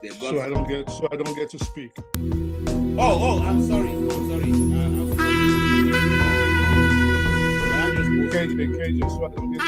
So I don't get to speak. Oh, I'm sorry. KJ, so I don't get to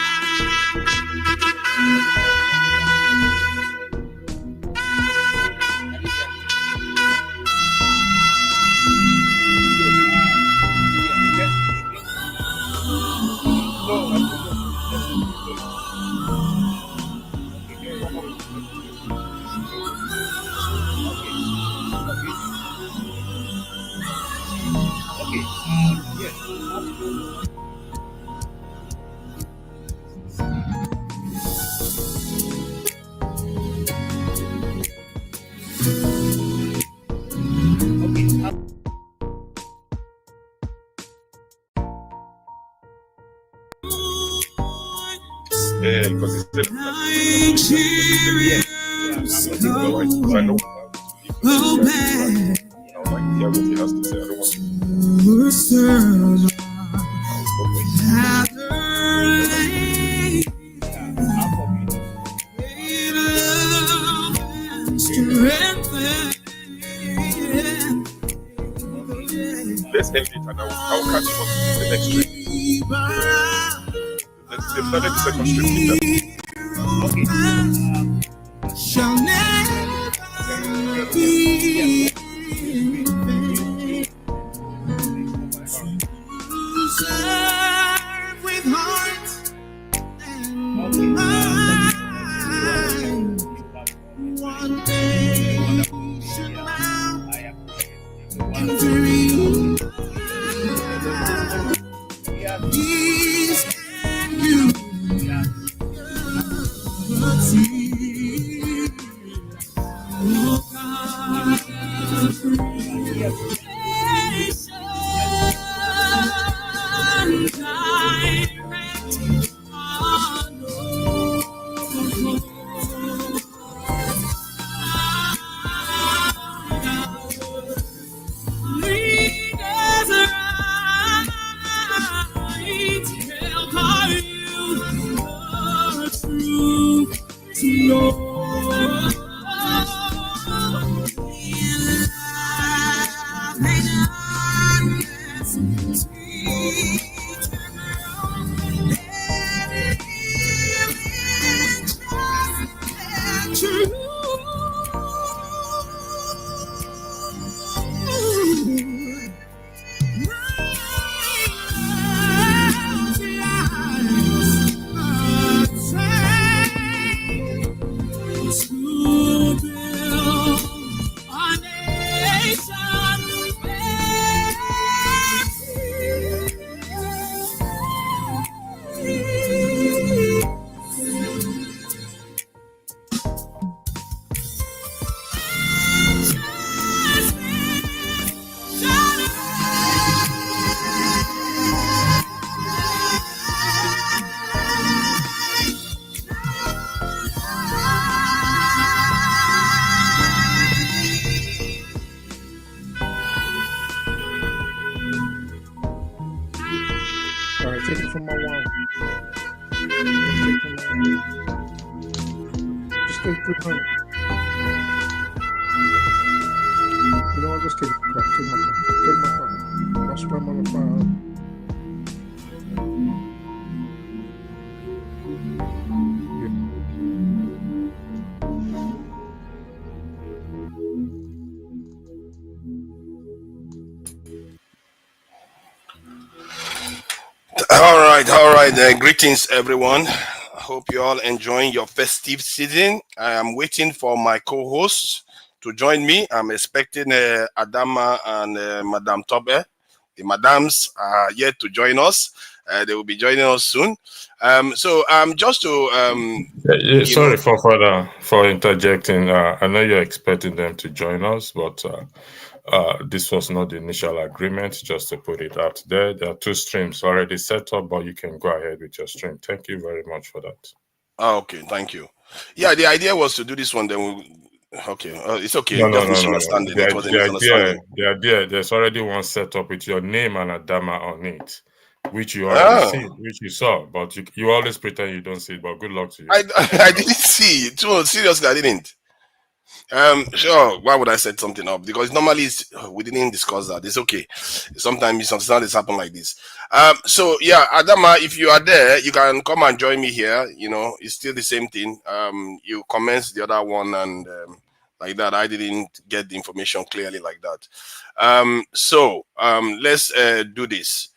because it's still I know like hear what he has to say. I don't want let's end it and I'll catch you on the next stream. They've started the second stream. Shall never be serve with heart and mind. One nation now and three. Peace and you see. take it from my wall. Just take 300. You know what? Just take my car. Take my car. I'll spend my fire. All right. Greetings, everyone. I hope you're all enjoying your festive season. I am waiting for my co-hosts to join me. I'm expecting Adama and Madame Tobe. The madams are yet to join us. They will be joining us soon. Just to sorry for interjecting. I know you're expecting them to join us, but this was not the initial agreement. Just to put it out there, there are 2 streams already set up, but you can go ahead with your stream. Thank you very much for that. Okay, thank you. Yeah, the idea was to do this one. Then it's okay. No. The idea, there's already one set up with your name and Adama on it, which you already see, which you saw, but you always pretend you don't see it. But good luck to you. I didn't see it. Seriously, I didn't. Sure. Why would I set something up? Because normally we didn't discuss that. It's okay. Sometimes misunderstandings happen like this. So yeah, Adama, if you are there, you can come and join me here. You know, it's still the same thing. You commence the other one and like that. I didn't get the information clearly like that. Let's do this.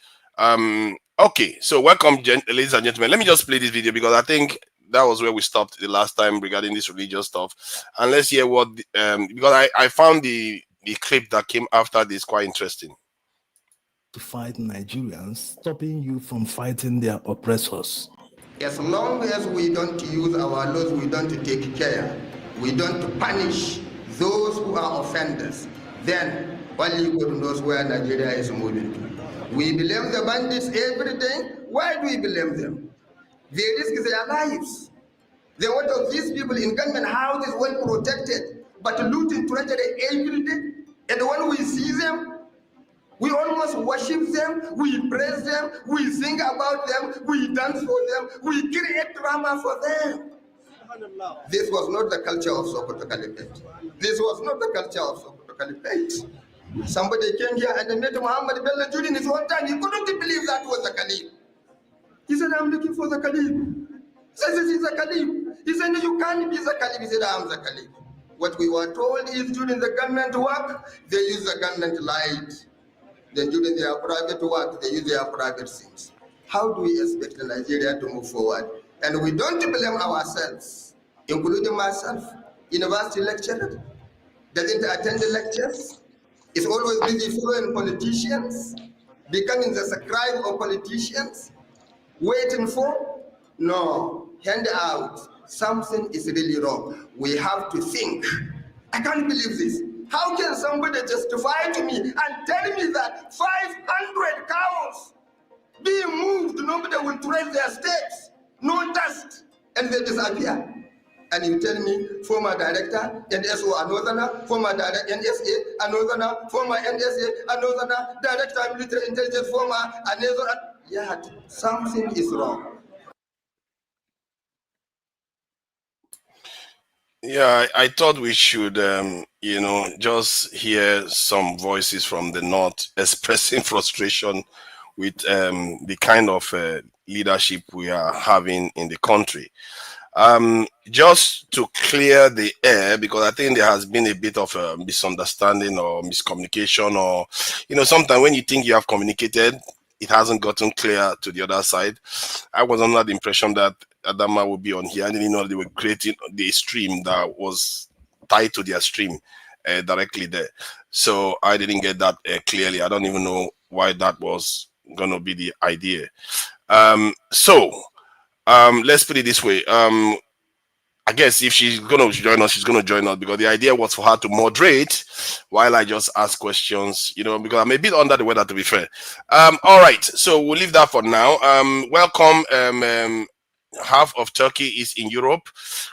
Okay. So welcome, ladies and gentlemen. Let me just play this video because I think that was where we stopped the last time regarding this religious stuff. And let's hear what because I found the clip that came after this quite interesting. To fight Nigerians, stopping you from fighting their oppressors. As long as we don't use our laws, we don't take care, we don't punish those who are offenders, then only God knows where Nigeria is moving to. We blame the bandits every day. Why do we blame them? They risk their lives. The what of these people in government houses well protected, but looting treasury every day. And when we see them, we almost worship them, we praise them, we sing about them, we dance for them, we create drama for them. This was not the culture of Sokoto Caliphate. This was not the culture of Sokoto Caliphate. Somebody came here and met Muhammad Bello during his own time. He couldn't believe that was the Caliph. He said, I'm looking for the Caliph. He says, this is the Caliph. He said, no, you can't be the Caliph. He said, I'm the Caliph. What we were told is during the government work, they use the government light. Then during their private work, they use their private things. How do we expect Nigeria to move forward? And we don't blame ourselves, including myself, university lecturer, doesn't attend the lectures, is always busy following politicians, becoming the scribe of politicians, waiting for? No, hand out. Something is really wrong. We have to think. I can't believe this. How can somebody justify to me and tell me that 500 cows being moved, nobody will trace their steps, no dust, and they disappear? And you tell me former director, NSO, another, former director, NSA, another, former NSA, another, director of military intelligence, former, another. Yeah, something is wrong. Yeah, I thought we should, just hear some voices from the North expressing frustration with the kind of leadership we are having in the country. Just to clear the air, because I think there has been a bit of a misunderstanding or miscommunication, or, sometimes when you think you have communicated, it hasn't gotten clear to the other side. I was under the impression that Adama would be on here. I didn't know they were creating the stream that was tied to their stream directly there. So I didn't get that clearly. I don't even know why that was going to be the idea. Let's put it this way. I guess if she's going to join us, she's going to join us, because the idea was for her to moderate while I just ask questions, because I'm a bit under the weather, to be fair. All right. So we'll leave that for now. Welcome. Half of Turkey is in Europe.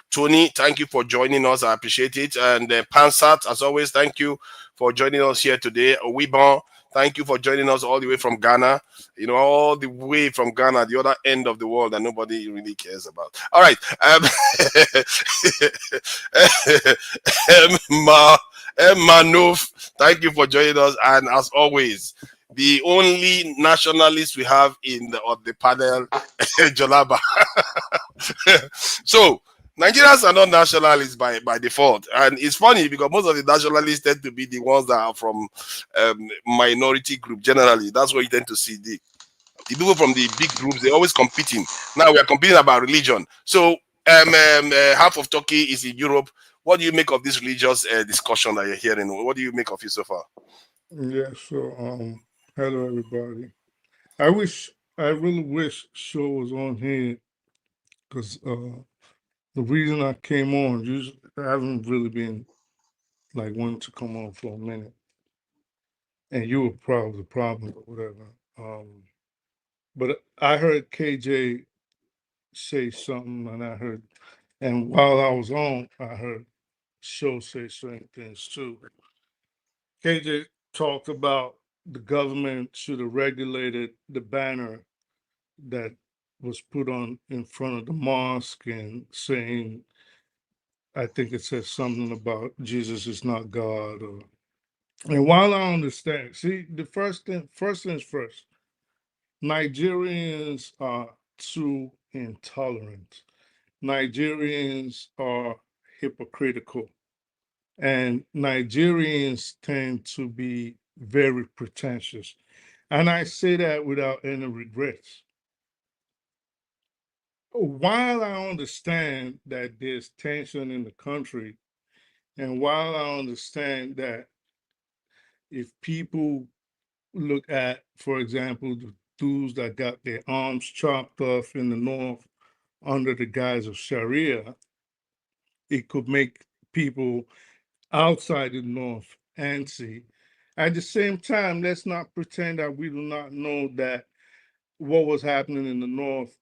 Tony, thank you for joining us. I appreciate it. And Pansat, as always, thank you for joining us here today. Wibon, thank you for joining us all the way from Ghana. All the way from Ghana, the other end of the world that nobody really cares about. All right. Manuf, thank you for joining us. And as always, the only nationalist we have on the panel, Jolaba. So Nigerians are not nationalists by default, and it's funny because most of the nationalists tend to be the ones that are from minority group. Generally, that's what you tend to see. The people from the big groups, they're always competing. Now we are competing about religion. So half of Turkey is in Europe. What do you make of this religious discussion that you're hearing? What do you make of it so far? Yeah, so hello everybody. I really wish Show was on here, because the reason I came on, usually I haven't really been like wanting to come on for a minute, and you were probably the problem or whatever. But I heard KJ say something, and while I was on, I heard Show say certain things too. KJ talked about the government should have regulated the banner that was put on in front of the mosque and saying I think it says something about Jesus is not God. And while I understand, see, the first things first, Nigerians are too intolerant. Nigerians are hypocritical. And Nigerians tend to be very pretentious. And I say that without any regrets. While I understand that there's tension in the country, and while I understand that if people look at, for example, the dudes that got their arms chopped off in the north under the guise of Sharia, it could make people outside the north antsy. At the same time, let's not pretend that we do not know that what was happening in the north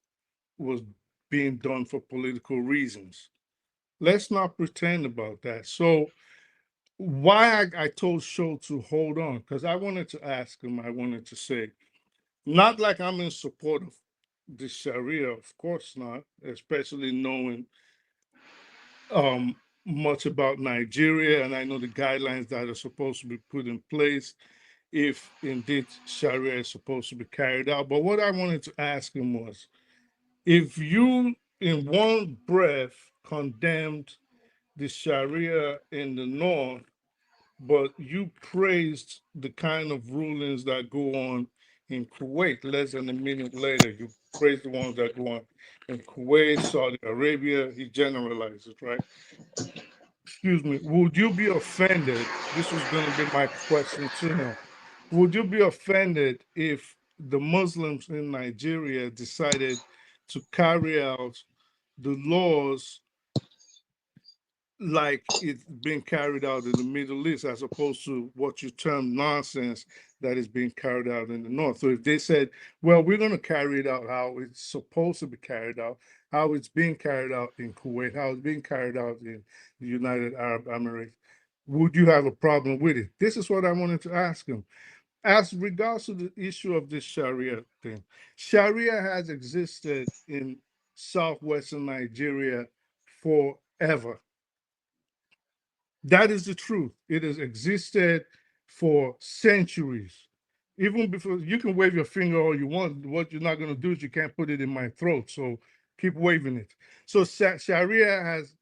was being done for political reasons. Let's not pretend about that. So why I told Show to hold on, because I wanted to ask him, I wanted to say, not like I'm in support of the Sharia, of course not, especially knowing um, much about Nigeria, and I know the guidelines that are supposed to be put in place if indeed Sharia is supposed to be carried out. But what I wanted to ask him was, if you, in one breath, condemned the Sharia in the north, but you praised the kind of rulings that go on in Kuwait. Less than a minute later, you praise the ones that go on in Kuwait, Saudi Arabia. He generalizes, right? Excuse me. Would you be offended? This was going to be my question to him. Would you be offended if the Muslims in Nigeria decided to carry out the laws like it's being carried out in the Middle East, as opposed to what you term nonsense that is being carried out in the North? So if they said, well, we're going to carry it out how it's supposed to be carried out, how it's being carried out in Kuwait, how it's being carried out in the United Arab Emirates, would you have a problem with it? This is what I wanted to ask him. As regards to the issue of this Sharia thing, Sharia has existed in southwestern Nigeria forever. That is the truth. It has existed for centuries. Even before, you can wave your finger all you want. What you're not going to do is you can't put it in my throat. So keep waving it. So Sharia has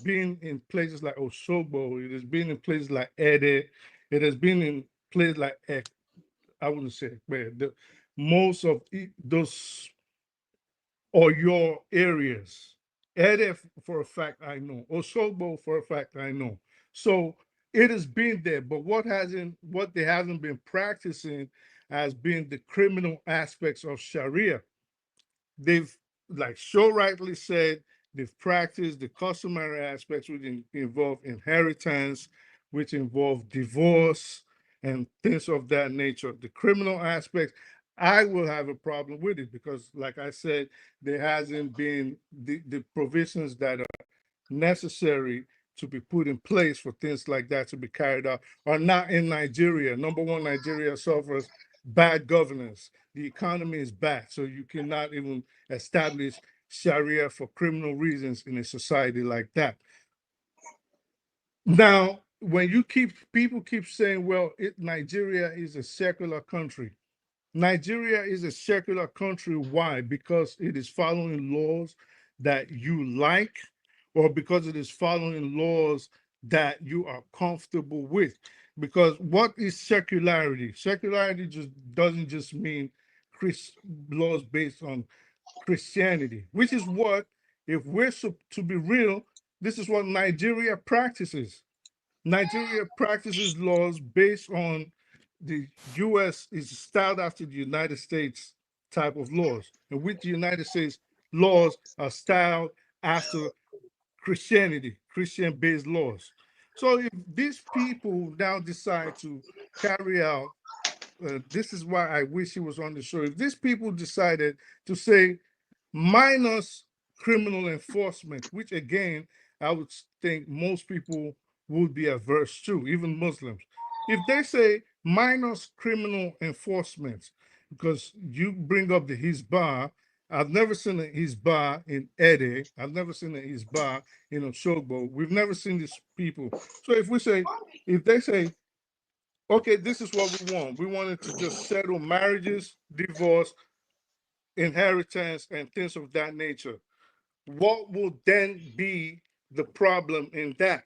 been in places like Osogbo. It has been in places like Ede. It has been in places like I wouldn't say where the most of those or your areas. Edif for a fact I know. Osogbo for a fact I know. So it has been there, but what they haven't been practicing has been the criminal aspects of Sharia. They've, like Shaw rightly said, they've practiced the customary aspects which involve inheritance, which involve divorce and things of that nature. The criminal aspects, I will have a problem with it because, like I said, there hasn't been the provisions that are necessary to be put in place for things like that to be carried out are not in Nigeria. Number one, Nigeria suffers bad governance. The economy is bad, so you cannot even establish Sharia for criminal reasons in a society like that. Now, when people keep saying, well, Nigeria is a secular country. Nigeria is a secular country. Why? Because it is following laws that you like, or because it is following laws that you are comfortable with. Because what is secularity? Secularity just doesn't just mean Chris, laws based on Christianity, which is what, if we're to be real, this is what Nigeria practices. Nigeria practices laws based on the US is styled after the United States type of laws, and with the United States laws are styled after Christianity, Christian based laws. So if these people now decide to carry out, this is why I wish he was on the show. If these people decided to say minus criminal enforcement, which again, I would think most people would be averse to, even Muslims. If they say minus criminal enforcement, because you bring up the Hizbah, I've never seen a Hizbah in Ede. I've never seen a Hizbah in Oshogbo. We've never seen these people. So if they say, okay, this is what we wanted to just settle marriages, divorce, inheritance, and things of that nature. What will then be the problem in that?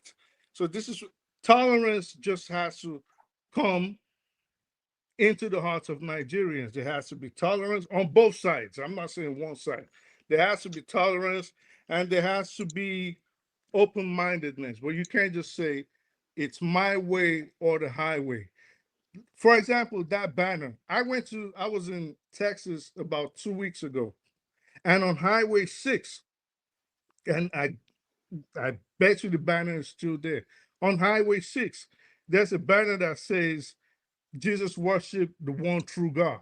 So this is tolerance just has to come into the hearts of Nigerians. There has to be tolerance on both sides. I'm not saying one side. There has to be tolerance and there has to be open-mindedness, but you can't just say it's my way or the highway. For example, that banner. I was in Texas about 2 weeks ago, and on Highway 6, and I bet you the banner is still there. On Highway 6, there's a banner that says Jesus worshiped the one true God.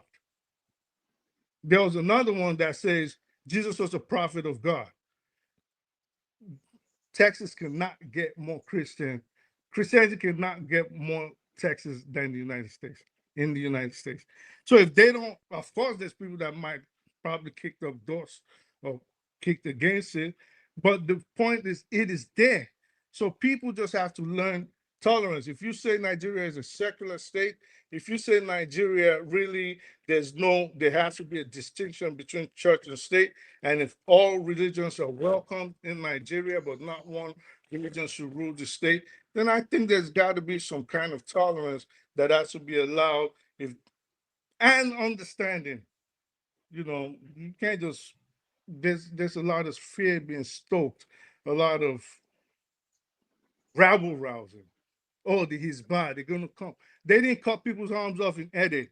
There was another one that says Jesus was a prophet of God. Texas cannot get more Christian. Christianity cannot get more Texas than the United States, in the United States. So if they don't, of course, there's people that might probably kick up doors or kicked against it. But the point is, it is there. So people just have to learn tolerance. If you say Nigeria is a secular state, if you say Nigeria really, there has to be a distinction between church and state, and if all religions are welcome in Nigeria, but not one religion should rule the state, then I think there's got to be some kind of tolerance that has to be allowed, if and understanding. You can't just there's a lot of fear being stoked, a lot of rabble rousing. Oh, he's bad. They're gonna come. They didn't cut people's arms off in Eddie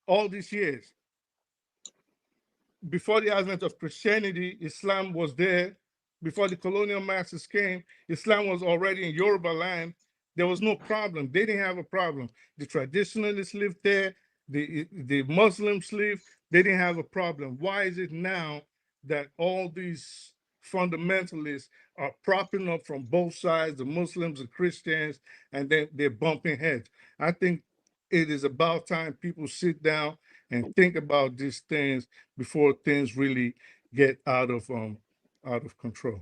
all these years. Before the advent of Christianity, Islam was there. Before the colonial masters came, Islam was already in Yoruba land. There was no problem. They didn't have a problem. The traditionalists lived there. The Muslims lived. They didn't have a problem. Why is it now that all these fundamentalists are propping up from both sides, the Muslims and Christians, and then they're bumping heads? I think it is about time people sit down and think about these things before things really get out of control.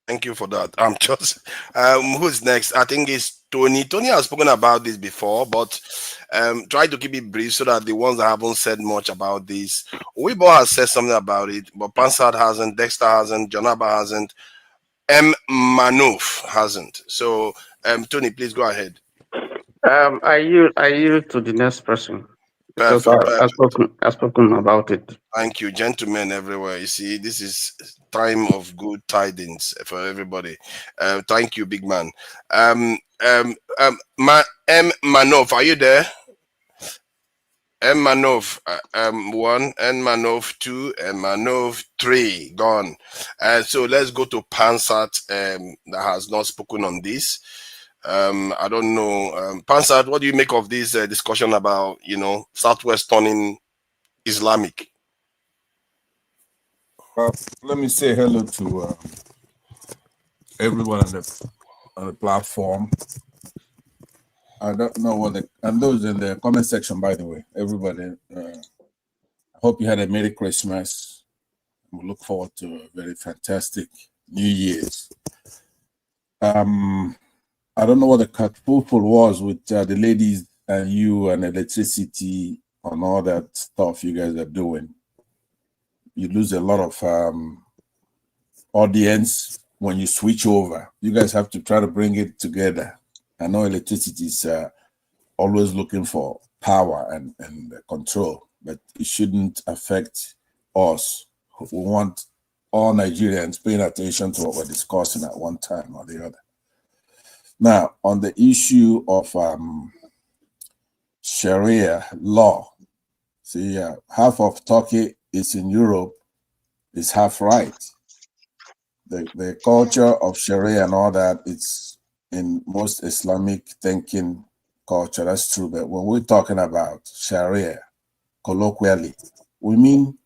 Thank you for that. I'm just who's next? I think it's Tony. Tony has spoken about this before, but try to keep it brief so that the ones that haven't said much about this, Weibo has said something about it, but Pansat hasn't, Dexter hasn't, Janaba hasn't, Manouf hasn't. So Tony, please go ahead. I yield to the next person because Perfect. I've spoken about it. Thank you, gentlemen everywhere. You see, this is time of good tidings for everybody. Thank you, big man. Manoff, are you there? Manoff, 1, Manoff 2, Manoff 3, gone. So let's go to Pansat, that has not spoken on this. I don't know, Pansat, what do you make of this discussion about Southwest turning Islamic? Let me say hello to everyone on the platform. I don't know and those in the comment section, by the way, everybody. I hope you had a Merry Christmas. We look forward to a very fantastic New Year's. I don't know what the kerfuffle was with the ladies and you and electricity and all that stuff you guys are doing. You lose a lot of audience when you switch over. You guys have to try to bring it together. I know electricity is always looking for power and control, but it shouldn't affect us. We want all Nigerians paying attention to what we're discussing at one time or the other. Now, on the issue of Sharia law, see, half of Turkey is in Europe, is half right. The culture of Sharia and all that, it's in most Islamic thinking culture, that's true. But when we're talking about Sharia, colloquially, we mean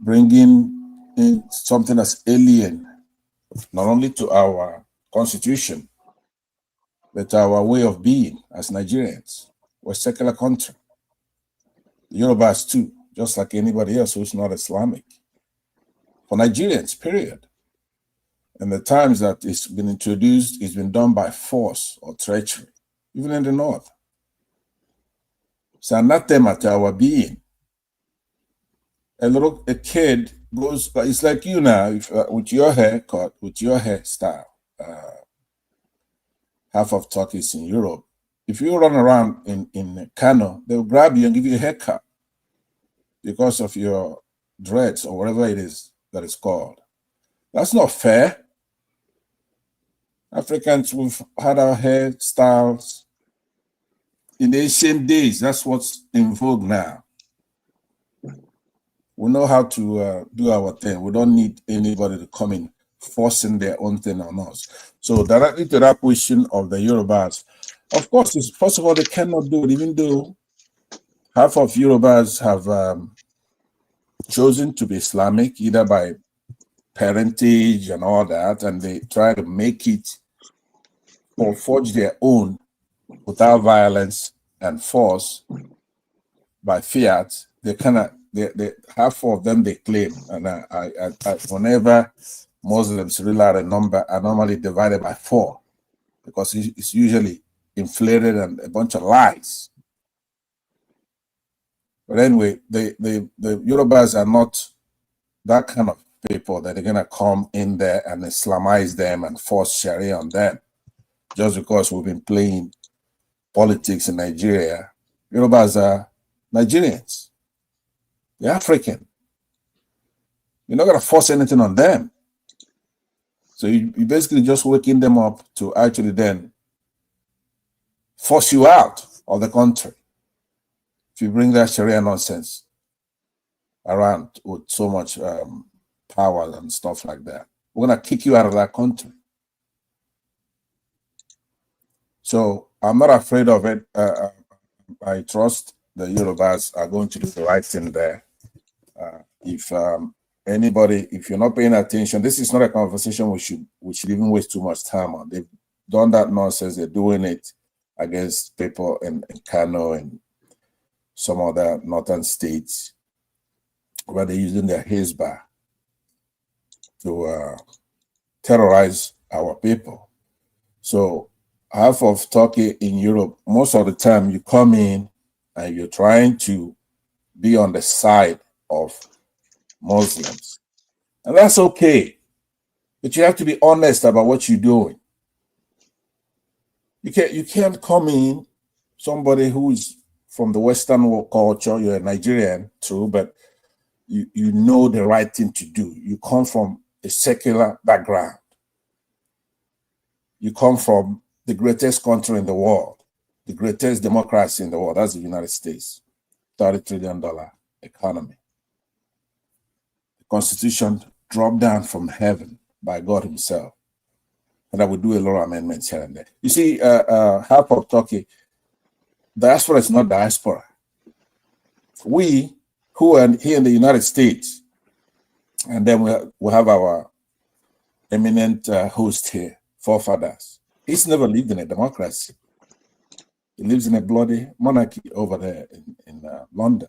bringing in something that's alien, not only to our constitution, but our way of being as Nigerians. We're a secular country. The Yorubas too, just like anybody else who's not Islamic. For Nigerians, period. And the times that it's been introduced, it's been done by force or treachery, even in the north. It's anathema to our being. A kid goes, it's like you now, if, with your haircut, with your hairstyle, half of Turkeys in Europe. If you run around in Kano, they'll grab you and give you a haircut because of your dreads or whatever it is that it's called. That's not fair. Africans, we've had our hairstyles in the ancient days. That's what's in vogue now. We know how to do our thing. We don't need anybody to come in forcing their own thing on us. So directly to that question of the Yorubas, of course, first of all, they cannot do it, even though half of Yorubas have chosen to be Islamic, either by parentage and all that, and they try to make it or forge their own without violence and force by fiat. They cannot. They half of them they claim, and I whenever Muslims rely on a number, are normally divided by 4 because it's usually inflated and a bunch of lies. But anyway, the Yorubas are not that kind of people that are gonna come in there and Islamize them and force Sharia on them just because we've been playing politics in Nigeria. Yorubas are Nigerians. They're African. You're not going to force anything on them. So you basically just waking them up to actually then force you out of the country. If you bring that Sharia nonsense around with so much power and stuff like that, we're going to kick you out of that country. So I'm not afraid of it. I trust the Yorubas are going to do the right thing there. If anybody, if you're not paying attention, this is not a conversation we should even waste too much time on. They've done that nonsense. They're doing it against people in Kano and some other northern states where they're using their Hezbollah to terrorize our people. So half of Turkey in Europe, most of the time you come in and you're trying to be on the side of Muslims. And that's okay. But you have to be honest about what you're doing. You can't come in, somebody who's from the Western world culture, you're a Nigerian too, but you know the right thing to do. You come from a secular background. You come from the greatest country in the world, the greatest democracy in the world. That's the United States, $30 trillion economy. The Constitution dropped down from heaven by God himself. And I would do a lot of amendments here and there. You see, half of Turkey, diaspora is not diaspora. We who are here in the United States, and then we have our eminent host here, forefathers. He's never lived in a democracy. He lives in a bloody monarchy over there in London,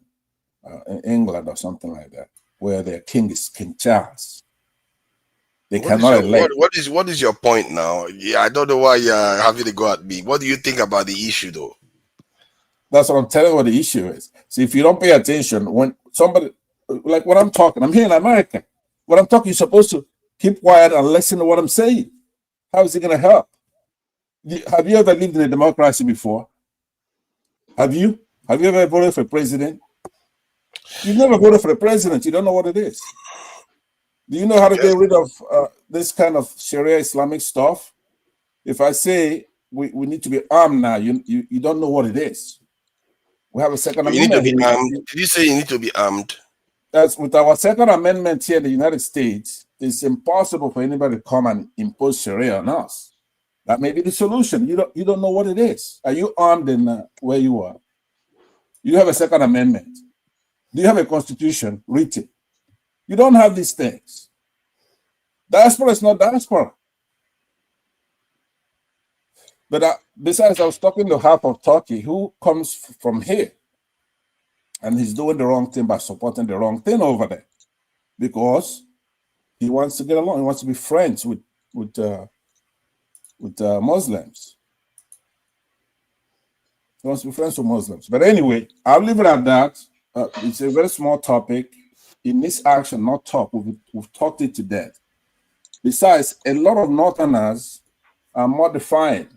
in England or something like that, where their king is King Charles. They cannot elect. What is your point now? Yeah, I don't know why you're having to go at me. What do you think about the issue, though? That's what I'm telling you what the issue is. See, if you don't pay attention, when somebody, like when I'm talking, I'm here in America. When I'm talking, you're supposed to keep quiet and listen to what I'm saying. How is it going to help? Have you ever lived in a democracy before? Have you? Have you ever voted for a president? You've never voted for a president. You don't know what it is. Do you know how to get rid of this kind of Sharia Islamic stuff? If I say we need to be armed now, you don't know what it is. We have a second amendment. You need to be armed. Did you say you need to be armed? That's with our second amendment here in the United States. It's impossible for anybody to come and impose Sharia on us. That may be the solution. You don't know what it is. Are you armed in where you are? You have a second amendment. Do you have a constitution written? You don't have these things. Diaspora is not diaspora. But besides, I was talking to half of Turkey who comes from here. And he's doing the wrong thing by supporting the wrong thing over there, because he wants to get along. He wants to be friends with Muslims. He wants to be friends with Muslims. But anyway, I'll leave it at that. It's a very small topic. It needs action, not talk. We've talked it to death. Besides, a lot of Northerners are more defiant.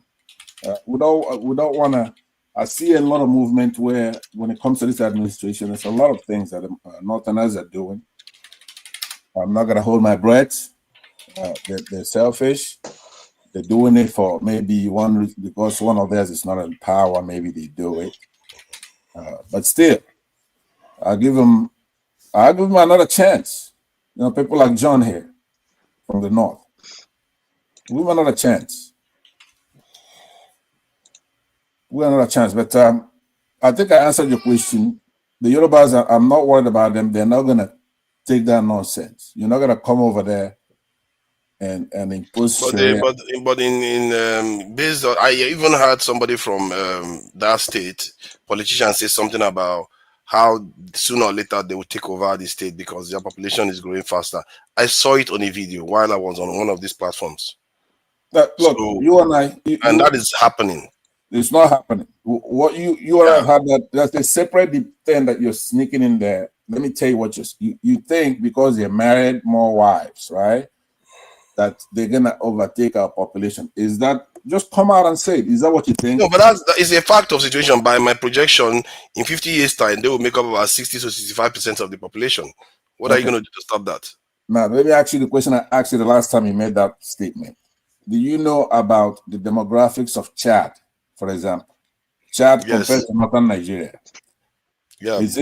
We don't want to. I see a lot of movement where, when it comes to this administration, there's a lot of things that Northerners are doing. I'm not going to hold my breath. They're selfish. They're doing it for maybe because one of theirs is not in power. Maybe they do it, but still, I'll give them another chance. You know, people like John here from the north. Give them another chance. Another chance. But I think I answered your question. The Yorubas, I'm not worried about them. They're not going to take that nonsense. You're not going to come over there and impose Sharia. But in based on, I even heard somebody from that state, politician, say something about how sooner or later they will take over the state because their population is growing faster. I saw it on a video while I was on one of these platforms. Look, so, you and I, that is happening. It's not happening. What you and I have had that's a separate thing that you're sneaking in there. Let me tell you what you think, because they're married more wives, right? That they're gonna overtake our population. Is that, just come out and say it? Is that what you think? No, but that is a fact of situation. By my projection, in 50 years' time, they will make up about 60 to 65% of the population. What are you going to do to stop that? Now, let me ask you the question I asked you the last time you made that statement. Do you know about the demographics of Chad, for example? Chad compared to northern Nigeria. Yeah. Is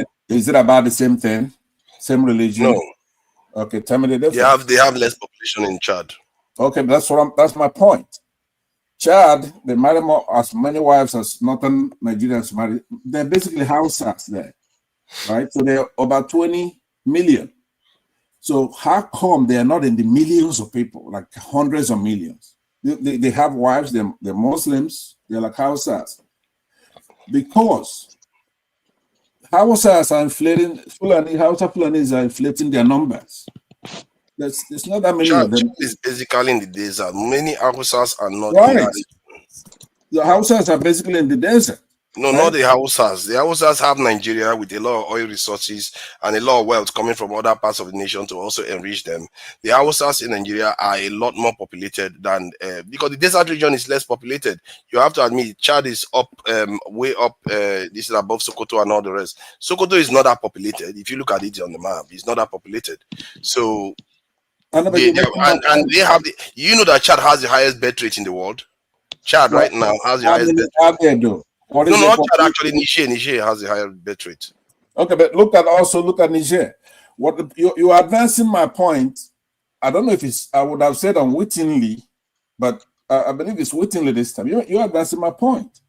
it about the same thing? Same religion? No. Okay, tell me the difference. They have less population in Chad. Okay, that's my point. Chad, they marry as many wives as northern Nigerians marry. They're basically houses there, right? So they're about 20 million. So how come they are not in the millions of people, like hundreds of millions? They have wives, they're Muslims, they're like houses. Because houses are inflating, Fulanis are inflating their numbers. There's not that many of them. Is basically in the desert. Many houses are not. Right. The houses are basically in the desert. No, right? Not the houses. The houses have Nigeria with a lot of oil resources and a lot of wealth coming from other parts of the nation to also enrich them. The houses in Nigeria are a lot more populated than because the desert region is less populated. You have to admit, Chad is up, way up. This is above Sokoto and all the rest. Sokoto is not that populated. If you look at it on the map, it's not that populated. So. And they have you know that Chad has the highest birth rate in the world. Chad right now has the highest birth rate. No, not Chad, actually. Niger has the highest birth rate. Okay, but look at Niger. You're advancing my point. I don't know if I would have said unwittingly, but I believe it's wittingly this time. You're advancing my point.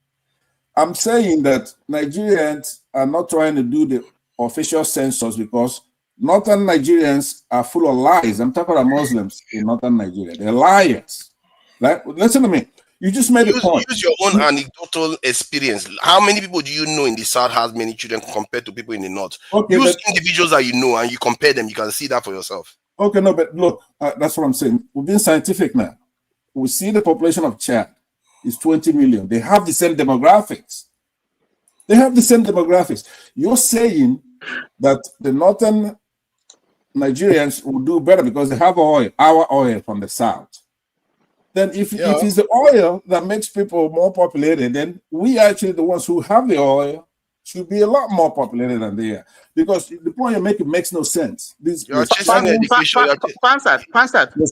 I'm saying that Nigerians are not trying to do the official census because northern Nigerians are full of lies. I'm talking about Muslims in northern Nigeria. They're liars. Like, listen to me. You just made a point. Use your own anecdotal experience. How many people do you know in the south has many children compared to people in the north? Okay, use individuals that you know and you compare them. You can see that for yourself. Okay, no, but look, that's what I'm saying. We've been scientific now. We see the population of Chad is 20 million. They have the same demographics. You're saying that the northern Nigerians will do better because they have oil, our oil from the south. Then if it's the oil that makes people more populated, then we actually the ones who have the oil should be a lot more populated than they are. Because the point you're making makes no sense.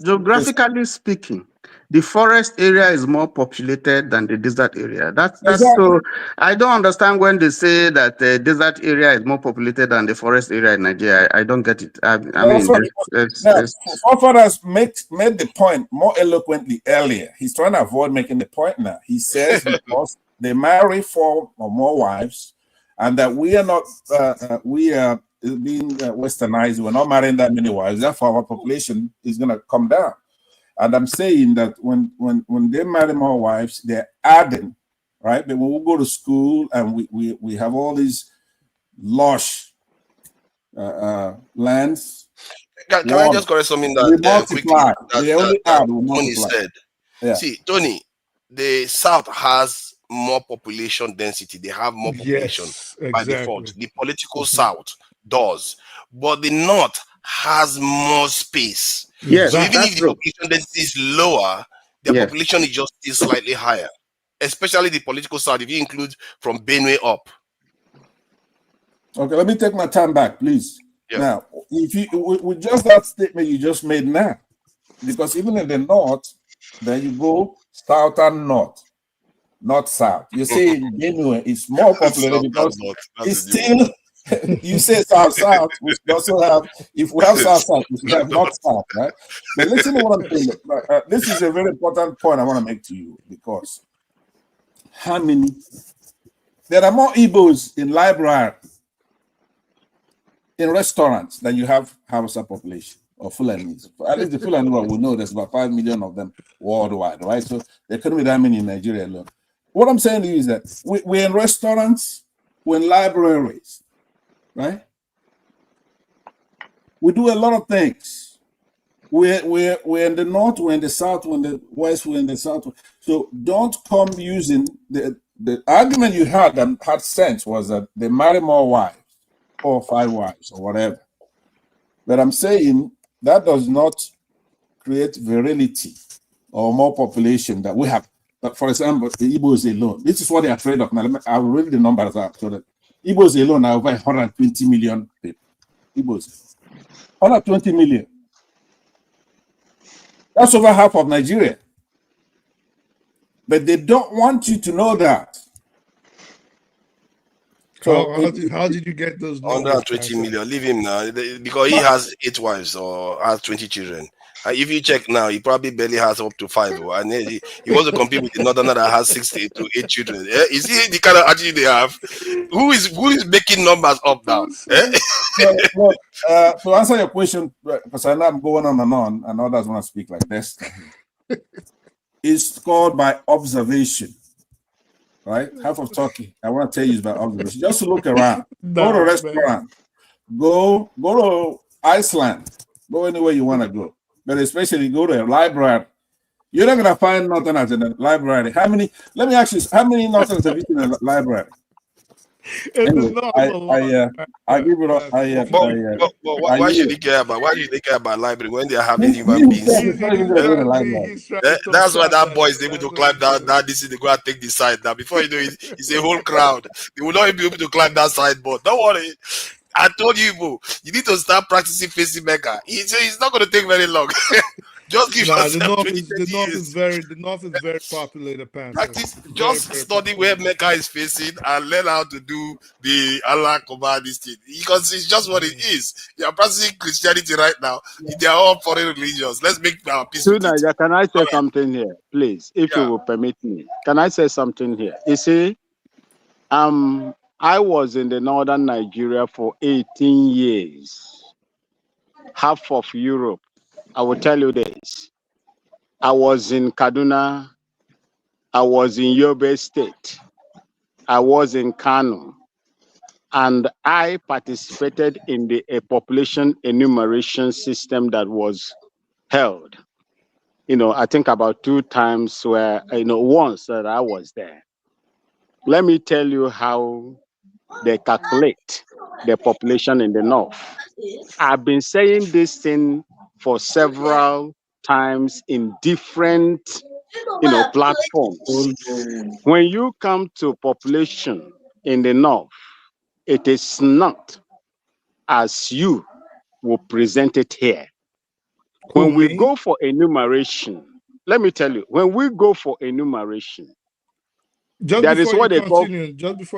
Geographically speaking, the forest area is more populated than the desert area. That's exactly. So I don't understand when they say that the desert area is more populated than the forest area in Nigeria. I don't get it. Forefathers made the point more eloquently earlier. He's trying to avoid making the point now. He says because they marry 4 or more wives, and that we are not being westernized. We're not marrying that many wives. Therefore, our population is going to come down. And I'm saying that when they marry more wives, they're adding, right? But when we go to school and we have all these lush lands. Can I just correct something We that quickly multiply. We only add, we Tony multiply. said? Yeah. See, Tony, the South has more population density. They have more population Yes, by default. exactly. The political South does, but the North has more space. Yes, So even that's if the true. population density is lower, the Yes. population is just still slightly higher. Especially the political South, if you include from Benue up. Okay, let me take my time back, please. Yeah. Now, if you with just that statement you just made now, because even in the North, then you go south and north, not south. You say in Benue it's more populated because it's still. You say south, we also have, if we have south, we have north, right? But listen to what I'm saying. This is a very important point I want to make to you, because how many? There are more Igbos in library, in restaurants, than you have Hausa population or Fulanis. At least the Fulani one will know there's about 5 million of them worldwide, right? So there couldn't be that many in Nigeria alone. What I'm saying to you is that we're in restaurants, we're in libraries, right? We do a lot of things. We're in the north, we're in the south, we're in the west, we're in the south. So don't come using the argument you had that had sense was that they marry more wives, 4 or 5 wives or whatever. But I'm saying that does not create virility or more population that we have. But for example, the Igbos alone, this is what they're afraid of. Now, I'll read the numbers out so that Igbos alone are over 120 million people. Igbos, 120 million. That's over half of Nigeria. But they don't want you to know that. So how did you get those numbers? 120 million. Leave him now, because he has 8 wives or has 20 children. If you check now, he probably barely has up to 5, and he wants to compete with the northerner that has 6 to 8 children. You see the kind of attitude they have. Who is making numbers up now? Look, to answer your question, because I know I'm going on, and others want to speak like this. It's called by observation, right? Half of Turkey, I want to tell you, is by observation. Just to look around, go to a restaurant, go to Iceland, go anywhere you want to go. But especially go to a library. You're not gonna find Northerners in the library. Let me ask you, how many Northerners have you seen in the library? Anyway, I give it up. But why should they care about? Why should they care about library when they are having human beings? That's why that boy is able to climb down. This is they go and take the side now. Before you know it, it's a whole crowd. They will not be able to climb that sideboard. Don't worry. I told you, Ibo, you need to start practicing facing Mecca. It's not going to take very long. Just give yourself the 20 years. The north is very populated. Practice, just study where Mecca is facing and learn how to do the Allah command this thing. Because it's just what it is. You are practicing Christianity right now. They are all foreign religions. Let's make our peace. Niger, can I say something here, please, if you will permit me? Can I say something here? You see, I was in the northern Nigeria for 18 years, half of Europe. I will tell you this. I was in Kaduna. I was in Yobe State. I was in Kano. And I participated in a population enumeration system that was held. I think about 2 times where, once that I was there. Let me tell you how they calculate the population in the north. I've been saying this thing for several times in different, platforms. When you come to population in the north, it is not as you will present it here. When we go for enumeration, let me tell you, when we go for enumeration, Just before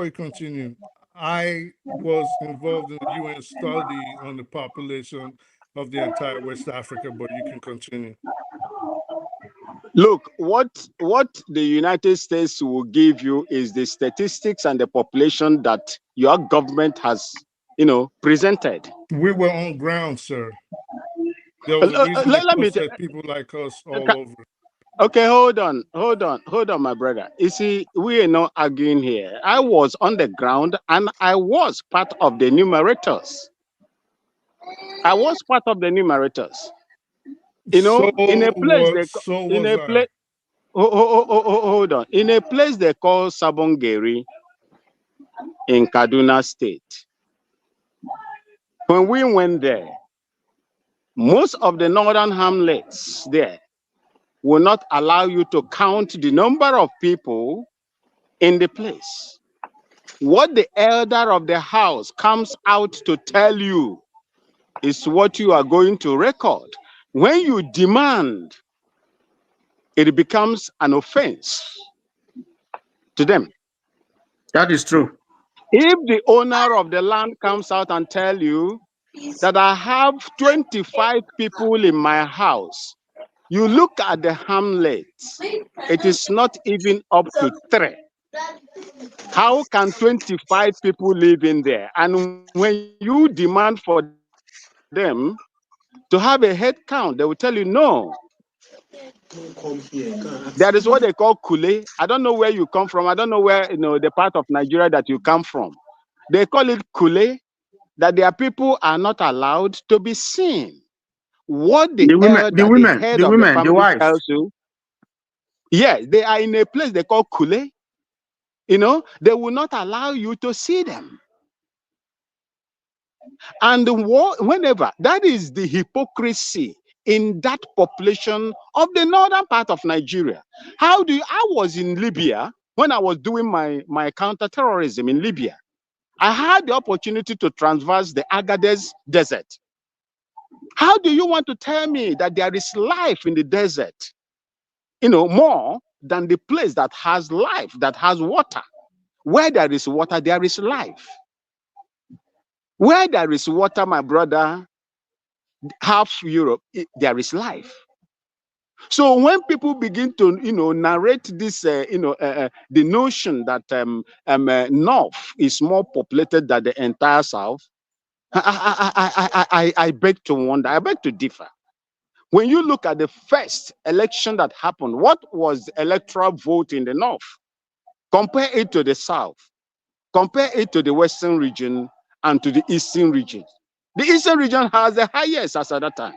you continue, I was involved in a UN study on the population of the entire West Africa, but you can continue. Look, what the United States will give you is the statistics and the population that your government has, presented. We were on ground, sir. There was a reason they posted people like us all over. Okay, hold on, my brother. You see, we are not arguing here. I was on the ground and I was part of the numerators. I was part of the numerators. You know, in a place So in was a I. place. Hold on. In a place they call Sabongeri in Kaduna State. When we went there, most of the northern hamlets there will not allow you to count the number of people in the place. What the elder of the house comes out to tell you is what you are going to record. When you demand, it becomes an offense to them. That is true. If the owner of the land comes out and tell you that I have 25 people in my house, you look at the hamlets, it is not even up to 3. How can 25 people live in there? And when you demand for them to have a head count, they will tell you no. That is what they call kule. I don't know where you come from. I don't know where the part of Nigeria that you come from. They call it kule, that their people are not allowed to be seen. What the elder, the head the of the women, the family wives. tells you, yes, they are in a place they call kule. They will not allow you to see them. And whenever, that is the hypocrisy in that population of the northern part of Nigeria. I was in Libya when I was doing my counterterrorism in Libya. I had the opportunity to traverse the Agadez desert. How do you want to tell me that there is life in the desert, more than the place that has life, that has water? Where there is water, there is life. Where there is water, my brother, half Europe, there is life. So when people begin to, narrate this, the notion that North is more populated than the entire South, I beg to wonder. I beg to differ. When you look at the first election that happened, what was the electoral vote in the North? Compare it to the South. Compare it to the Western region and to the Eastern region. The Eastern region has the highest as at that time.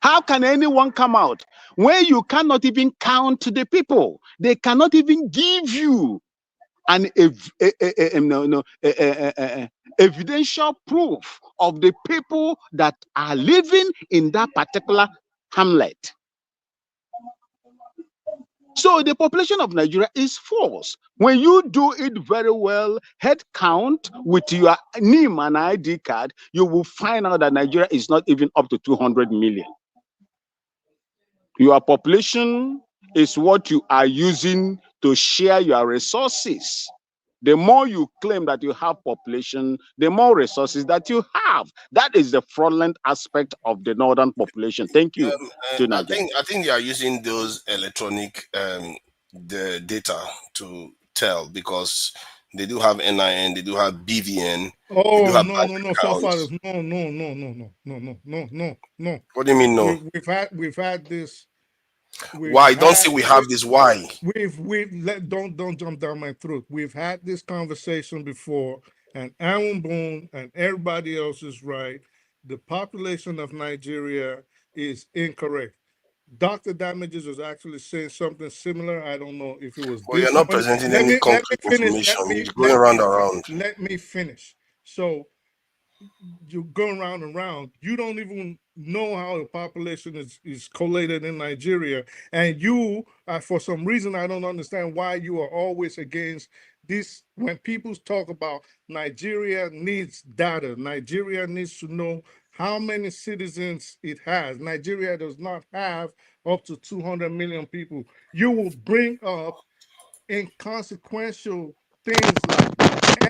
How can anyone come out where you cannot even count the people? They cannot even give you an evidential proof of the people that are living in that particular hamlet. So the population of Nigeria is false. When you do it very well, head count with your name and ID card, you will find out that Nigeria is not even up to 200 million. Your population is what you are using to share your resources. The more you claim that you have population, the more resources that you have. That is the fraudulent aspect of the northern population. Thank you, Tunaja. I think they are using those electronic the data to tell, because they do have NIN, they do have BVN, they do Oh have no, bank no, no, forefathers. accounts. No. What do you mean no? We've had this. We've Why? Don't say had we have this. Why? we've let don't jump down my throat. We've had this conversation before, and Aaron Boone and everybody else is right. The population of Nigeria is incorrect. Dr. Damages was actually saying something similar. I don't know if it was Well, you're this not morning. presenting Let any me concrete finish. information. You're going around and around. Let me finish. So you're going round and round. You don't even know how the population is collated in Nigeria, and you, for some reason, I don't understand why you are always against this. When people talk about Nigeria needs data, Nigeria needs to know how many citizens it has. Nigeria does not have up to 200 million people. You will bring up inconsequential things like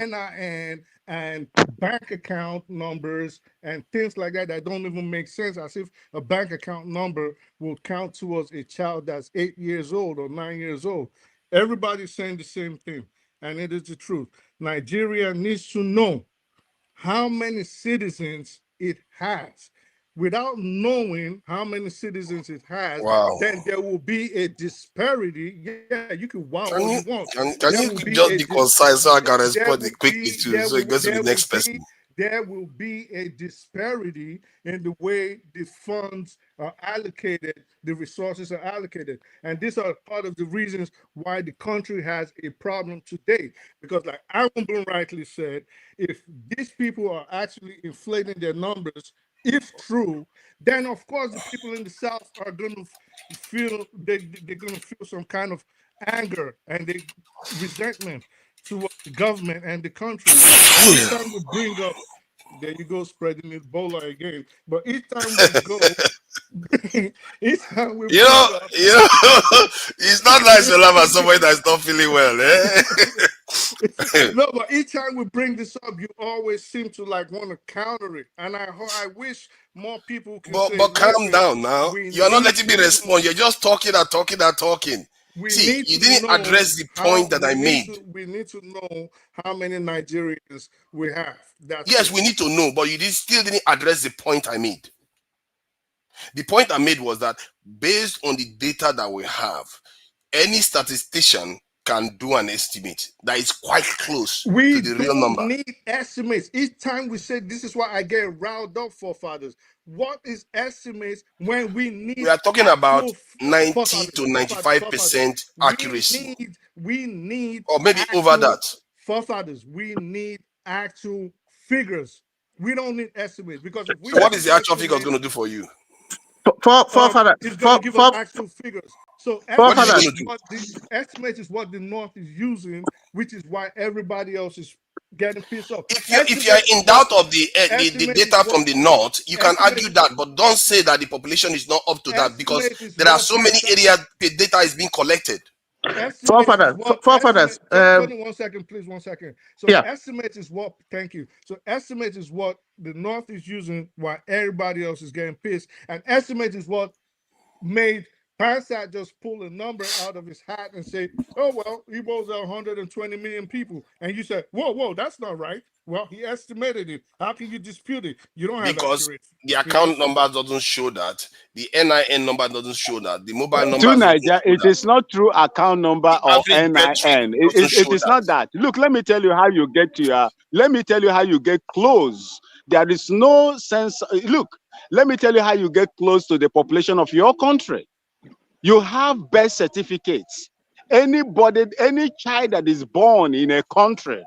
NIN and bank account numbers and things like that that don't even make sense, as if a bank account number will count towards a child that's 8 years old or 9 years old. Everybody's saying the same thing, and it is the truth. Nigeria needs to know how many citizens it has. without knowing how many citizens it has, Wow. then there will be a disparity. Yeah, you can wow all Can you you want. can, There can will you be just be concise so I can there respond will quickly be too? So it goes to the next person. there will be a disparity in the way the funds are allocated, the resources are allocated. And these are part of the reasons why the country has a problem today. Because like Aaron Bloom rightly said, if these people are actually inflating their numbers, if true, then of course the people in the South are going to feel they're going to feel some kind of anger and they resentment towards the government and the country. And each time we bring up, there you go, spreading Ebola again. But each time we go, each time we You bring know, up, you know, it's not nice to laugh at somebody that's not feeling well, eh? no, but each time we bring this up, you always seem to like want to counter it. And I wish more people can say, But calm listen, down now. we You're not need letting me to respond. You're just talking and talking and talking. we See, need you to didn't know address the how point that I made. we need to know how many Nigerians we have. That's Yes, it. we need to know, but you still didn't address the point I made. The point I made was that based on the data that we have, any statistician can do an estimate that is quite close We to the real don't number. need estimates. Each time we say this is why I get riled up, forefathers. What is estimates when we need We are talking about 90 forefathers, to 95% accuracy, we need or maybe over actual that. forefathers. We need actual figures. We don't need estimates because if we So, what use is the actual figure estimates, going to do for you? Forefather, it's going to give us actual figures. So What is it forefathers, going to do? estimate is what the North is using, which is why everybody else is getting pissed off. If you are in doubt of the data from the north, you can argue that, but don't say that the population is not up to that because there are so many areas the data is being collected. forefathers. Tony, 1 second, please, 1 second. So Yeah. estimate is what, thank you. So estimate is what the North is using while everybody else is getting pissed. And estimate is what made Pansat just pull a number out of his hat and say, oh, well, Igbos are 120 million people. And you said, whoa, that's not right. Well, he estimated it. How can you dispute it? You don't have Because accurate the account number doesn't show that, the NIN number doesn't show that, the mobile number To doesn't Niger, show it that. is not through account number or Average birth rate NIN. doesn't It show is that. not that. Look, let me tell you how you get to your. Let me tell you how you get close. There is no sense. Look, let me tell you how you get close to the population of your country. You have birth certificates. Anybody, any child that is born in a country,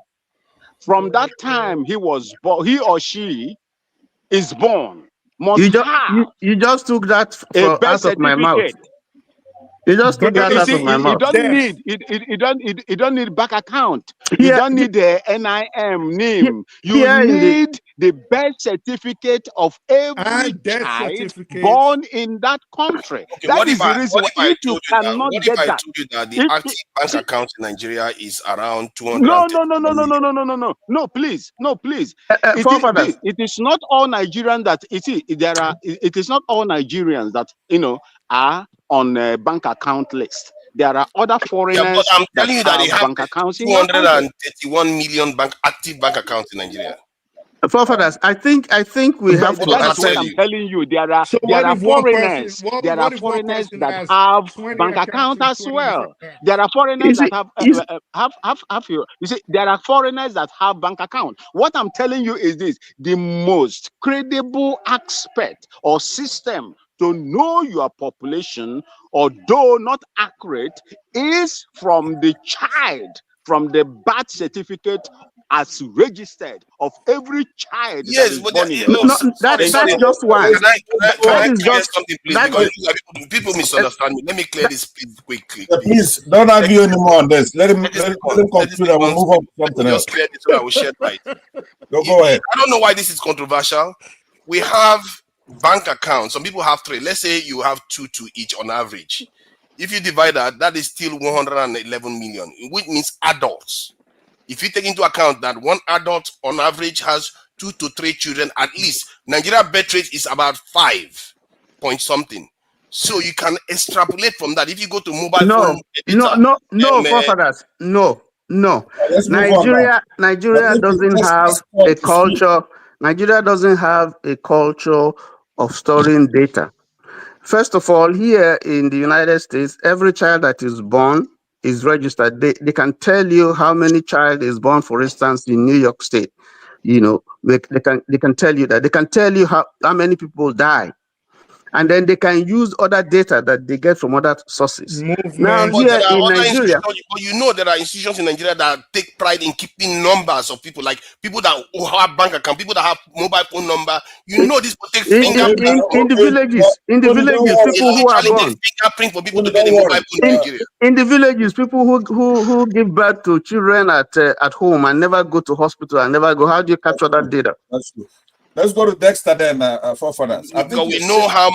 from that time he was born, he or she is born, must have You just took that a birth out of my mouth. certificate. You just took that You out see, of my you mouth. don't need you don't need bank account. You don't need the NIM name. You need the birth certificate of every child born in that country. Okay, That what is if the reason. If you cannot get that, the active bank account in Nigeria is around 200? No, please. Forefathers. It is not all Nigerians that it is not all Nigerians that are on a bank account list. There are other foreigners but I'm telling you that they have bank accounts in your country. 231 million active bank accounts in Nigeria. Forefathers, I think we have to That is what I'm telling you. There are foreigners. There are foreigners that have bank accounts as well. There are foreigners that have you see, there are foreigners that have bank account. What I'm telling you is this: the most credible aspect or system to know your population, although not accurate, is from the child, from the birth certificate as registered of every child that is born in that's just one. Can I clear something, please? Because people misunderstand me. Let me clear this quickly. Please don't argue anymore on this. Let him conclude and we'll move on to something else. Just clear this so I will shed light. Go ahead. I don't know why this is controversial. We have bank accounts. Some people have 3. Let's say you have 2 each on average. If you divide that is still 111 million, which means adults. If you take into account that one adult on average has 2 to 3 children, at least Nigeria birth rate is about 5 point something. So you can extrapolate from that. If you go to mobile phone data, forefathers, no. Nigeria doesn't have a culture. Nigeria doesn't have a culture of storing data. First of all, here in the United States, every child that is born is registered. They can tell you how many child is born, for instance, in New York State. They can tell you that. They can tell you how many people die. And then they can use other data that they get from other sources. Now, Movement. But there here are in other Nigeria, institutions, but you know there are institutions in Nigeria that take pride in keeping numbers of people, like people that who have bank account, people that have mobile phone number. You know, this will take fingerprint in the villages, people They who are literally take born, fingerprint for people to get Don't a mobile worry. phone in Nigeria. in the villages, people who give birth to children at home and never go to hospital and never go. How do you capture that data? That's true. Let's go to Dexter then, forefathers. I think Because we know how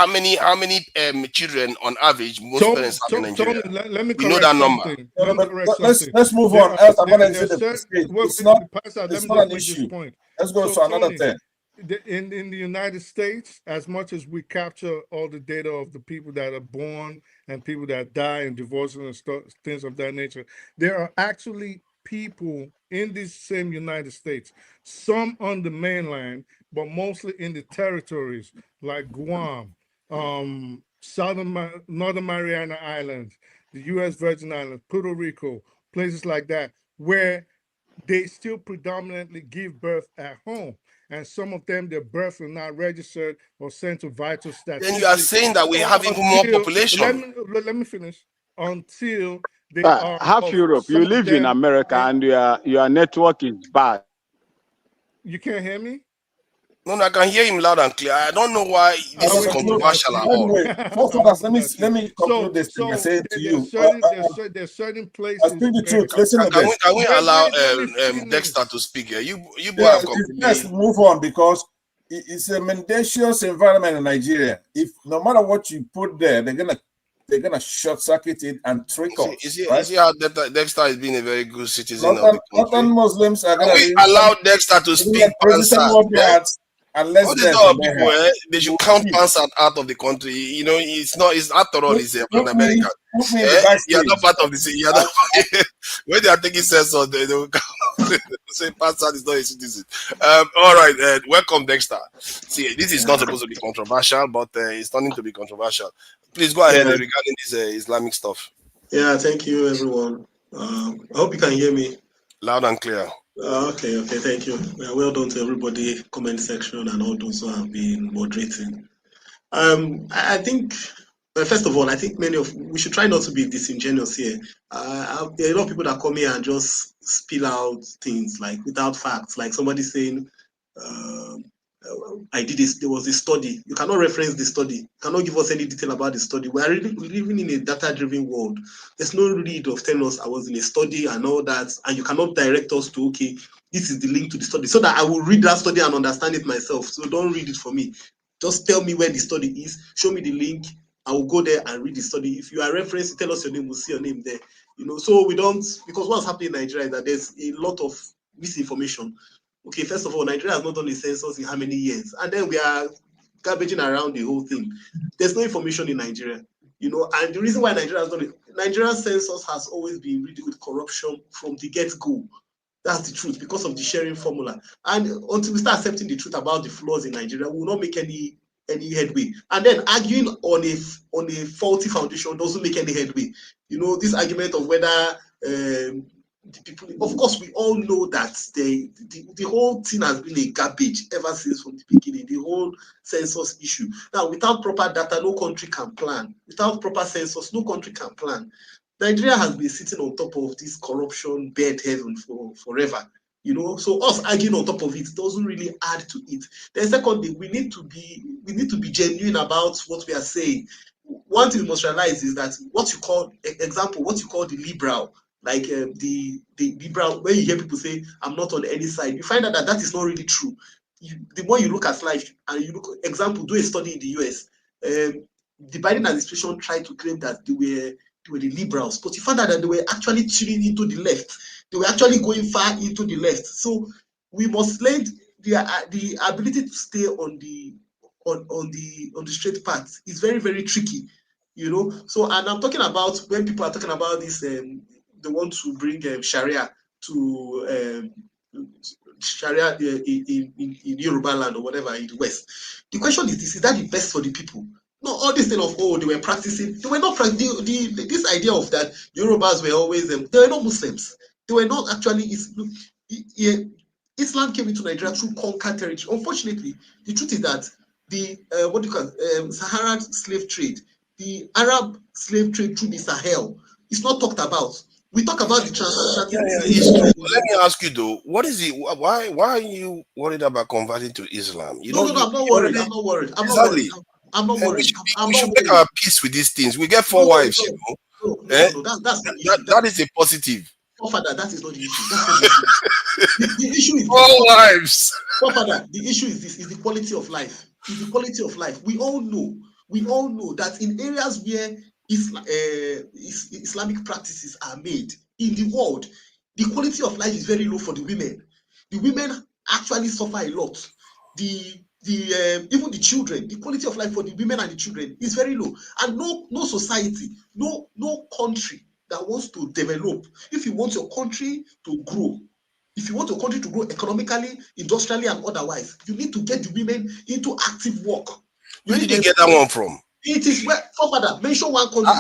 many children on average most parents have in Nigeria. Tony, let me We know correct that number. something. No, Let me but correct something. let's move There on. are Else I'm gonna there's exit the certain stage. well, It's Pastor, let me not just an make this issue. point. Let's go So to another Tony, thing. in the United States, as much as we capture all the data of the people that are born and people that die and divorces and things of that nature, there are actually people in this same United States, some on the mainland, but mostly in the territories like Guam, Northern Mariana Islands, the U.S. Virgin Islands, Puerto Rico, places like that, where they still predominantly give birth at home. And some of them, their births are not registered or sent to vital Then you are statistics saying that we have even more until, population. let me finish, until they are Half Europe, some you of live in them, America and your network is bad. you can't hear me? No, I can hear him loud and clear. I don't know why I this is will put that controversial to at you. all. Anyway, I will forefathers, put that to you. let me conclude this thing and say to There's you. certain I places speak the where truth. Listen to this. Can we allow let me Dexter finish. to speak here? You boy Yeah, have let's completely. move on because it's a mendacious environment in Nigeria. If no matter what you put there, they're gonna short circuit it and trick us, You right? see how Dexter is being a very good citizen of the Northern country? Muslims are Can gonna we register, allow Dexter to speak register Pansat? more Eh? yards and less All these deaths other than they people, have. they You should will count see. Pansat out of the country. You know, it's after all, he's an American. Put me in the You're backstage. not part of the city. You're not, when they are taking census, they will say Pansat is not a citizen. All right, welcome, Dexter. See, this is not supposed to be controversial, but it's turning to be controversial. Please go ahead Yeah, regarding this Islamic stuff. yeah. Thank you, everyone. I hope you can hear me. Loud and clear. Okay, thank you. Well done to everybody, comment section, and all those who have been moderating. I think, first of all, I think we should try not to be disingenuous here. There are a lot of people that come here and just spill out things like without facts, like somebody saying, um, I did this, there was a study. You cannot reference the study, you cannot give us any detail about the study. We are living in a data-driven world. There's no need of telling us I was in a study and all that, and you cannot direct us to, okay, this is the link to the study, so that I will read that study and understand it myself. So don't read it for me. Just tell me where the study is, show me the link, I will go there and read the study. If you are referencing, tell us your name, we'll see your name there. So we don't, because what's happening in Nigeria is that there's a lot of misinformation. Okay, first of all, Nigeria has not done a census in how many years? And then we are garbaging around the whole thing. There's no information in Nigeria, and the reason why Nigeria has done it, Nigeria's census has always been riddled with corruption from the get-go. That's the truth, because of the sharing formula. And until we start accepting the truth about the flaws in Nigeria, we will not make any headway. And then arguing on a faulty foundation doesn't make any headway. This argument of whether the people, of course, we all know that the whole thing has been a garbage ever since from the beginning, the whole census issue. Now, without proper data, no country can plan. Without proper census, no country can plan. Nigeria has been sitting on top of this corruption bed heaven for forever. So us arguing on top of it doesn't really add to it. Then secondly, we need to be genuine about what we are saying. One thing we must realize is that what you call the liberal, like the liberal, when you hear people say I'm not on any side, you find out that is not really true. The more you look at life and you look, example, do a study in the US. The Biden administration tried to claim that they were the liberals, but you found out that they were actually tuning into the left. They were actually going far into the left. So we must learn the ability to stay on the straight path is very, very tricky. So, and I'm talking about when people are talking about this, they want to bring Sharia to Sharia in Yoruba land or whatever in the West. The question is this: is that the best for the people? No, all this thing of they were practicing. They were not practicing. This idea of that Yorubas were always they were not Muslims. They were not actually. Islam came into Nigeria through conquered territory. Unfortunately, the truth is that the Saharan slave trade, the Arab slave trade through the Sahel, is not talked about. We talk about the transatlantic. It's true. Let me ask you though, what is it? Why are you worried about converting to Islam? No, I'm not worried. I'm not worried. I'm not worried. I'm not worried. We should make our peace with these things. We get 4 wives, you know. No, that's not the issue. That is a positive. Father, that is not the issue. That's not the issue. The issue is 4 wives. Father, the issue is this: is the quality of life. Is the quality of life. We all know that in areas where Islamic practices are made in the world, the quality of life is very low for the women. The women actually suffer a lot. Even the children, the quality of life for the women and the children is very low. And no society, no country that wants to develop, if you want your country to grow, if you want your country to grow economically, industrially, and otherwise, you need to get the women into active work. Where did you get that one from? It is where, Father, mention one country.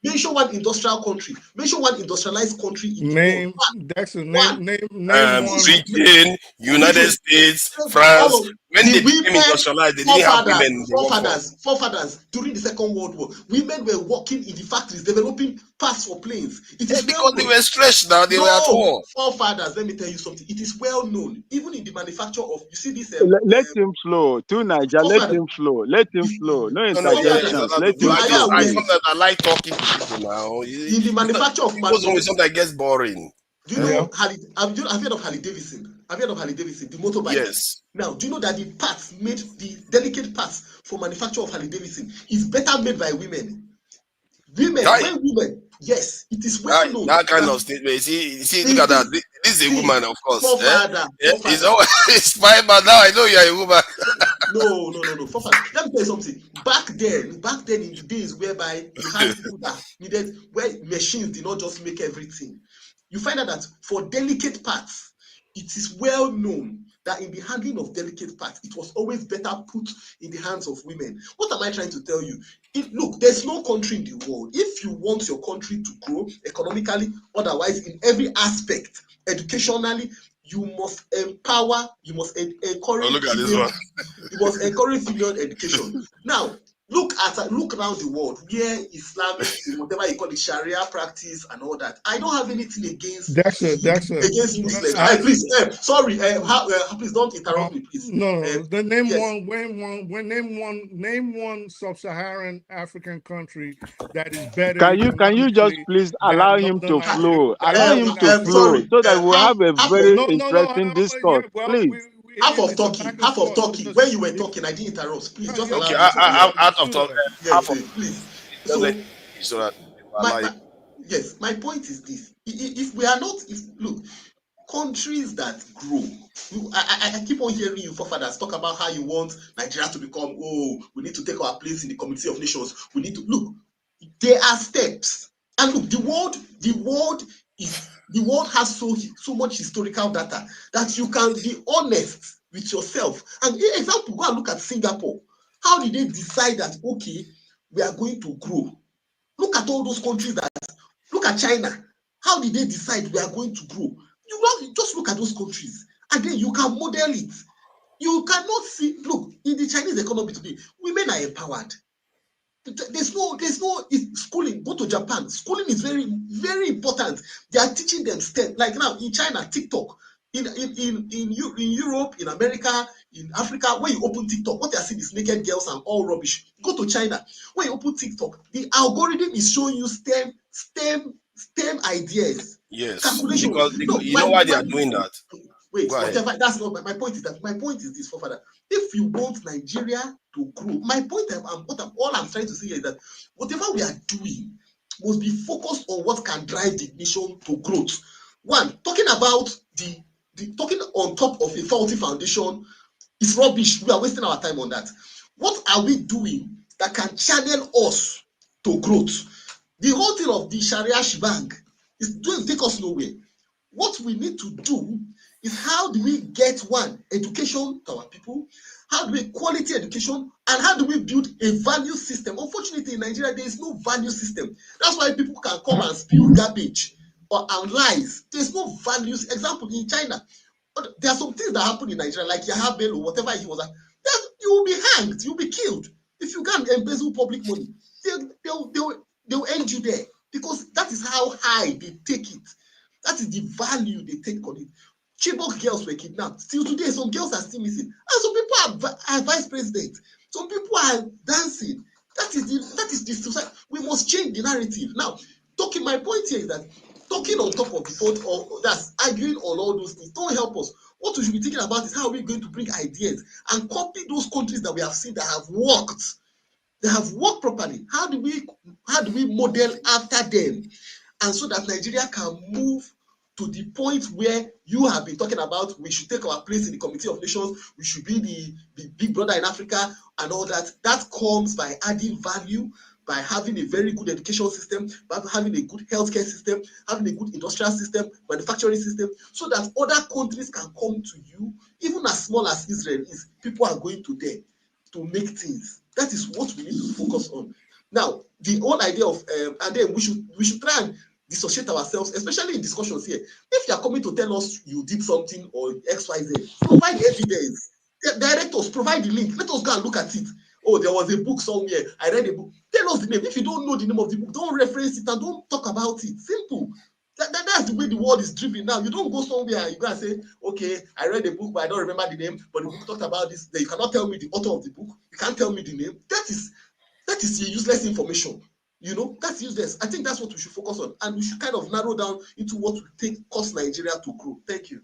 Mention one industrial country. Mention one industrialized country in the world. That's a name one. Britain, United States, France. When they became industrialized, they didn't have women. Forefathers during the Second World War, women were working in the factories, developing parts for planes. It is because they were stretched now. They were at war. Forefathers, let me tell you something. It is well known, even in the manufacture of. You see this. Let him flow. To Niger, let him flow. Let him flow. No interjections. Let him flow. I like talking to people now. In the manufacture of something that gets boring. Do you know have you heard of Harley Davidson? Have you heard of Harley Davidson, the motorbike? Yes. Now, do you know that the parts made, the delicate parts for manufacture of Harley Davidson is better made by women? Women, yes, it is well known. That kind of statement. See, look at that. This is a woman, of course. It's fine, but now I know you are a woman. No. Let me tell you something. Back then in the days whereby you had people that needed, where machines did not just make everything, you find out that for delicate parts, it is well known that in the handling of delicate parts, it was always better put in the hands of women. What am I trying to tell you? Look, there's no country in the world. If you want your country to grow economically, otherwise, in every aspect, educationally, you must empower, you must encourage. Look at this one. You must encourage female education. Now, look around the world where Islamic, whatever you call it, Sharia practice and all that. I don't have anything against against Muslims. Please, sorry, please don't interrupt me, please. No, name one sub-Saharan African country that is better. Can you just please allow him to flow? Allow him to flow so that we'll have a very interesting discourse. Please. Half of Turkey. When you were talking, I didn't interrupt. Please just allow me. Out of talk. Please. Yes, my point is this: if we are not, look, countries that grow. I keep on hearing you forefathers talk about how you want Nigeria to become. We need to take our place in the Community of Nations. We need to look. There are steps, and look, the world has so much historical data that you can be honest with yourself. And example, go and look at Singapore. How did they decide that, okay, we are going to grow? Look at all those countries look at China. How did they decide we are going to grow? You just look at those countries and then you can model it. You cannot see, look, in the Chinese economy today, women are empowered. There's no schooling. Go to Japan. Schooling is very, very important. They are teaching them STEM. Like now in China, TikTok. In Europe, in America, in Africa, when you open TikTok, what they are seeing is naked girls and all rubbish. Go to China. When you open TikTok, the algorithm is showing you STEM ideas. Yes. Calculation. Because you know why they are doing that. Wait, whatever. That's not my point. Is that my point is this, forefather. If you want Nigeria to grow, my point, all I'm trying to say is that whatever we are doing must be focused on what can drive the nation to growth. One, talking about talking on top of a faulty foundation is rubbish. We are wasting our time on that. What are we doing that can channel us to growth? The whole thing of the Sharia shebang is doing take us nowhere. What we need to do is how do we get one education to our people, how do we quality education, and how do we build a value system. Unfortunately, in Nigeria, there is no value system. That's why people can come and spew garbage and lies. There's no values. Example, in China, there are some things that happen in Nigeria, like Yahya Bello, whatever he was, you will be hanged, you'll be killed if you can't embezzle public money. They'll end you there, because that is how high they take it. That is the value they take on it. Chibok girls were kidnapped. Still today, some girls are still missing. And some people are vice president. Some people are dancing. That is the society. We must change the narrative. Now, my point here is that talking on top of the thought, or that's arguing on all those things, don't help us. What we should be thinking about is how we're going to bring ideas and copy those countries that we have seen that have worked. They have worked properly. How do we model after them? And so that Nigeria can move to the point where you have been talking about, we should take our place in the Committee of Nations, we should be the big brother in Africa and all that. That comes by adding value, by having a very good education system, by having a good healthcare system, having a good industrial system, manufacturing system, so that other countries can come to you. Even as small as Israel is, people are going to there to make things. That is what we need to focus on. Now, the whole idea of, and then we should try and dissociate ourselves, especially in discussions here. If you are coming to tell us you did something or XYZ, provide evidence. Direct us, provide the link. Let us go and look at it. Oh, there was a book somewhere. I read a book. Tell us the name. If you don't know the name of the book, don't reference it and don't talk about it. Simple. That's the way the world is driven now. You don't go somewhere and you go and say, okay, I read a book, but I don't remember the name, but the book talked about this. Then you cannot tell me the author of the book. You can't tell me the name. That is useless information. You know, that's useless. I think that's what we should focus on. And we should kind of narrow down into what will cause Nigeria to grow. Thank you.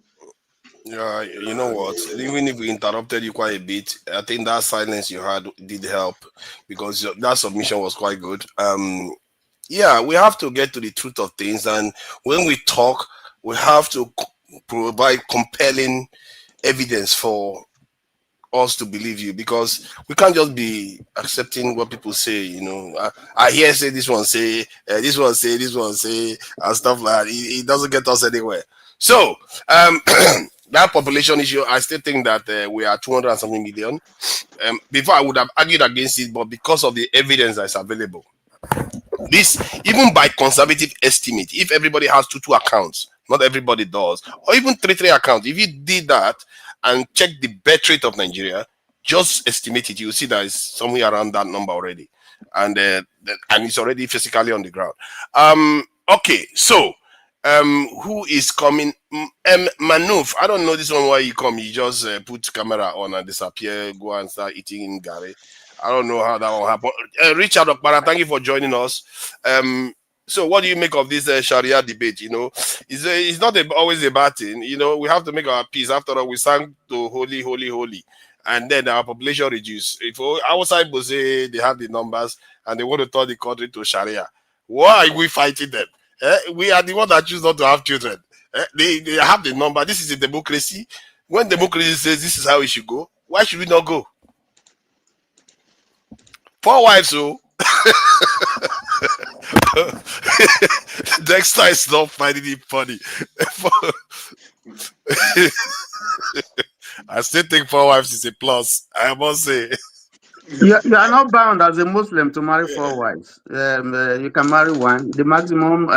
Yeah, you know what? Even if we interrupted you quite a bit, I think that silence you had did help, because that submission was quite good. Yeah, we have to get to the truth of things, and when we talk, we have to provide compelling evidence for us to believe you, because we can't just be accepting what people say. You know, I hear say this one say, this one say, this one say, and stuff like that. It doesn't get us anywhere. So, that population issue, I still think that we are 200 and something million. Before I would have argued against it, but because of the evidence that's available, this, even by conservative estimate, if everybody has two accounts, not everybody does, or even three accounts, if you did that and check the birth rate of Nigeria, just estimate it, you'll see that it's somewhere around that number already, and it's already physically on the ground. Okay, so who is coming? Manuf, I don't know this one why you come. You just put camera on and disappear, go and start eating Gary. I don't know how that will happen. Richard Okpara, thank you for joining us. So what do you make of this Sharia debate? You know, it's not always a bad thing. You know, we have to make our peace. After all, we sang to holy, holy, holy, and then our population reduced. If outside Bose, they have the numbers and they want to turn the country to Sharia, why are we fighting them? We are the ones that choose not to have children. They have the number. This is a democracy. When democracy says this is how it should go, why should we not go? 4 wives, so Dexter is not finding it funny. I still think 4 wives is a plus, I must say. You are not bound as a Muslim to marry 4 wives. You can marry one. The maximum,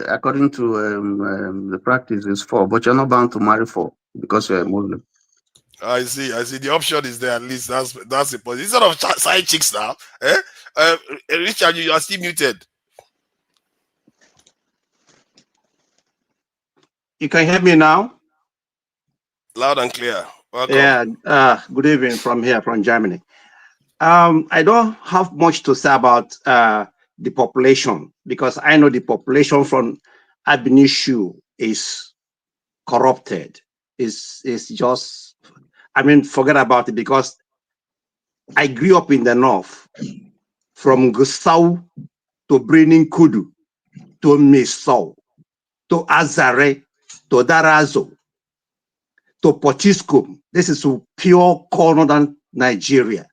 according to the practice, is 4, but you're not bound to marry 4 because you're a Muslim. I see. The option is there, at least. That's a positive. Instead of side chicks now, Richard, you are still muted. You can hear me now? Loud and clear. Welcome. Yeah. Good evening from here, from Germany. I don't have much to say about the population, because I know the population from Ab Initio is corrupted. It's just, I mean, forget about it, because I grew up in the north, from Gusau to Brenin Kudu to Misau to Azare to Darazo to Potiskum. This is pure northern Nigeria.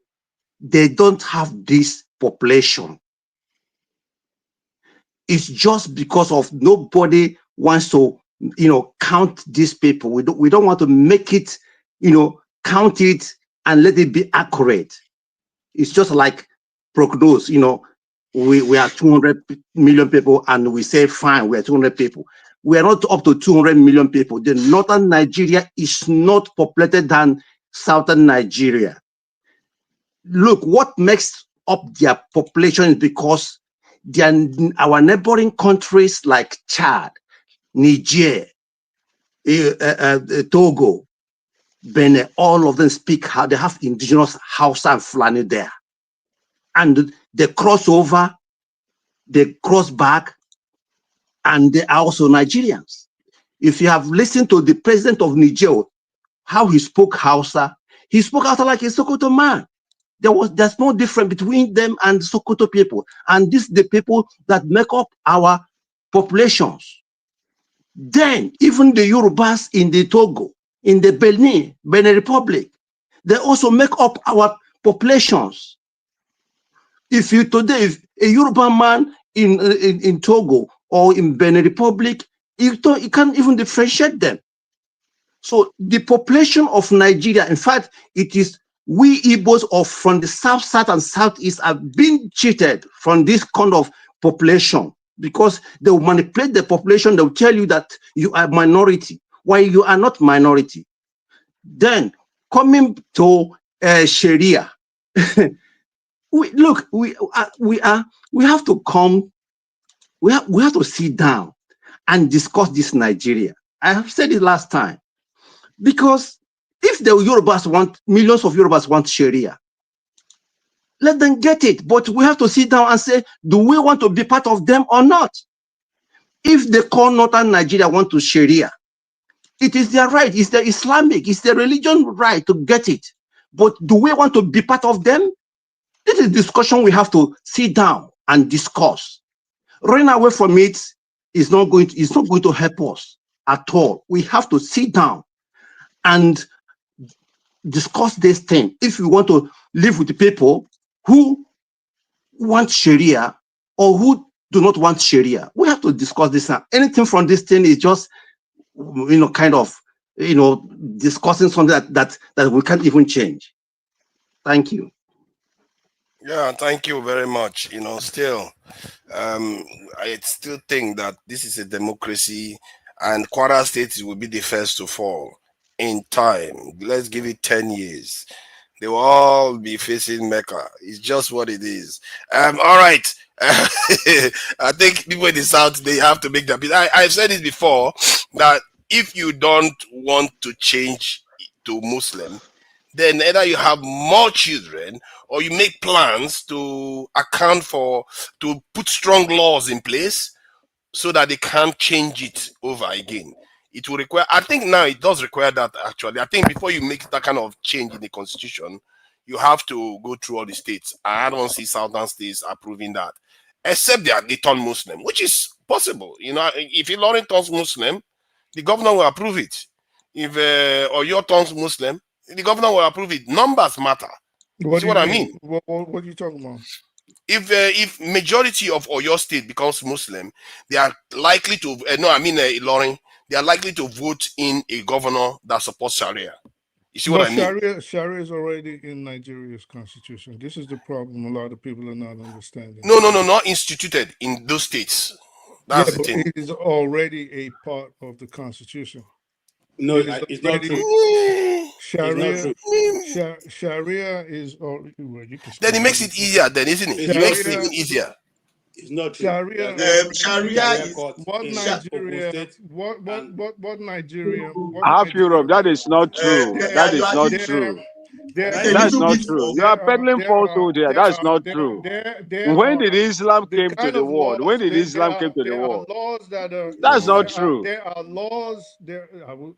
They don't have this population. It's just because of nobody wants to count these people. We don't want to make it, count it and let it be accurate. It's just like prognose, we are 200 million people and we say, fine, we are 200 people. We are not up to 200 million people. The northern Nigeria is not populated than southern Nigeria. Look, what makes up their population is because our neighboring countries like Chad, Niger, Togo, Benin, all of them speak how they have indigenous Hausa and Fulani there. And they cross over, they cross back, and they are also Nigerians. If you have listened to the president of Niger, how he spoke Hausa like a Sokoto man. There's no difference between them and Sokoto people. And this is the people that make up our populations. Then even the Yorubas in the Togo, in the Benin Republic, they also make up our populations. If a Yoruba man in Togo or in Benin Republic, you can't even differentiate them. So the population of Nigeria, in fact, it is we Igbos from the south and southeast have been cheated from this kind of population, because they will manipulate the population. They will tell you that you are minority, while you are not minority. Then coming to Sharia, we have to sit down and discuss this Nigeria. I have said it last time, because if the millions of Yorubas want Sharia, let them get it. But we have to sit down and say, do we want to be part of them or not? If the core northern Nigeria want to Sharia, it is their right. It's their Islamic, it's their religion right to get it. But do we want to be part of them? This is a discussion we have to sit down and discuss. Running away from it is not going to help us at all. We have to sit down and discuss this thing. If we want to live with the people who want Sharia or who do not want Sharia, we have to discuss this now. Anything from this thing is just, discussing something that we can't even change. Thank you. Yeah, thank you very much. Still, I still think that this is a democracy, and Kwara State will be the first to fall in time. Let's give it 10 years. They will all be facing Mecca. It's just what it is. All right. I think people in the South, they have to make that. I've said it before that if you don't want to change to Muslim, then either you have more children or you make plans to put strong laws in place so that they can't change it over again. It will require, I think now it does require that actually. I think before you make that kind of change in the constitution, you have to go through all the states. I don't see southern states approving that, except they turn Muslim, which is possible. If Ilorin turns Muslim, the governor will approve it. If Oyo turns Muslim, the governor will approve it. Numbers matter. What See do what you I mean? mean? What are you talking about? If majority of Oyo State becomes Muslim, they are likely to Ilorin, they are likely to vote in a governor that supports Sharia. You see what I mean? Sharia is already in Nigeria's constitution. This is the problem a lot of people are not understanding. No, not instituted in those states. That's the thing. It is already a part of the constitution. No, it's not true. Sharia, it's not true. Sharia is. Well, you can. Then it makes it easier, then, isn't it? It makes it even easier. It's not true. Sharia, Sharia is what Nigeria? What Nigeria? Half Europe, that is not true. That is not true. That's not true. You are peddling falsehood here. That's not true. When did Islam came to the world? When did Islam came to the world? Laws that are. That's not true. There are laws.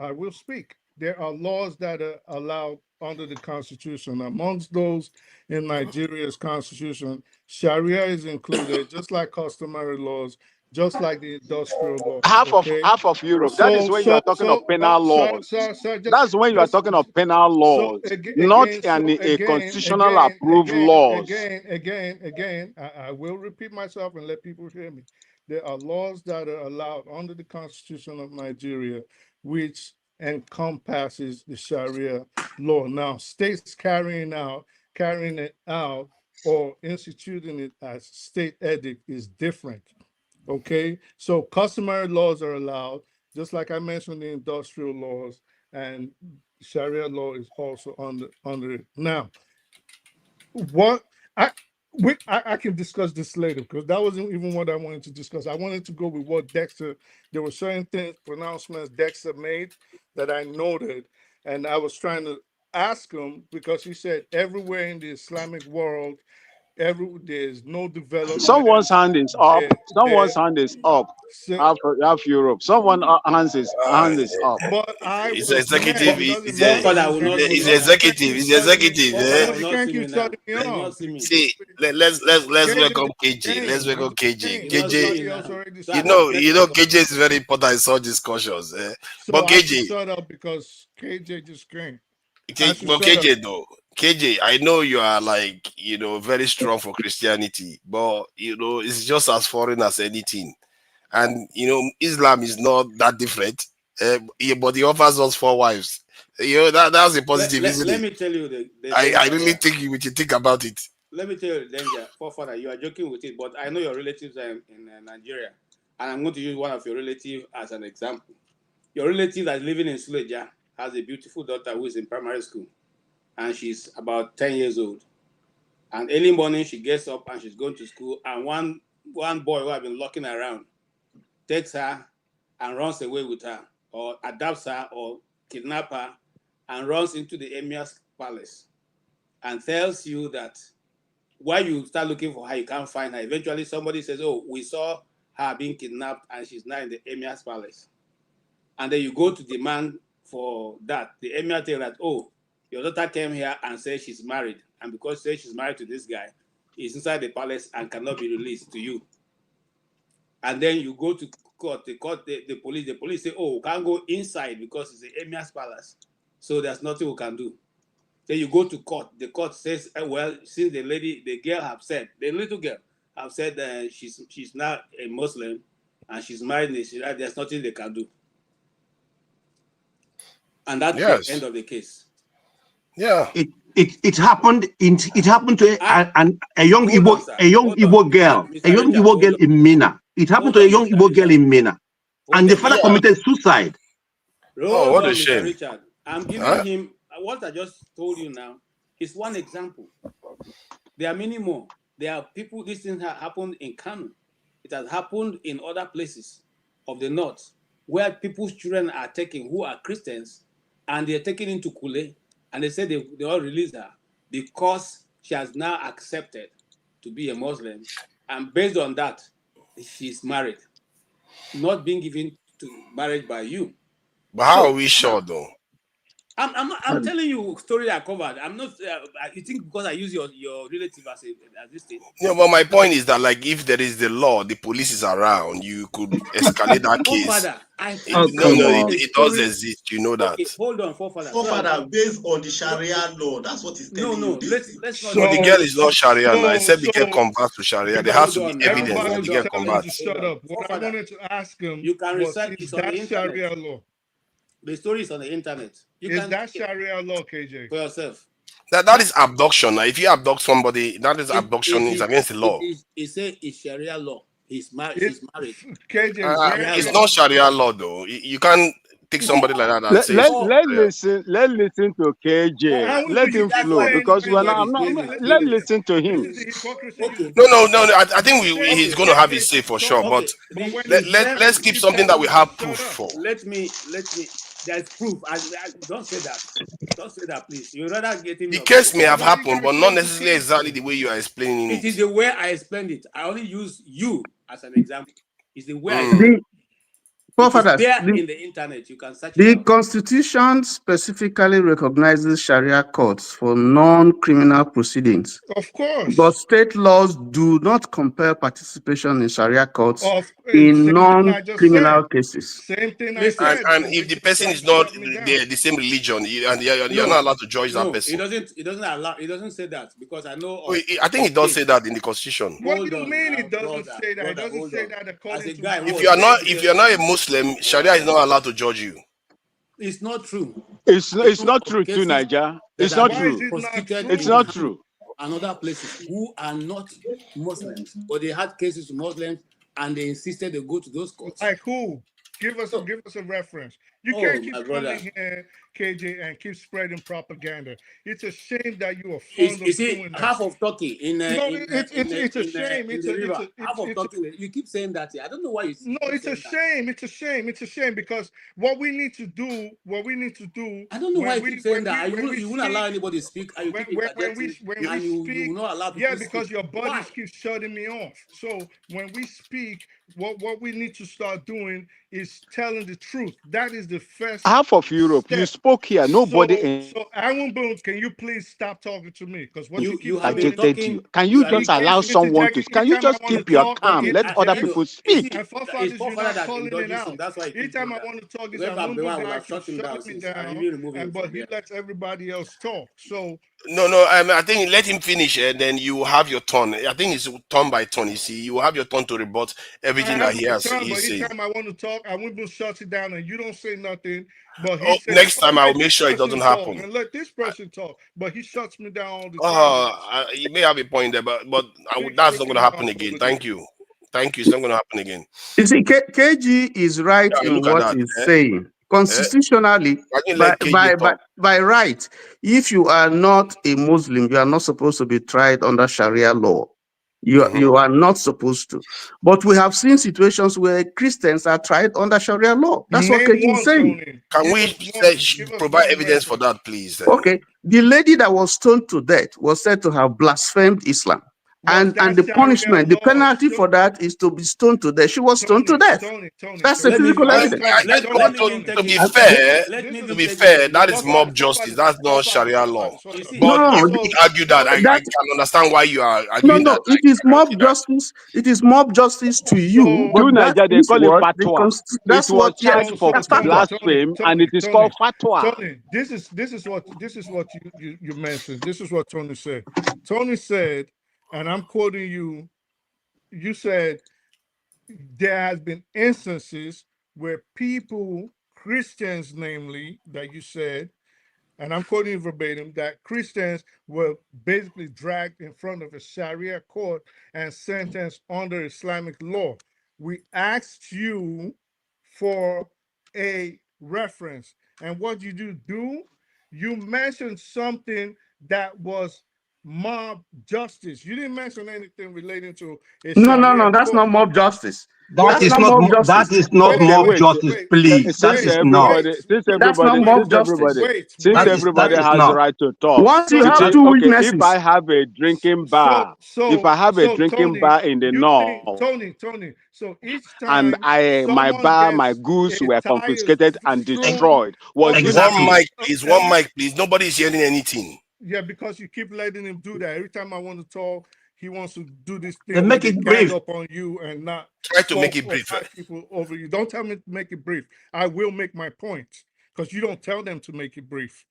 I will speak. There are laws that are allowed under the Constitution. Amongst those in Nigeria's Constitution, Sharia is included, just like customary laws. just like the industrial law. Half Okay. of Europe. That is when you are talking of penal laws. That's when you are talking of penal laws, not a constitutional approved laws. Again, I will repeat myself and let people hear me. There are laws that are allowed under the Constitution of Nigeria, which encompasses the Sharia law. Now, states carrying it out or instituting it as state edict is different. Okay, so customary laws are allowed, just like I mentioned, the industrial laws, and Sharia law is also under it. Now, what I I can discuss this later because that wasn't even what I wanted to discuss. I wanted to go with what Dexter. There were certain things, pronouncements Dexter made that I noted, and I was trying to ask him because he said everywhere in the Islamic world, there's no development. Someone's hand is up. Someone's there- hand is up. so- Half Europe. Someone hand is up. but I It's was executive. it doesn't It's matter. Forefather will not see it's me now. executive. It's executive. Forefather will You not can't see me keep now. cutting me He will off. not see me. See, let's welcome KJ. Let's welcome KJ. He will not see KJ, me Somebody else now. already So I shut can up. KJ is very important in such discussions. So But I should KJ, shut up because KJ just came. I should but shut up. KJ though, KJ, I know you are like very strong for Christianity, but it's just as foreign as anything, and Islam is not that different. But he offers us 4 wives. That's a positive, isn't let it? me tell you the I danger really here. think we should think about it. Let me tell you the danger. Forefather, you are joking with it, but I know your relatives are in Nigeria, and I'm going to use one of your relatives as an example. Your relative that's living in Suleja has a beautiful daughter who is in primary school, and she's about 10 years old. And early morning, she gets up and she's going to school, and one boy who had been looking around takes her and runs away with her, or adopts her, or kidnaps her, and runs into the emir's palace, and tells you that while you start looking for her, you can't find her. Eventually, somebody says, "Oh, we saw her being kidnapped, and she's now in the emir's palace." And then you go to demand for that. The emir tells that, "Oh, your daughter came here and said she's married, and because she says she's married to this guy, he's inside the palace and cannot be released to you." And then you go to court. The police say, "Oh, we can't go inside because it's the emir's palace, so there's nothing we can do." Then you go to court. The court says, "Well, since the little girl have said she's now a Muslim and she's married in Sharia, there's nothing they can do." And that's the end of the case. Yeah. It happened to a young Igbo girl in Mina. It happened to a young Igbo girl in Mina, and the father committed suicide. What a shame! Mr. Richard, I'm giving him what I just told you now is one example. There are many more. There are people. This thing has happened in Kano. It has happened in other places of the north where people's children are taken who are Christians, and they're taken into Kule, and they say they all release her because she has now accepted to be a Muslim, and based on that, she's married, not being given to marriage by you. But how are we sure though? I'm telling you story I covered. I'm not. You think because I use your relative as this thing? Yeah, but my point is that like if there is the law, the police is around, you could escalate that case. Forefather, it does exist. You know that. Okay, hold on, forefather. Forefather, based on the Sharia law, that's what he's telling you. Let's not. So the girl is not Sharia now. I said the girl converts to Sharia. There has to be evidence that the girl converts. Shut up. What I wanted to ask him you can was, recite is it on the that Sharia internet. law? The story is on the internet. Is that Sharia law, KJ? For yourself. That is abduction. If you abduct somebody, that is abduction. It's against the law. It's Sharia law. She's married. KJ, it's not Sharia law though. You can't take somebody like that and say. Let's listen to KJ. Let him flow because let's listen to him. No. I think he's going to have his say for sure. But let's keep something that we have proof for. Let me. There's proof. Don't say that. Don't say that, please. You rather get him. The case may have happened, but not necessarily exactly the way you are explaining it. It is the way I explained it. I only use you as an example. It's the way I explained it. It is there in the internet. You can search it The out. Constitution specifically recognizes Sharia courts for non-criminal proceedings. Of course. But state laws do not compel participation in Sharia courts in Same thing I just non-criminal said. cases. Same thing I Listen, said. And But if the you person try is to not shut me down. the same religion, you're no, not allowed to judge that no, person. it doesn't allow, it doesn't say that, because I know Oh, of, I think it does say cases. that in the constitution. What do Hold you on mean now, it doesn't brother, say that? It doesn't hold say on. that As according a to guy who If was you are not educated, a Muslim, Sharia is not allowed to judge you. it's not true. It's not Of true too, cases Niger. that It's have not why is true. been it not prosecuted It's in true? not Kano true. and other places who are not Muslims, but they had cases to Muslims and they insisted they go to those courts. Like who? Give us So, a reference. You oh can't my keep brother, coming here, KJ, and keep spreading propaganda. It's a shame that you are it's, fond you of see, doing that. half of Turkey No, it's a shame. in the river, half of Turkey. You keep saying that. I don't know why you no, keep it's a saying that. shame. It's a shame. It's a shame because what we need to do I don't know why you keep saying that. when we You won't allow speak, anybody to speak, and you keep interjecting, when we and you will speak, not allow yeah, people to speak. because your buddies Why? keep shutting me off. So when we speak, what we need to start doing is telling the truth. That is the first Half of Europe, you step. spoke here. Nobody So Aaron Boone, can you please stop talking to me? Because what you You keep have been doing, interjected you. talking. Can You you have been just he allow keeps talking. someone to? interjecting every Can you time I just want to keep your talk. calm? Let other people You speak. see, And it's forefathers, you're forefather not that calling it indulges him. out. That's why he Each keeps time doing I that. want to talk, this If I've been Anumbu one, I would guy have keeps shut him down shutting me since and down, even removing him but from he here. lets everybody else talk. So No. I think let him finish, and then you have your turn. I think it's turn by turn. You see, you have your turn to rebut I everything that have my turn, but he's each saying. time I want to talk, Anumbu shuts it down, and you don't say nothing. But he Oh, says, next "Oh, time I will let make this sure it person doesn't talk, happen. and let this person talk." But he shuts me down all the time. You may have a point there, but Big that's not going to freaking happen mouth again. over Thank there. you. It's not going to happen again. You see, KG is right Yeah, in look at what that. he's saying. Constitutionally, I didn't let KG talk. by right, if you are not a Muslim, you are not supposed to be tried under Sharia law. Mhm. You are not supposed to. But we have seen situations where Christians are tried under Sharia law. That's what Name KG is one, saying. Tony. Can Give we us one. Give us provide one evidence for reference. that, please? Okay, the lady that was stoned to death was said to have blasphemed Islam. Was that And the Sharia punishment, the law? penalty for that is to be stoned to death. She was stoned to death. That's a Let me physical let, evidence. let me Tony. To interject be again. fair, Let me to be interject again. fair, that Because is mob justice. That's not Sharia law. you see, But No, if you argue that, I that can understand why you are no, arguing that. no, it is I can mob see that. justice. It is mob justice to you, So, but To that Niger, they is call it what fatwa. It that's was what, yes, charged for so that's fatwa. blasphemy, and it is called fatwa. Tony, this is what you mentioned. This is what Tony said. Tony said, and I'm quoting you. You said there has been instances where people, Christians, namely, that you said, and I'm quoting you verbatim, that Christians were basically dragged in front of a Sharia court and sentenced under Islamic law. We asked you for a reference. And what did you do? You mentioned something that was mob justice. You didn't mention anything relating to a No, no, Sharia no, that's court. not mob justice. Wait, That's not mob That justice. is not Okay, mob wait. justice, please. That Since is not. everybody, since That's not everybody, mob since justice. everybody, since That everybody is has the not. right to talk. Once you You have see, two okay, if I witnesses, have a drinking bar, if I have a drinking Tony, bar in the you think north, Tony. So each and time my someone bar, my gets goods a were tire confiscated and thrown destroyed, was this One Exactly. mic, accused? please. One every mic, please. Nobody is hearing anything. yeah, because you keep letting him do that. Every time I want to talk, he wants to do this Then thing where make they it gang brief. up on you and not Try to make talk it or brief. fight people over you. Don't tell me to make it brief. I will make my point because you don't tell them to make it brief.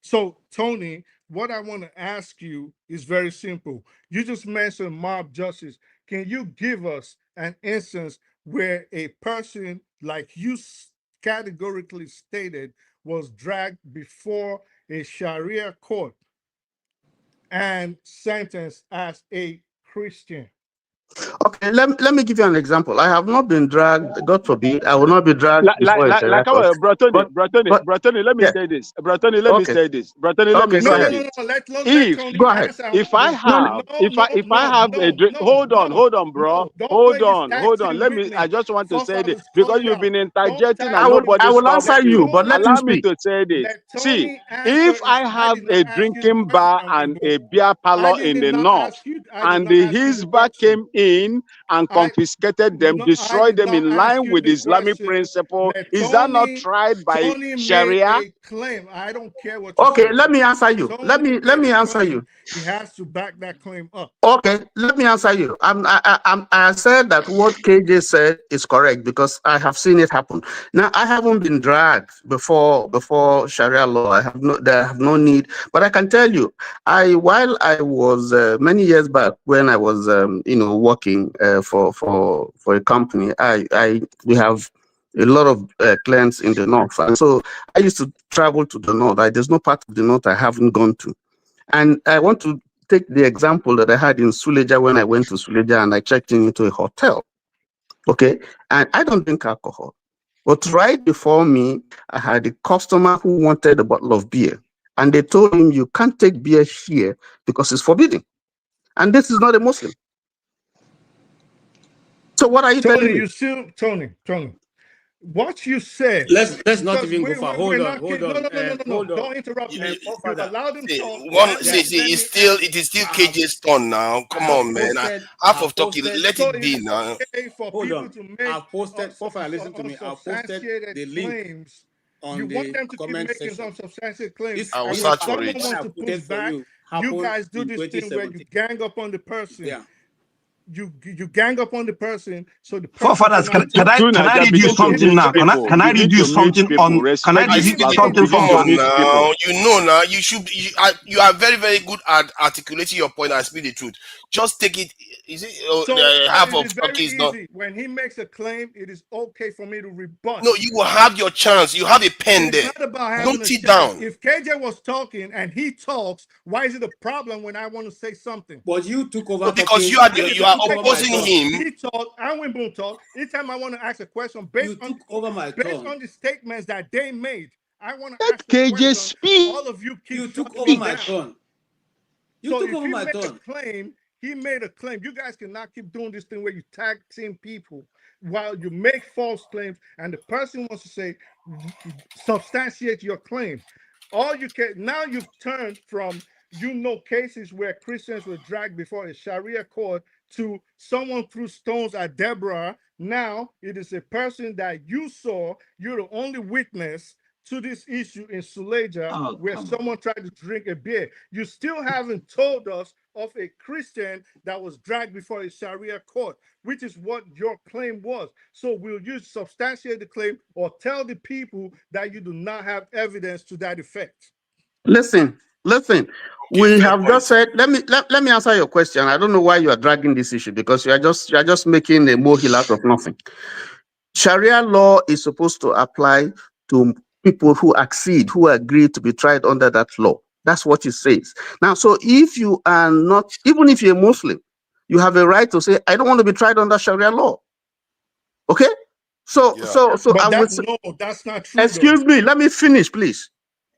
So, Tony, what I want to ask you is very simple. You just mentioned mob justice. Can you give us an instance where a person, like you categorically stated, was dragged before a Sharia court and sentenced as a Christian? okay, let me give you an example. I have not been dragged, God forbid, I will not be dragged before a Sharia Like court. our Bratoni, But Bratoni, let me yeah, say this. Bratoni, let me okay, say this. Bratoni, let me okay, go say ahead. this. Let If Tony Go ahead. answer. if I No, no, have if I have a drink, hold on, bro. Don't play this tag Hold on. team Let with me. me. I just want to say this Forefathers, call because it you've out. been Don't interjecting tag and team with nobody I me. will answer stops you, you. but let him Allow me speak. to say this. Let See, Tony answer if his. I I have did not a ask you the drinking question, bar and Awumbo. a beer I parlor in did the not north, ask you. I did and not the ask you the Hizba question. came in and confiscated them, destroyed them in line with Islamic principle. Is that not tried by Tony Sharia? made a claim. I don't care what you Okay, say. let me answer you. Let me answer you. He has to back that claim up. Okay, let me answer you. I said that what KJ said is correct because I have seen it happen. Now I haven't been dragged before Sharia law. I have no need. But I can tell you, while I was many years back when I was working for a company, we have a lot of clients in the north, and so I used to travel to the north. There's no part of the north I haven't gone to, and I want to take the example that I had in Suleja when I went to Suleja and I checked into a hotel. Okay, and I don't drink alcohol, but right before me, I had a customer who wanted a bottle of beer, and they told him you can't take beer here because it's forbidden, and this is not a Muslim. So what are you telling me? You still, Tony. What you said. Let's not even go far. Hold on. No. Don't interrupt me. You allowed him to talk. It is still KJ's turn now. Come on, man. Half of talking. Let it be now. Hold on. I've posted. Listen to me. I've posted the link on the comment section. Unsubstantiated claims. I will search for it. Wants to push back. You guys do this thing where you gang up on the person. Yeah. You gang up on the person, so the person Forefathers, can I read you something now? Can I read you something on? Can I read you something from? Come on now, now you should. You are very, very good at articulating your point and speak the truth. Just take it. Is it half of talking is not? When he makes a claim, it is okay for me to rebut. No, you will have your chance. You have a pen there. Don't sit down. If KJ was talking and he talks, why is it a problem when I want to say something? But you took over because you are opposing him. He talked. I went boom talk. Each time I want to ask a question based on the statements that they made, I want to ask KJ speak. All of you keep. You took over my turn. You took over my turn. He made a claim. You guys cannot keep doing this thing where you tag team people while you make false claims, and the person wants to say, substantiate your claim. All you can now, you've turned from cases where Christians were dragged before a Sharia court to someone threw stones at Deborah. Now it is a person that you saw. You're the only witness to this issue in Suleja where someone tried to drink a beer. You still haven't told us of a Christian that was dragged before a Sharia court, which is what your claim was. So will you substantiate the claim or tell the people that you do not have evidence to that effect? Listen. We have just said, let me answer your question. I don't know why you are dragging this issue, because you are just making a molehill out of nothing. Sharia law is supposed to apply to people who accede, who agree to be tried under that law. That's what it says. Now, so if you are not, even if you're a Muslim, you have a right to say, I don't want to be tried under Sharia law. Okay? So that's not true. Excuse me, let me finish, please.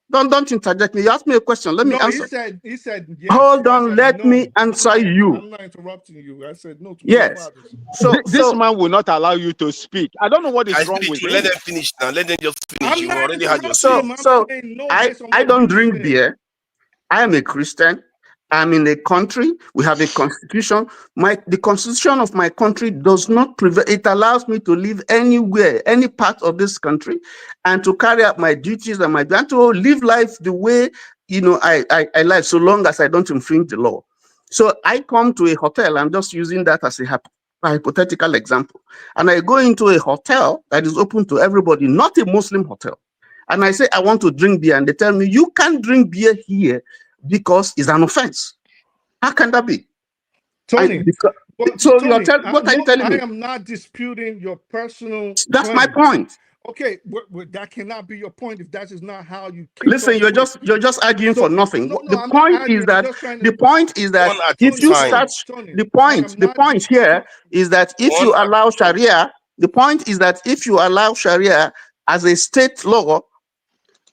Don't interject me. You asked me a question. Let me answer. He said yes. Hold on, let me answer you. I'm not interrupting you. I said no to yes. So this man will not allow you to speak. I don't know what is wrong with him. Let them finish now. Let them just finish. You already had your I don't drink beer. I am a Christian. I'm in a country. We have a constitution. The constitution of my country does not prevent. It allows me to live anywhere, any part of this country, and to carry out my duties and to live life the way I live, so long as I don't infringe the law. So I come to a hotel. I'm just using that as a hypothetical example, and I go into a hotel that is open to everybody, not a Muslim hotel, and I say I want to drink beer, and they tell me you can't drink beer here because it's an offense. How can that be? Tony, what are you telling me? I am not disputing your personal That's my point. Okay, that cannot be your point if that is not how you keep. Listen, you're just arguing for nothing. The point is that if you start the point here is that if you allow Sharia, the point is that if you allow Sharia as a state law,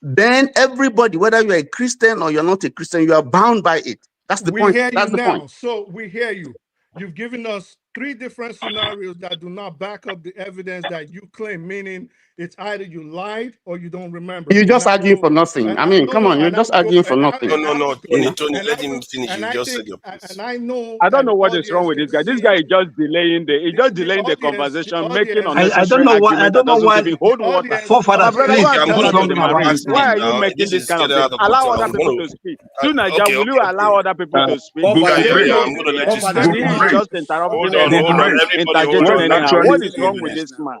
then everybody, whether you're a Christian or you're not a Christian, you are bound by it. That's the point. That's the point. So we hear you. You've given us three different scenarios that do not back up the evidence that you claim, meaning it's either you lied or you don't remember. You're just And I arguing go, for nothing. and I I mean, no, come no, on, you're and I just will go, arguing for and nothing. No, I will go, Tony, and I let him will, finish. and You I just said think, your piece. and I know I don't that know the what is wrong audience with can this guy. This see guy is just delaying the the audience, conversation, making I don't unnecessary know why. I argument that don't know doesn't why. even the hold water. audience, the My Forefathers, brother, audience go please Okay, and I'm tell do going that to to the something I'm about Marines. this Why asking man. are you now. making This this is kind of getting thing? out of Allow control. other I'm people going to to. speak. Soon Naija, Okay, will okay, you allow okay. other people to speak? Buga, Then Forefather, yeah, you I'm going to let you and speak. then he is just Hold interrupting on, hold on. anyhow, Everybody, hold interjecting on. Let me anyhow. do What this. is Let me wrong do with this. this man?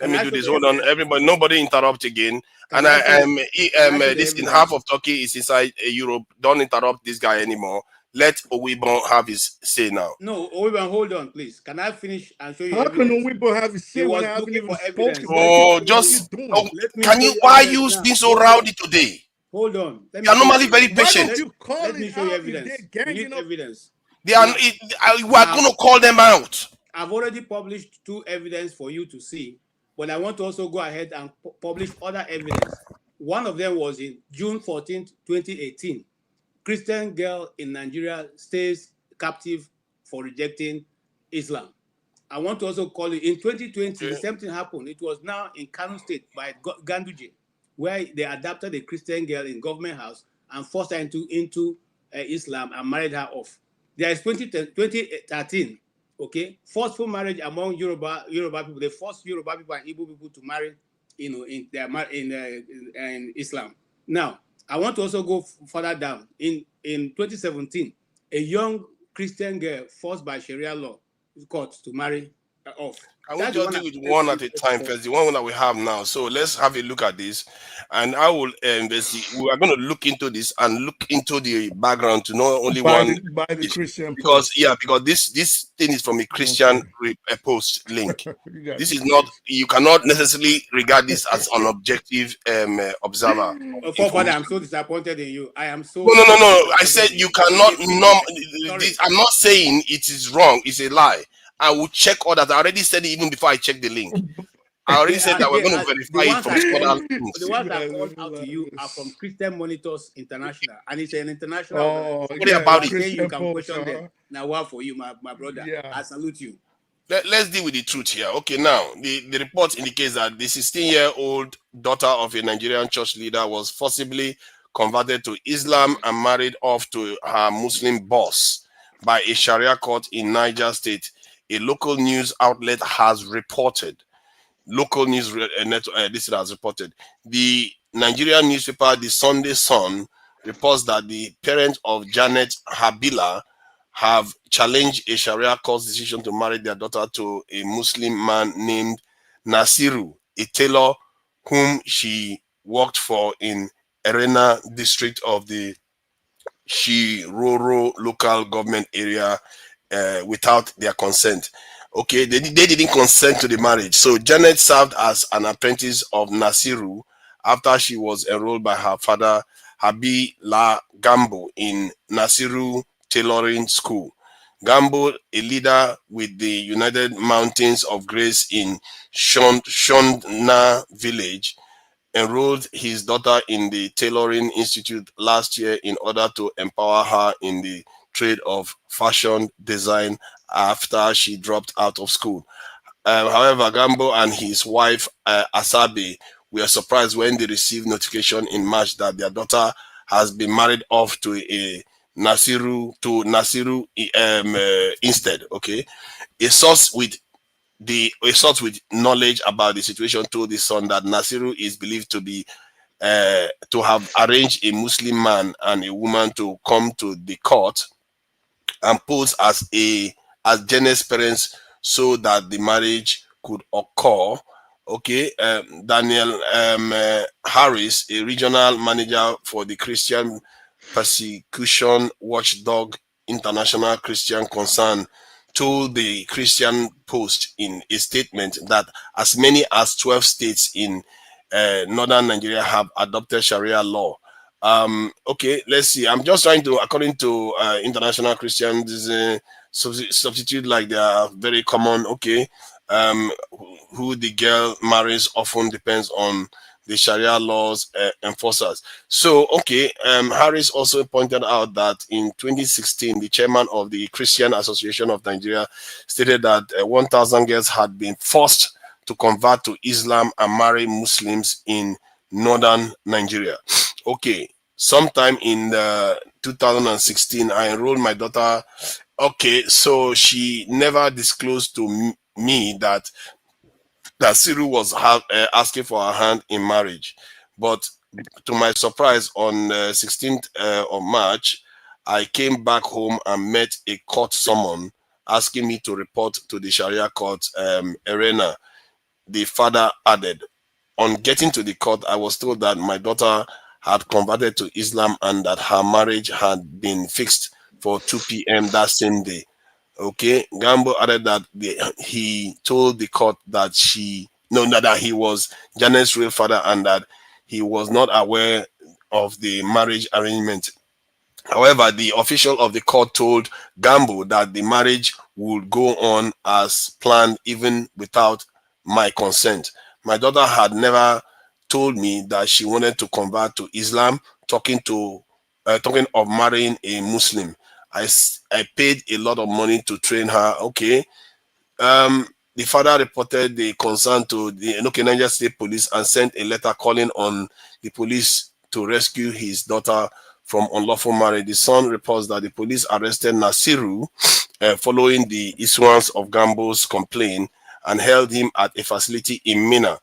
Let Can me I do show this. the Hold on, evidence? everybody. Nobody interrupt again. Can And I show? Can I show the this in evidence? half of Turkey is inside Europe. Don't interrupt this guy anymore. Let Owibon have his say now. No, Owiban, hold on, please. Can I finish and show you how can evidence? we both have a He say when was I haven't looking even for evidence. spoken? Let me Oh, show What are you. you just doing? Let me can show you? you Why are evidence you now. being so Hold on. rowdy today? Hold on. Let You me are show you normally very evidence. Why don't patient. you call Let it me show you out if they're evidence. We ganging need up? evidence. They are. Now, We are going to call them out. I've already published 2 evidence for you to see, but I want to also go ahead and publish other evidence. One of them was in June 14th, 2018. Christian girl in Nigeria stays captive for rejecting Islam. I want to also call it in 2020, the same thing happened. It was now in Kano State by Ganduje, where they adopted a Christian girl in government house and forced her into Islam and married her off. There is 2013, okay, forceful marriage among Yoruba people. They forced Yoruba people and Igbo people to marry, in Islam. Now, I want to also go further down. In 2017, a young Christian girl forced by Sharia law court to marry off. Can we That's the just one I deal with sent to one you at a time before. first? The one that we have now. So let's have a look at this, and I will investigate. We are going to look into this and look into the background to know only one By the issue. Christian Because post. because this thing is from a Christian Okay. post link. You guys This are is not. crazy. You cannot necessarily regard this as an objective observer of Father, information. I'm so disappointed in you. I am No, so no, no, no. I disappointed said in you you. cannot. Sorry. I'm not saying it is wrong. It's a lie. I will check all that. I already said it even before I checked the link. I already said that we're going to The verify it ones from I called, other the things. ones You I guys are called out to you are from hilarious. Christian Monitors International, and it's an international Oh, organization. Worry yeah, You the about are it. saying you Christian can post, question them. huh? Now, what for you, my brother? Yeah. I salute you. Let's deal with the truth here. Okay, now the report indicates that the 16-year-old daughter of a Nigerian church leader was forcibly converted to Islam and married off to her Muslim boss by a Sharia court in Niger State. A local news outlet has reported. Local news this has reported. The Nigerian newspaper, the Sunday Sun, reports that the parents of Janet Habila have challenged a Sharia court's decision to marry their daughter to a Muslim man named Nasiru, a tailor whom she worked for in Erena district of the Shiroro local government area without their consent. Okay, they didn't consent to the marriage. So Janet served as an apprentice of Nasiru after she was enrolled by her father Habi La Gambo in Nasiru Tailoring School. Gambo, a leader with the United Mountains of Grace in Shondna village, enrolled his daughter in the Tailoring Institute last year in order to empower her in the trade of fashion design after she dropped out of school. However, Gambo and his wife Asabe were surprised when they received notification in March that their daughter has been married off to Nasiru instead. Okay, a source with knowledge about the situation told the Sun that Nasiru is believed to have arranged a Muslim man and a woman to come to the court and pose as Janet's parents so that the marriage could occur. Okay, Daniel Harris, a regional manager for the Christian Persecution Watchdog International Christian Concern, told the Christian Post in a statement that as many as 12 states in northern Nigeria have adopted Sharia law. Okay, let's see. I'm just trying to, according to international Christians, substitute like they are very common. Okay, who the girl marries often depends on the Sharia laws enforcers. So, okay, Harris also pointed out that in 2016, the chairman of the Christian Association of Nigeria stated that 1,000 girls had been forced to convert to Islam and marry Muslims in northern Nigeria. Okay, sometime in 2016, I enrolled my daughter. Okay, so she never disclosed to me that Siru was asking for her hand in marriage. But to my surprise, on 16th of March, I came back home and met a court summon asking me to report to the Sharia court arena. The father added, on getting to the court, I was told that my daughter had converted to Islam and that her marriage had been fixed for 2 p.m. that same day. Okay, Gambo added that he told the court that that he was Janet's real father and that he was not aware of the marriage arrangement. However, the official of the court told Gambo that the marriage would go on as planned even without my consent. My daughter had never told me that she wanted to convert to Islam, talking of marrying a Muslim. I paid a lot of money to train her. Okay. The father reported the concern to the Niger State Police and sent a letter calling on the police to rescue his daughter from unlawful marriage. The son reports that the police arrested Nasiru following the issuance of Gambo's complaint and held him at a facility in Mina.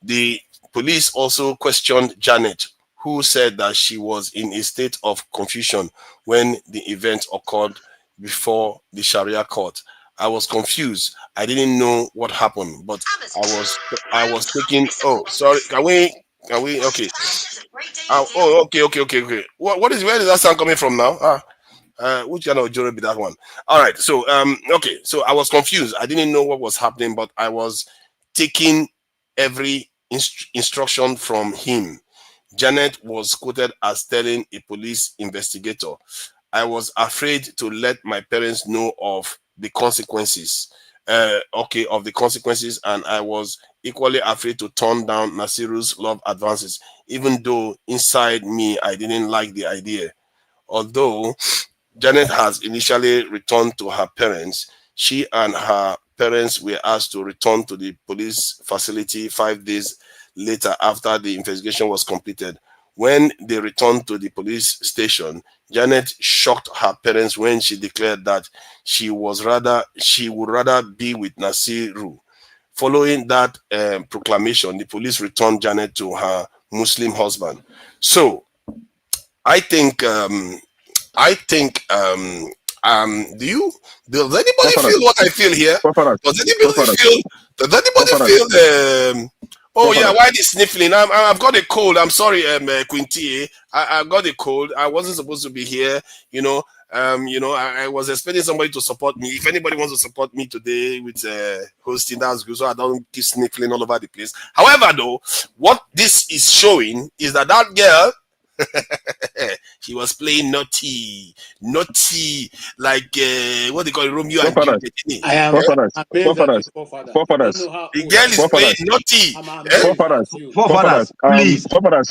The police also questioned Janet, who said that she was in a state of confusion when the event occurred before the Sharia court. I was confused. I didn't know what happened, but I was thinking, oh, sorry, can we, okay. Okay. Where is that sound coming from now? Which kind of jury be that one? All right, so okay, so I was confused. I didn't know what was happening, but I was taking every instruction from him. Janet was quoted as telling a police investigator, I was afraid to let my parents know of the consequences. And I was equally afraid to turn down Nasiru's love advances, even though inside me I didn't like the idea. Although Janet has initially returned to her parents, she and her parents were asked to return to the police facility 5 days later after the investigation was completed. When they returned to the police station, Janet shocked her parents when she declared that she would rather be with Nasiru. Following that proclamation, the police returned Janet to her Muslim husband. So, I think. Does anybody feel what I feel here? Does anybody feel? Oh yeah, why this sniffling? I've got a cold. I'm sorry, Quinty. I've got a cold. I wasn't supposed to be here. I was expecting somebody to support me. If anybody wants to support me today with hosting, that's good. So I don't keep sniffling all over the place. However, though, what this is showing is that girl. She was playing naughty, like what they call it, Romeo and Juliet. I am amazed at you, forefather. The girl is playing naughty. Please.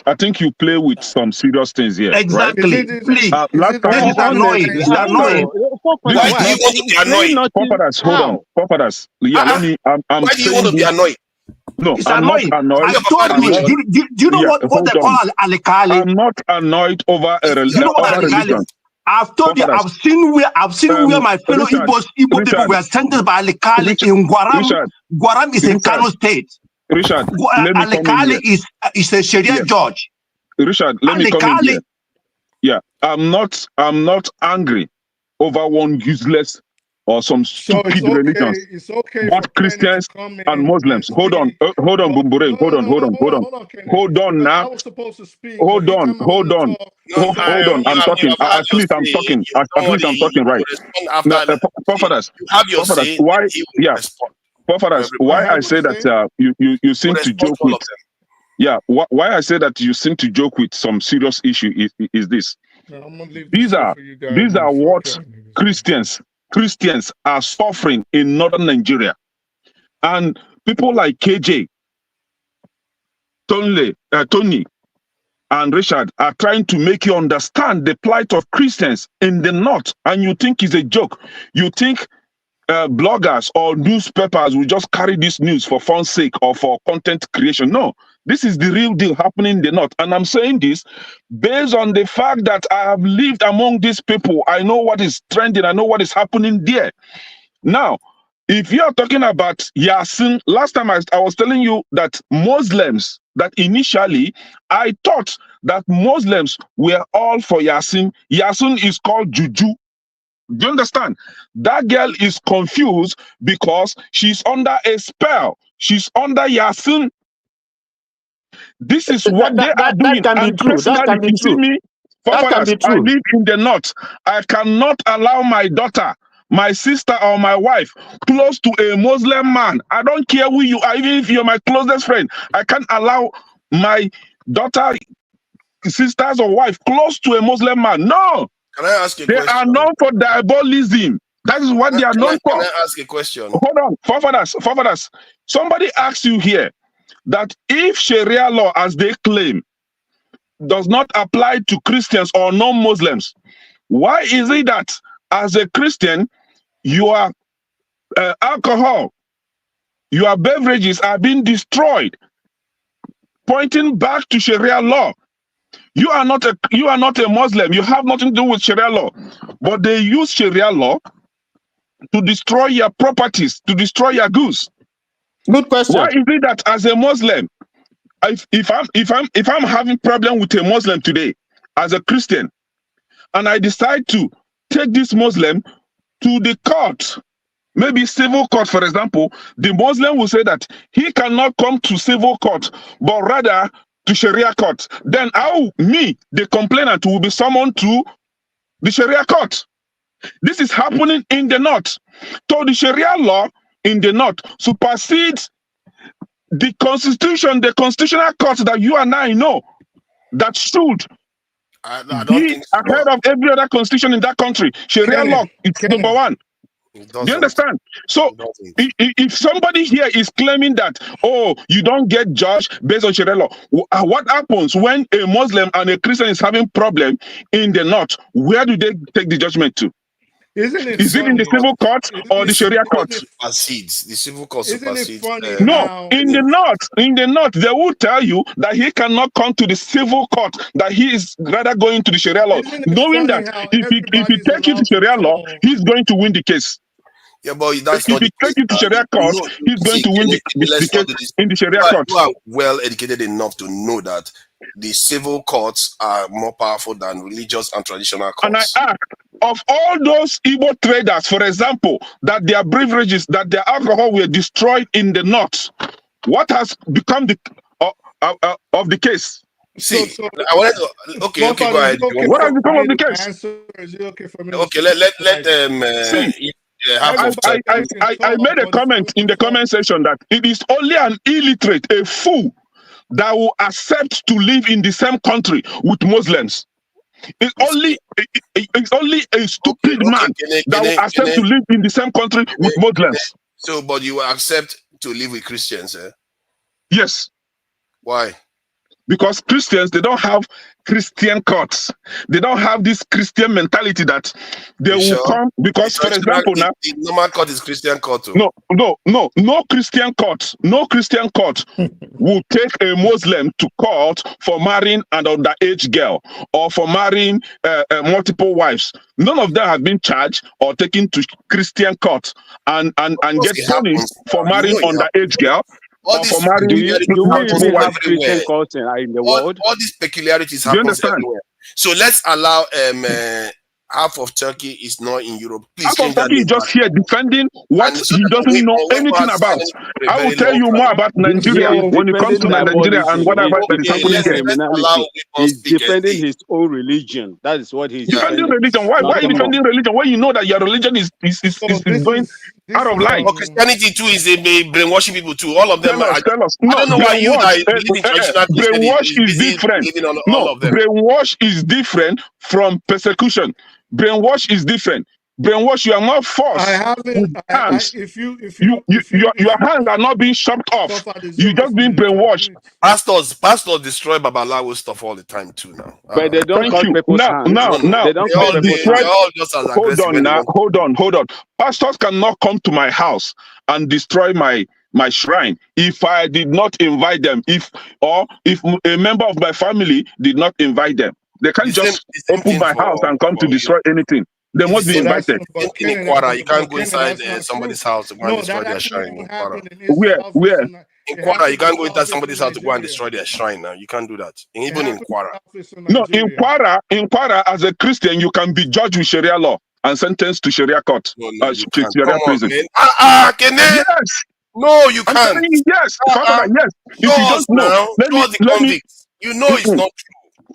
I think you play with some serious things here. Exactly. Right? Please. Last time, this is annoying. It's annoying. Why do you want to be annoyed? Hold on. Yeah, let me. I'm why do you want to be annoyed? No, it's I'm annoying. not annoyed. I told you. Do you know what they call Alikali? I'm not annoyed over a religion. You know what Alikali is? I've told you. I've seen where my fellow Igbo people were sentenced by Alikali in Guaram. Guaram is a Kano state. Richard, Alikali is a Sharia judge. Richard, let me come in here. Yeah, I'm not angry over one useless or some stupid religions. It's okay. Both Christians and Muslims. Hold on, Bumbure. Hold on now. I was supposed to speak. Hold on. I'm talking. At least I'm talking. At least I'm talking right. Profathers, why? Yeah, Profathers, why I say that you seem to joke with. Yeah, why I say that you seem to joke with some serious issue is this. These are what Christians are suffering in northern Nigeria. And people like KJ Tony and Richard are trying to make you understand the plight of Christians in the North, and you think it's a joke. You think bloggers or newspapers will just carry this news for fun's sake or for content creation. No, this is the real deal happening in the North. And I'm saying this based on the fact that I have lived among these people. I know what is trending. I know what is happening there. Now, if you are talking about Yasin, last time I was telling you that Muslims, that initially I thought that Muslims were all for Yasin. Yasin is called Juju. Do you understand? That girl is confused because she's under a spell. She's under Yasin. This is what they are doing. That can be true. That can be you see true. me, That can be I true. live in the North. I cannot allow my daughter, my sister, or my wife close to a Muslim man. I don't care who you are, even if you're my closest friend. I can't allow my daughter, sisters, or wife close to a Muslim man. No. Can I ask a They question? are known for diabolism. That is what they are known for. Can I ask a question? Hold on, forefathers. Somebody asks you here that if Sharia law, as they claim, does not apply to Christians or non-Muslims, why is it that as a Christian, your alcohol, your beverages are being destroyed, pointing back to Sharia law? You are not a Muslim. You have nothing to do with Sharia law, but they use Sharia law to destroy your properties, to destroy your goods. Good question. Why is it that as a Muslim, if I'm having problem with a Muslim today, as a Christian, and I decide to take this Muslim to the court, maybe civil court, for example, the Muslim will say that he cannot come to civil court, but rather to Sharia court. Then the complainant, will be summoned to the Sharia court. This is happening in the North. So the Sharia law in the North supersedes the constitution, the constitutional court that you and I know that should be ahead of every other constitution in that country. Sharia law is number one. Do you understand? So if somebody here is claiming that, oh, you don't get judged based on Sharia law, what happens when a Muslim and a Christian is having problem in the North? Where do they take the judgment to? Is it in the civil court or the Sharia court? The civil court supersedes. No, in the North, they will tell you that he cannot come to the civil court, that he is rather going to the Sharia law, knowing that if he takes you to Sharia law, he's going to win the case. Yeah, but that's if not he takes you to Sharia court, he's going to win the case in the Sharia court. You are well educated enough to know that the civil courts are more powerful than religious and traditional courts. And I ask, of all those Igbo traders, for example, that their beverages, that their alcohol were destroyed in the North, what has become of the case? See, I wanted to. Okay, go ahead. What has become of the case? Is it okay for me? Okay, let them. I made a comment in the comment section that it is only an illiterate, a fool, that will accept to live in the same country with Muslims. It's only a stupid man that will accept to live in the same country with Muslims. So, but you will accept to live with Christians, eh? Yes. Why? Because Christians, they don't have Christian courts. They don't have this Christian mentality that they will come. Because, for example, now the normal court is Christian court. Too. No Christian court. No Christian court will take a Muslim to court for marrying an underage girl or for marrying multiple wives. None of them have been charged or taken to Christian court and get punished for marrying underage girl. Do we even have Christian courts in the world? All these peculiarities happen everywhere. So let's allow half of Turkey is not in Europe. Please, half of Turkey is just here defending what he doesn't know anything about. I will tell you more about Nigeria when it comes to Nigeria and whatever that is happening here. He's defending his own religion. That is what he's defending. Religion. Why are you defending religion when you know that your religion is going out of line? Christianity too is brainwashing people too. All of them. Tell us. I don't know why you that believe in traditional brainwash is different. No, brainwash is different from persecution. Brainwash is different. brainwashed. You are not forced. I haven't. With hands. Your hands are not being chopped off. You just being brainwashed. Pastors destroy Babalawo stuff all the time too now. But they don't Thank cut you. people's Now, hands. now, They don't they cut people's destroy. hands. They're all just as Hold aggressive on when they now. want Hold on. Pastors cannot come to my house and destroy my shrine if I did not invite them. If a member of my family did not invite them, they can't just open my house and come to destroy anything. They must be invited. Same thing in Kwara. You can't go inside somebody's house to go and destroy their shrine in Kwara. Where? In Kwara, you can't go inside somebody's house to go and destroy their shrine now. You can't do that. Even in Kwara. No, in Kwara, as a Christian, you can be judged with Sharia law and sentenced to Sharia court, Sharia prison. Kene. Yes. No, you I'm can't. telling you, yes. Yes. If you don't know, now, the convicts. You know it's not true.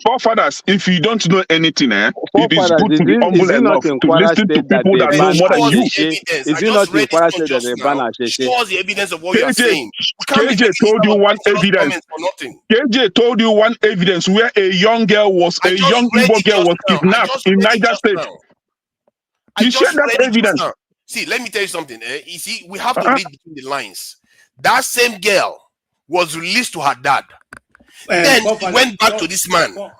Forefathers, if you don't know anything, it is good to be Is humble it not enough in to Kwara listen to State that people they that know ban more than you. Is it not in Kwara State that they ban Asheshe? Show us the evidence of what you are saying. KJ told you one evidence. KJ told you one evidence where a young Igbo girl was kidnapped in Niger State. You shared that evidence. See, let me tell you something. You see, we have to read between the lines. That same girl was released to her dad. Then he went back to this man. So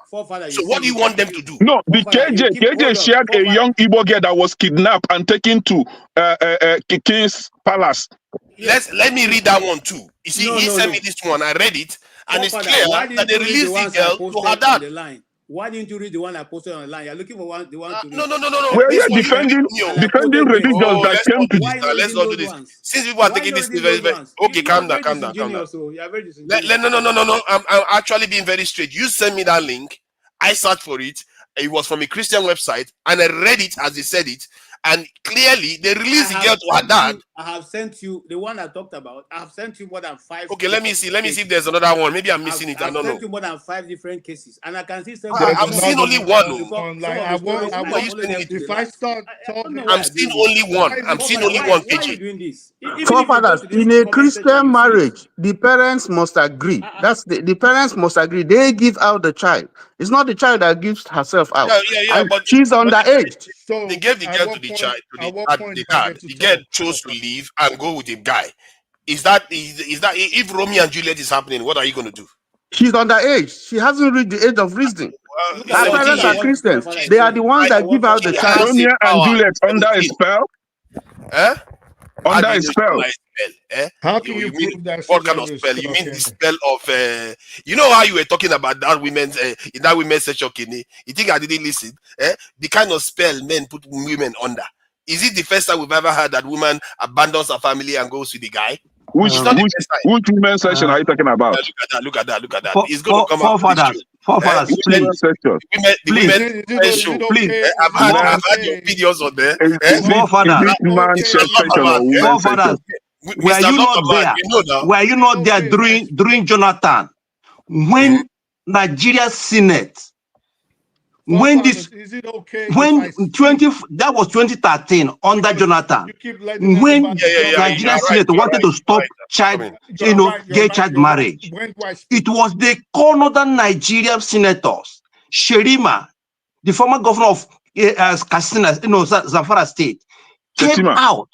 what do you want them to do? No, the KJ shared a young Igbo girl that was kidnapped and taken to King's Palace. Let me read that one too. You see, he sent me this one. I read it, and it's clear that they released the girl to her dad. Why didn't you read the one I posted online? You're looking for the one to read. No. Well, you're defending religions that came to. Let's not do this. Since people are taking this very, very okay, calm down. No. I'm actually being very straight. You send me that link. I searched for it. It was from a Christian website, and I read it as they said it. And clearly, they released the girl to her dad. I have sent you the one I talked about. I have sent you more than 5. Okay, let me see if there's another one. Maybe I'm missing it. I don't know. I've sent you more than 5 different cases, and I can see some. I've seen only one. If I start talking, I'm seeing only one. Why are you doing this? Forefathers, in a Christian marriage, the parents must agree. That's the parents must agree. They give out the child. It's not the child that gives herself out. But she's underage. So they gave the girl to the child, to the dad. The girl chose to leave and go with a guy. Is that if Romeo and Juliet is happening, what are you going to do? She's underage. She hasn't reached the age of reason. Her parents are Christians. They are the ones that give out the child. Romeo and Juliet under a spell? Under a spell. How can you prove that? What kind of spell? You mean the spell of you know how you were talking about that women's in that women's section, Kenny? You think I didn't listen? The kind of spell men put women under. Is it the first time we've ever heard that woman abandons her family and goes with the guy? Which women's section are you talking about? Look at that. It's going to come out. Forefathers, please. Please. I've had your videos on there. Forefathers, were you not there? Were you not there during Jonathan? When Nigeria Senate, when this, is it okay when that was 2013 under Jonathan, when Nigeria Senate wanted to stop gay child marriage, it was the northern Nigerian senators, Sherima, the former governor of Katsina, Zamfara State, came out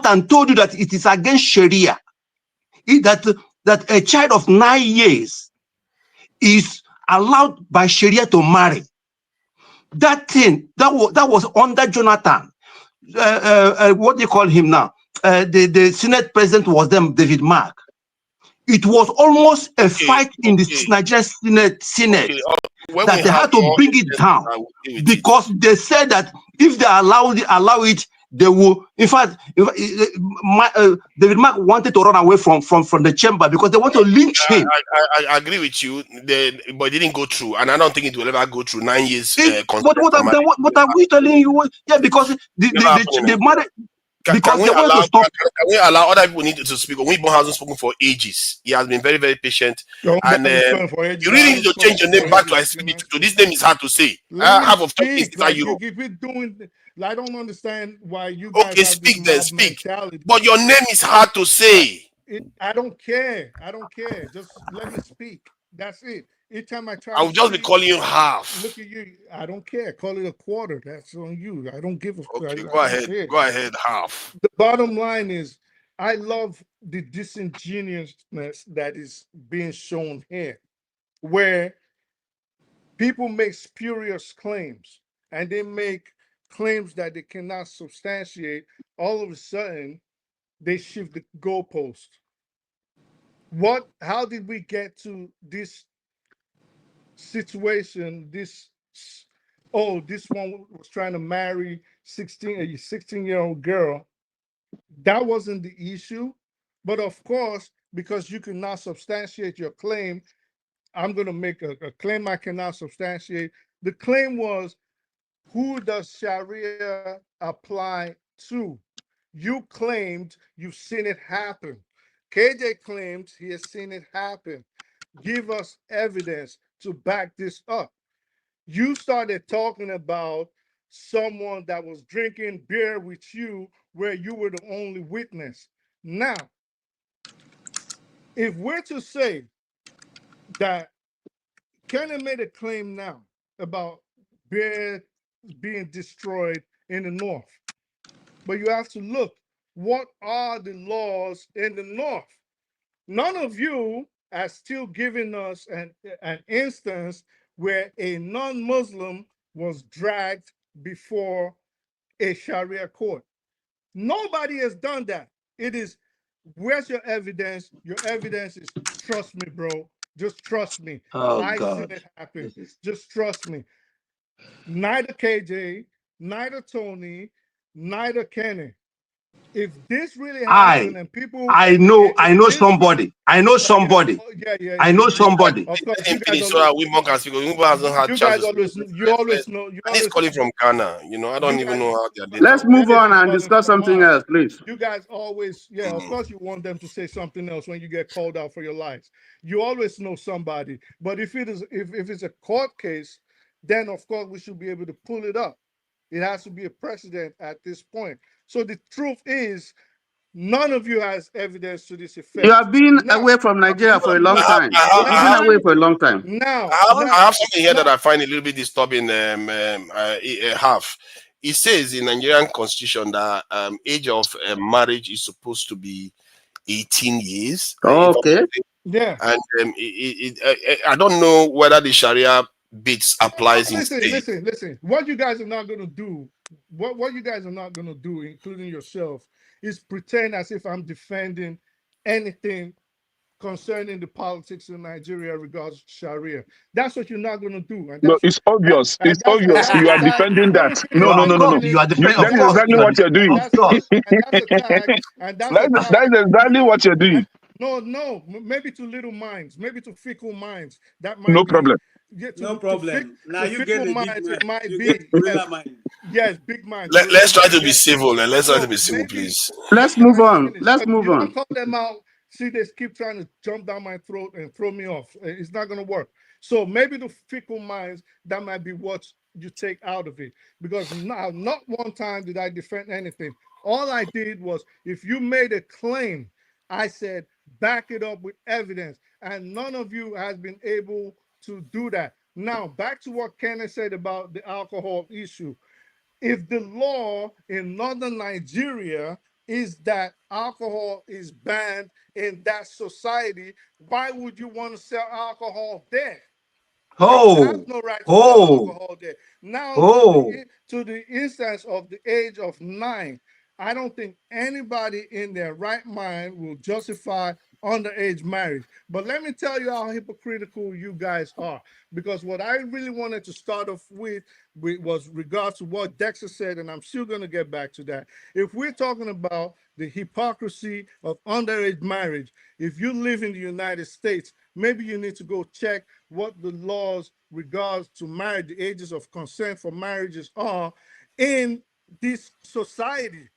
and told you that it is against Sharia, that a child of 9 years is allowed by Sharia to marry. That thing that was under Jonathan. What do you call him now? The Senate president was them, David Mark. It was almost a fight in the Nigerian Senate that they had to bring it down because they said that if they allow it, they will. In fact, David Mark wanted to run away from the chamber because they want to lynch him. I agree with you, but it didn't go through, and I don't think it will ever go through 9 years. What are we telling you? Yeah, because the mother. Can we allow other people need to speak? Owibo hasn't spoken for ages. He has been very, very patient. And you really need to change your name back to ICB2. This name is hard to say. Half of two things are Europe. I don't understand why you guys okay, speak then, speak. But your name is hard to say. I don't care. Just let me speak. That's it. Each time I try I to will just be speak, calling you half. look at you. I don't care. Call it a quarter. That's on you. I don't give a. Okay, I go don't ahead. care. Go ahead, half. The bottom line is, I love the disingenuousness that is being shown here, where people make spurious claims and they make claims that they cannot substantiate. All of a sudden, they shift the goalpost. How did we get to this situation? This one was trying to marry a 16-year-old girl. That wasn't the issue. But of course, because you cannot substantiate your claim, I'm going to make a claim I cannot substantiate. The claim was, who does Sharia apply to? You claimed you've seen it happen. KJ claims he has seen it happen. Give us evidence to back this up. You started talking about someone that was drinking beer with you where you were the only witness. Now, if we're to say that Kenny made a claim now about beer being destroyed in the North, but you have to look, what are the laws in the North? None of you are still giving us an instance where a non-Muslim was dragged before a Sharia court. Nobody has done that. It is, where's your evidence? Your evidence is, trust me, bro. Just trust me. Oh I seen God. it happen. This is Just trust me. Neither KJ, neither Tony, neither Kenny. If this really I happened and people, I know if this somebody. I know somebody. I know somebody. of course, Let him you guys finish so always, that we more can speak. We hasn't had you chance guys to speak. always, you always know, you And he's always, calling from Ghana. I don't you even guys, know how their data Let's works. move Dennis on is and calling discuss from something Mars. else, please. You guys always, of course, you want them to say something else when you get called out for your lives. You always know somebody. But if it's a court case, then of course we should be able to pull it up. It has to be a precedent at this point. So the truth is, none of you has evidence to this You effect. have been Now, away from Nigeria for a long I time. have, I You've been have, away for a long time. now, I now, have something here that now, I find a little bit disturbing. Half. It says in Nigerian constitution that age of marriage is supposed to be 18 years. If Okay. yeah. and I don't know whether the Sharia bits applies in Listen, state. listen, listen. What you guys are not going to do, what you guys are not going to do, including yourself, is pretend as if I'm defending anything concerning the politics in Nigeria regards Sharia. That's what you're not going to do, and No, that's it's obvious. and It's obvious. You are that defending no, that. no, No, no, no, I'm no, Of no, course, no. doing it. you are You, defending. that Of is Yes, course, exactly you are what you're defending. and doing. Of that's a course. and that's a That tag. is exactly what you're doing. No, maybe to little minds, maybe to fickle minds, that No might be, problem. yeah, No problem. Now to you get fickle a big minds, man. it might You get be, gorilla yes, mind. yes, big minds, Let's gorilla try to minds, be yes. civil and let's try to So be civil, maybe, please. Let's can move I just on. finish? Let's move You don't on. call them out. See, they keep trying to jump down my throat and throw me off. It's not going to work. So maybe the fickle minds, that might be what you take out of it. Because now, not one time did I defend anything. All I did was, if you made a claim, I said, back it up with evidence. And none of you has been able to do that. Now, back to what Kenneth said about the alcohol issue. If the law in northern Nigeria is that alcohol is banned in that society, why would you want to sell alcohol there? You have Oh, no right to sell oh, alcohol there. Now oh. to the instance of the age of 9, I don't think anybody in their right mind will justify underage marriage. But let me tell you how hypocritical you guys are. Because what I really wanted to start off with was regards to what Dexter said, and I'm still going to get back to that. If we're talking about the hypocrisy of underage marriage, if you live in the United States, maybe you need to go check what the laws regards to marriage, the ages of consent for marriages are in this society,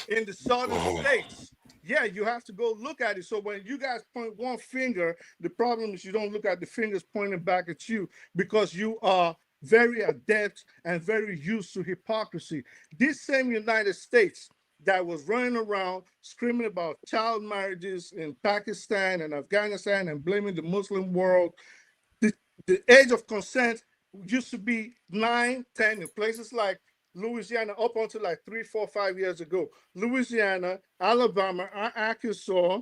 in the southern states. Yeah, you have to go look at it. So when you guys point one finger, the problem is you don't look at the fingers pointing back at you, because you are very adept and very used to hypocrisy. This same United States, that was running around screaming about child marriages in Pakistan and Afghanistan and blaming the Muslim world. The, the age of consent used to be 9, 10 in places like Louisiana up until like 3, 4, 5 years ago. Louisiana, Alabama, Arkansas,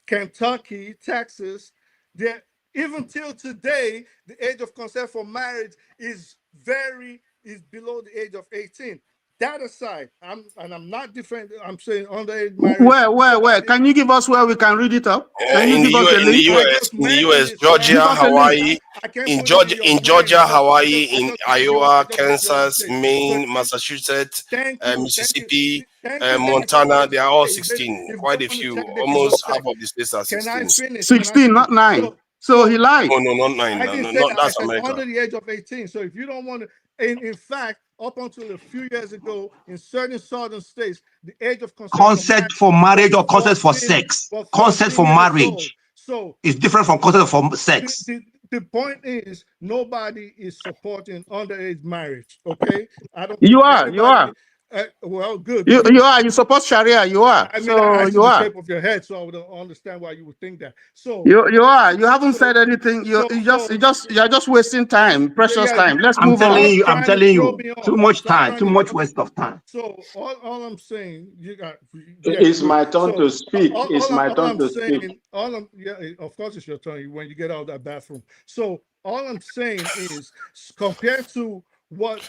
Kentucky, Texas, even till today, the age of consent for marriage is below the age of 18. That aside, I'm not defending. I'm saying underage marriage. Where? Can you give us where we can read it up? Can you In the give us the link? in the US, Georgia, Give us a link. Hawaii, I can't in put it Georgia, in your in brain. Georgia, Hawaii, I in just Iowa, gave you all the Kansas, states. Maine, Massachusetts, Thank you. Mississippi, Thank you. Montana. They are all Hey, 16. if Quite they a want to few. check, they can go Almost half check. of the states are Can I 16. finish? 16, not 9. So he lied. Oh no, not 9. I No, didn't no, say not that. I that's said America. under the age of 18. So if you don't want to, in fact, up until a few years ago, in certain southern states, the age of Consent for marriage or consent for sex. Consent for marriage So is different from consent for sex. the point is nobody is supporting underage marriage. Okay, I don't. You are. Well, good. You are. You support Sharia. You are. I mean, So I see you the are. shape of your head, so I would understand why you would think that. So You are. You haven't said anything. You're just wasting time, precious time. Let's I'm move on. telling you, too much time, too much waste of time. So all I'm saying, you got. It's my turn to speak. It's my turn to speak. Of course it's your turn when you get out of that bathroom. So all I'm saying is, compared to what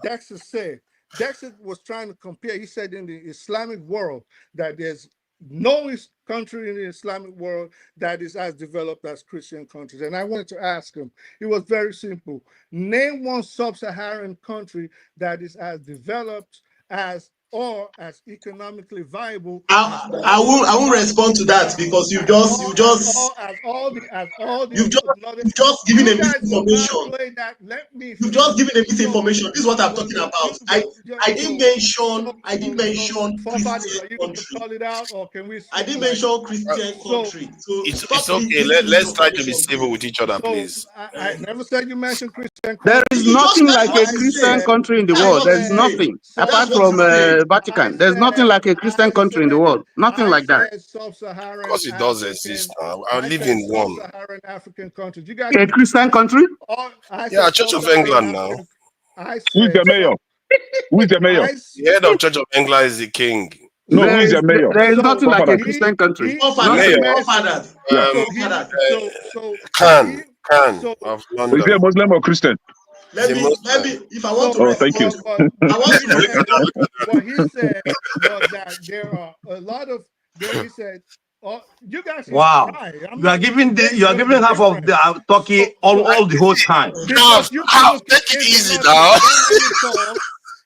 Dexter said, Dexter was trying to compare. He said in the Islamic world that there's no country in the Islamic world that is as developed as Christian countries. And I wanted to ask him, it was very simple. Name one sub-Saharan country that is as developed as or as economically viable. I won't respond to that because you've just given a misinformation. Let me You've just finish. given a misinformation. This is what I'm talking about. I didn't mention Christian Are you going to country. call it out, or can we? I didn't mention Christian country. So It's okay. Let's try to be civil with each other, please. I never said you mentioned Christian. There is nothing like a Christian country in the world. There is nothing apart from Vatican. There's nothing like a Christian country in the world. Nothing like that. Sub-Saharan. Of course, it does exist. I live in one. Sub-Saharan African countries. You guys. A Christian country? Yeah, Church of England now. Who's the mayor? Who is the mayor? The head of Church of England is the king. No, who is the mayor? There is nothing like a Christian country. Khan of London. Is he a Muslim or Christian? Let me, if I want to thank you. What he said was that there are a lot of, he said, you guys. Wow, you are giving half of the Turkey all the whole time. Because you take it easy now.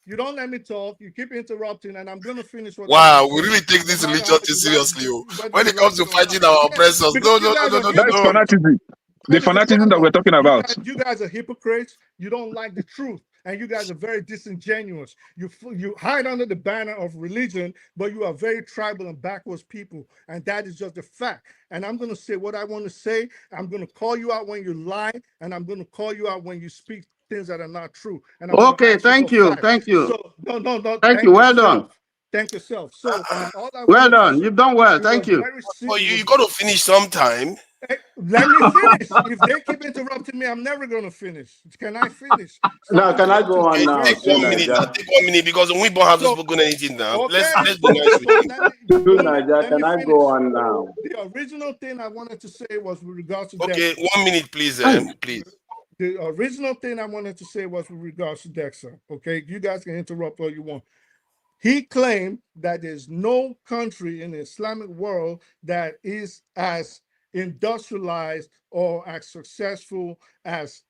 You don't let me talk. You keep interrupting, and I'm going to finish. Wow, we really take this religion too seriously. When it comes to fighting our oppressors, no. That's fanaticism. The fanaticism that we're talking about. You guys are hypocrites. You don't like the truth, and you guys are very disingenuous. You hide under the banner of religion, but you are very tribal and backwards people, and that is just a fact. And I'm going to say what I want to say. I'm going to call you out when you lie, and I'm going to call you out when you speak things that are not true. And okay, thank you. So no. Thank you. Well done. Thank yourself. So well done. You've done well. Thank you. Oh, you got to finish sometime. Let me finish. If they keep interrupting me, I'm never going to finish. Can I finish? Now, can I go on now? Take 1 minute. Take 1 minute because we don't have spoken anything now. Okay. Let's be nice with you. Niger, can I go on now? The original thing I wanted to say was with regards to okay, 1 minute, please, please. The original thing I wanted to say was with regards to Dexter. Okay, you guys can interrupt all you want. He claimed that there's no country in the Islamic world that is as industrialized or as successful as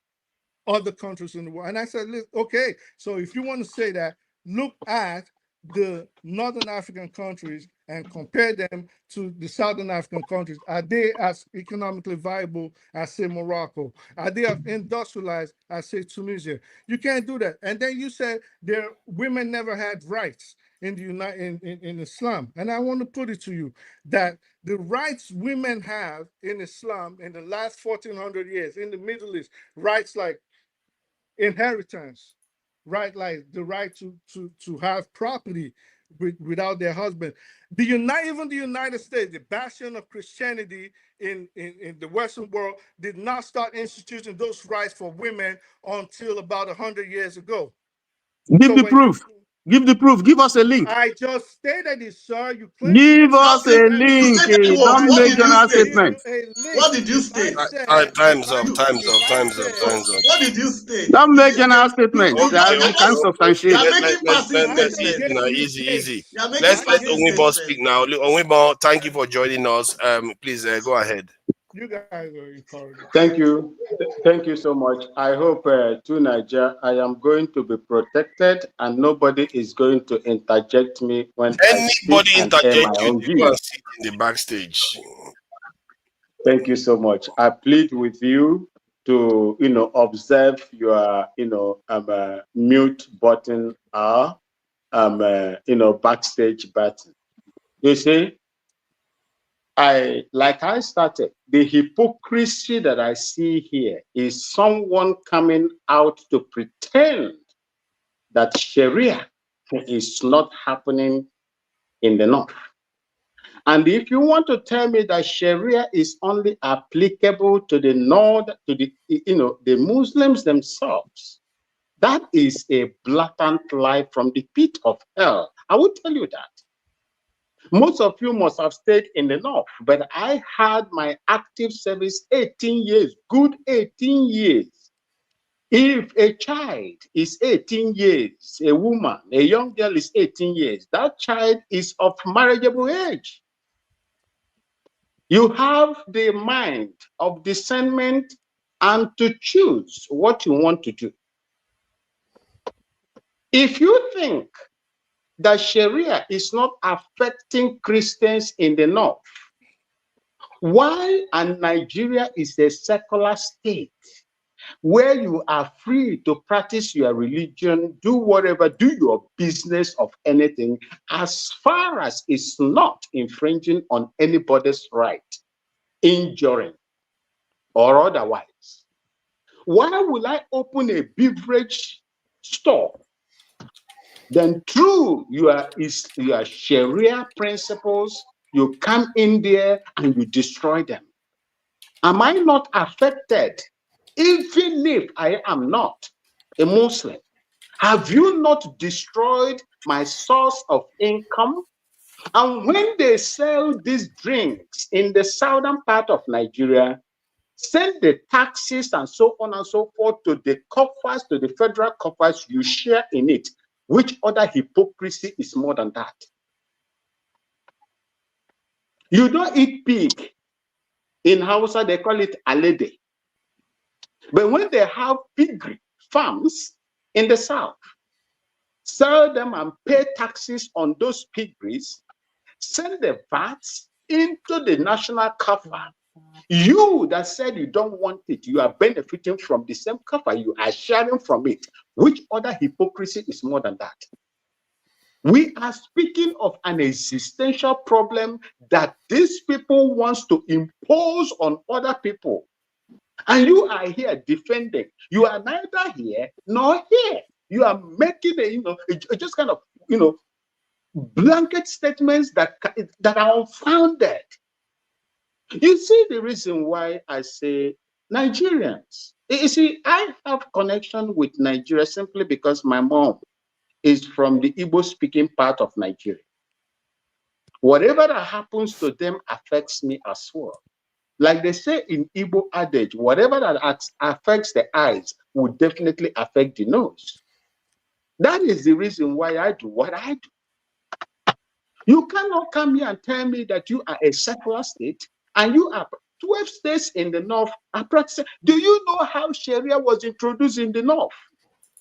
other countries in the world. And I said, okay, so if you want to say that, look at the Northern African countries and compare them to the Southern African countries. Are they as economically viable as, say, Morocco? Are they as industrialized as, say, Tunisia? You can't do that. And then you said their women never had rights in the in Islam. And I want to put it to you that the rights women have in Islam in the last 1400 years in the Middle East, rights like inheritance, right, like the right to have property, without their husband. Even the United States, the bastion of Christianity in the Western world, did not start instituting those rights for women until about 100 years ago. Give the proof. Give the proof. Give us a link. I just stated it, sir. You claim Give us a link. Don't What make did you general say? statements. What did you state? Time's up. Time's up. What did you state? Don't make general statements Okay, that you can't substantiate. You're making passive let's statements. easy. You're making Let passive Onwibo statements. speak now. Onwibo, thank you for joining us. Please go ahead. You guys are encouraged. Thank you. Thank you so much. I hope to Niger, I am going to be protected and nobody is going to interject me when I speak and air my own you, go views. and sit in the backstage. Thank you so much. I plead with you to, observe your, mute button or, backstage button. You see, I started, the hypocrisy that I see here is someone coming out to pretend that Sharia is not happening in the North. And if you want to tell me that Sharia is only applicable to the North, to the Muslims themselves, that is a blatant lie from the pit of hell. I will tell you that. Most of you must have stayed in the North, but I had my active service 18 years, good 18 years. If a child is 18 years, a woman, a young girl is 18 years, that child is of marriageable age. You have the mind of discernment and to choose what you want to do. If you think that Sharia is not affecting Christians in the North, why and Nigeria is a secular state where you are free to practice your religion, do whatever, do your business of anything, as far as it's not infringing on anybody's right, injuring or otherwise. Why will I open a beverage store? Then through your Sharia principles, you come in there and you destroy them. Am I not affected? Even if I am not a Muslim, have you not destroyed my source of income? And when they sell these drinks in the southern part of Nigeria, send the taxes and so on and so forth to the coffers, to the federal coffers, you share in it. Which other hypocrisy is more than that? You don't eat pig. In Hausa, they call it alede. But when they have piggery farms in the south, sell them and pay taxes on those piggeries, send the VATs into the national cover. You that said you don't want it, you are benefiting from the same cover, you are sharing from it. Which other hypocrisy is more than that? We are speaking of an existential problem that these people want to impose on other people. And you are here defending. You are neither here nor here. You are making just kind of, blanket statements that are unfounded. You see the reason why I say Nigerians. You see, I have connection with Nigeria simply because my mom is from the Igbo-speaking part of Nigeria. Whatever that happens to them affects me as well. Like they say in Igbo adage, whatever that affects the eyes will definitely affect the nose. That is the reason why I do what I do. You cannot come here and tell me that you are a secular state and you are 12 states in the North are practicing. Do you know how Sharia was introduced in the North?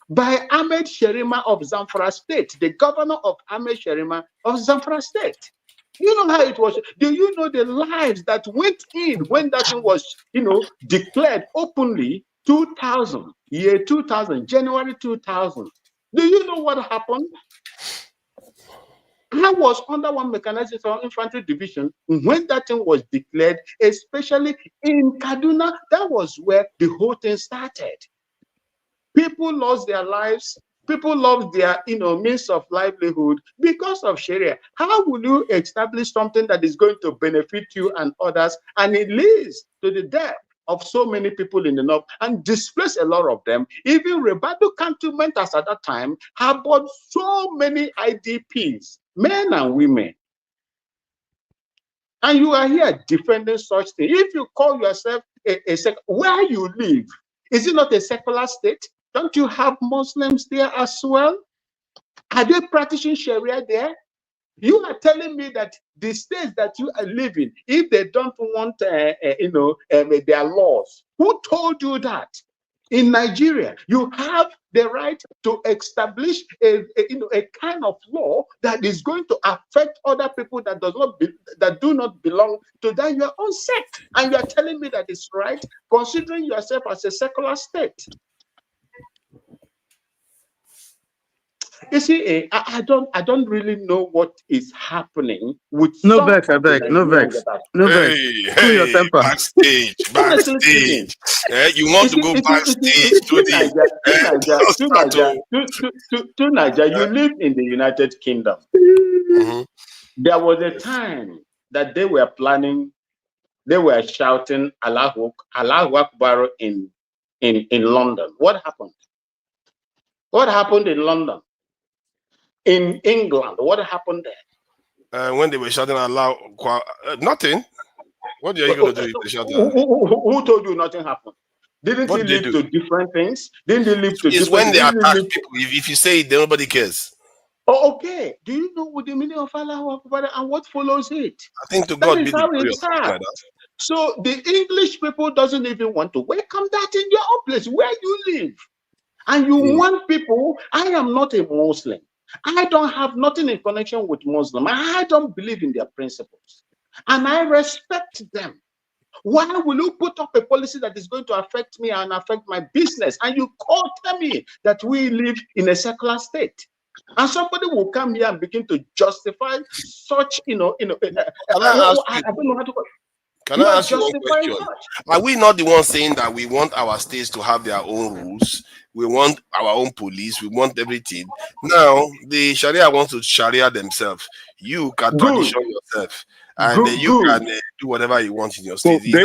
By Ahmed Sherima of Zamfara State, the governor of Ahmed Sherima of Zamfara State. You know how it was. Do you know the lives that went in when that thing was, declared openly 2000, year 2000, January 2000? Do you know what happened? I was under one mechanized infantry division when that thing was declared, especially in Kaduna. That was where the whole thing started. People lost their lives people lost their, means of livelihood because of Sharia. How will you establish something that is going to benefit you and others, and it leads to the death of so many people in the north and displace a lot of them? Even Rebado cantonment at that time harbored so many IDPs, men and women. And you are here defending such thing. If you call yourself where you live, is it not a secular state? Don't you have Muslims there as well? Are they practicing Sharia there? You are telling me that the states that you are living, if they don't want, their laws, who told you that? In Nigeria, you have the right to establish a kind of law that is going to affect other people that do not belong to that your own sect, and you are telling me that it's right, considering yourself as a secular state. You see, I don't really know what is happening with no vex, no vex. Cool your temper. Backstage. You want to go backstage to Niger. You live in the United Kingdom. There was a time that they were planning, they were shouting Allahu Akbar in London. What happened? What happened in London? In England, what happened there? When they were shouting Allah, nothing. What are you going to do if they shout that? Who told you nothing happened? Didn't it lead to different things? Didn't it lead to it's different when they attack people. If you say it, nobody cares. Oh, okay. Do you know what the meaning of Allah Akbar and what follows it? I think to God be the how glory it or something like starts. that. So the English people doesn't even want to welcome that in your own place where you live. And you want people, I am not a Muslim. I don't have nothing in connection with Muslim. I don't believe in their principles. And I respect them. Why will you put up a policy that is going to affect me and affect my business? And you tell me that we live in a secular state. And somebody will come here and begin to justify such, Can I ask you one question? Are we not the ones saying that we want our states to have their own rules? We want our own police. We want everything. Now, the Sharia wants to Sharia themselves. You can tradition yourself. And you can do whatever you want in your state. So they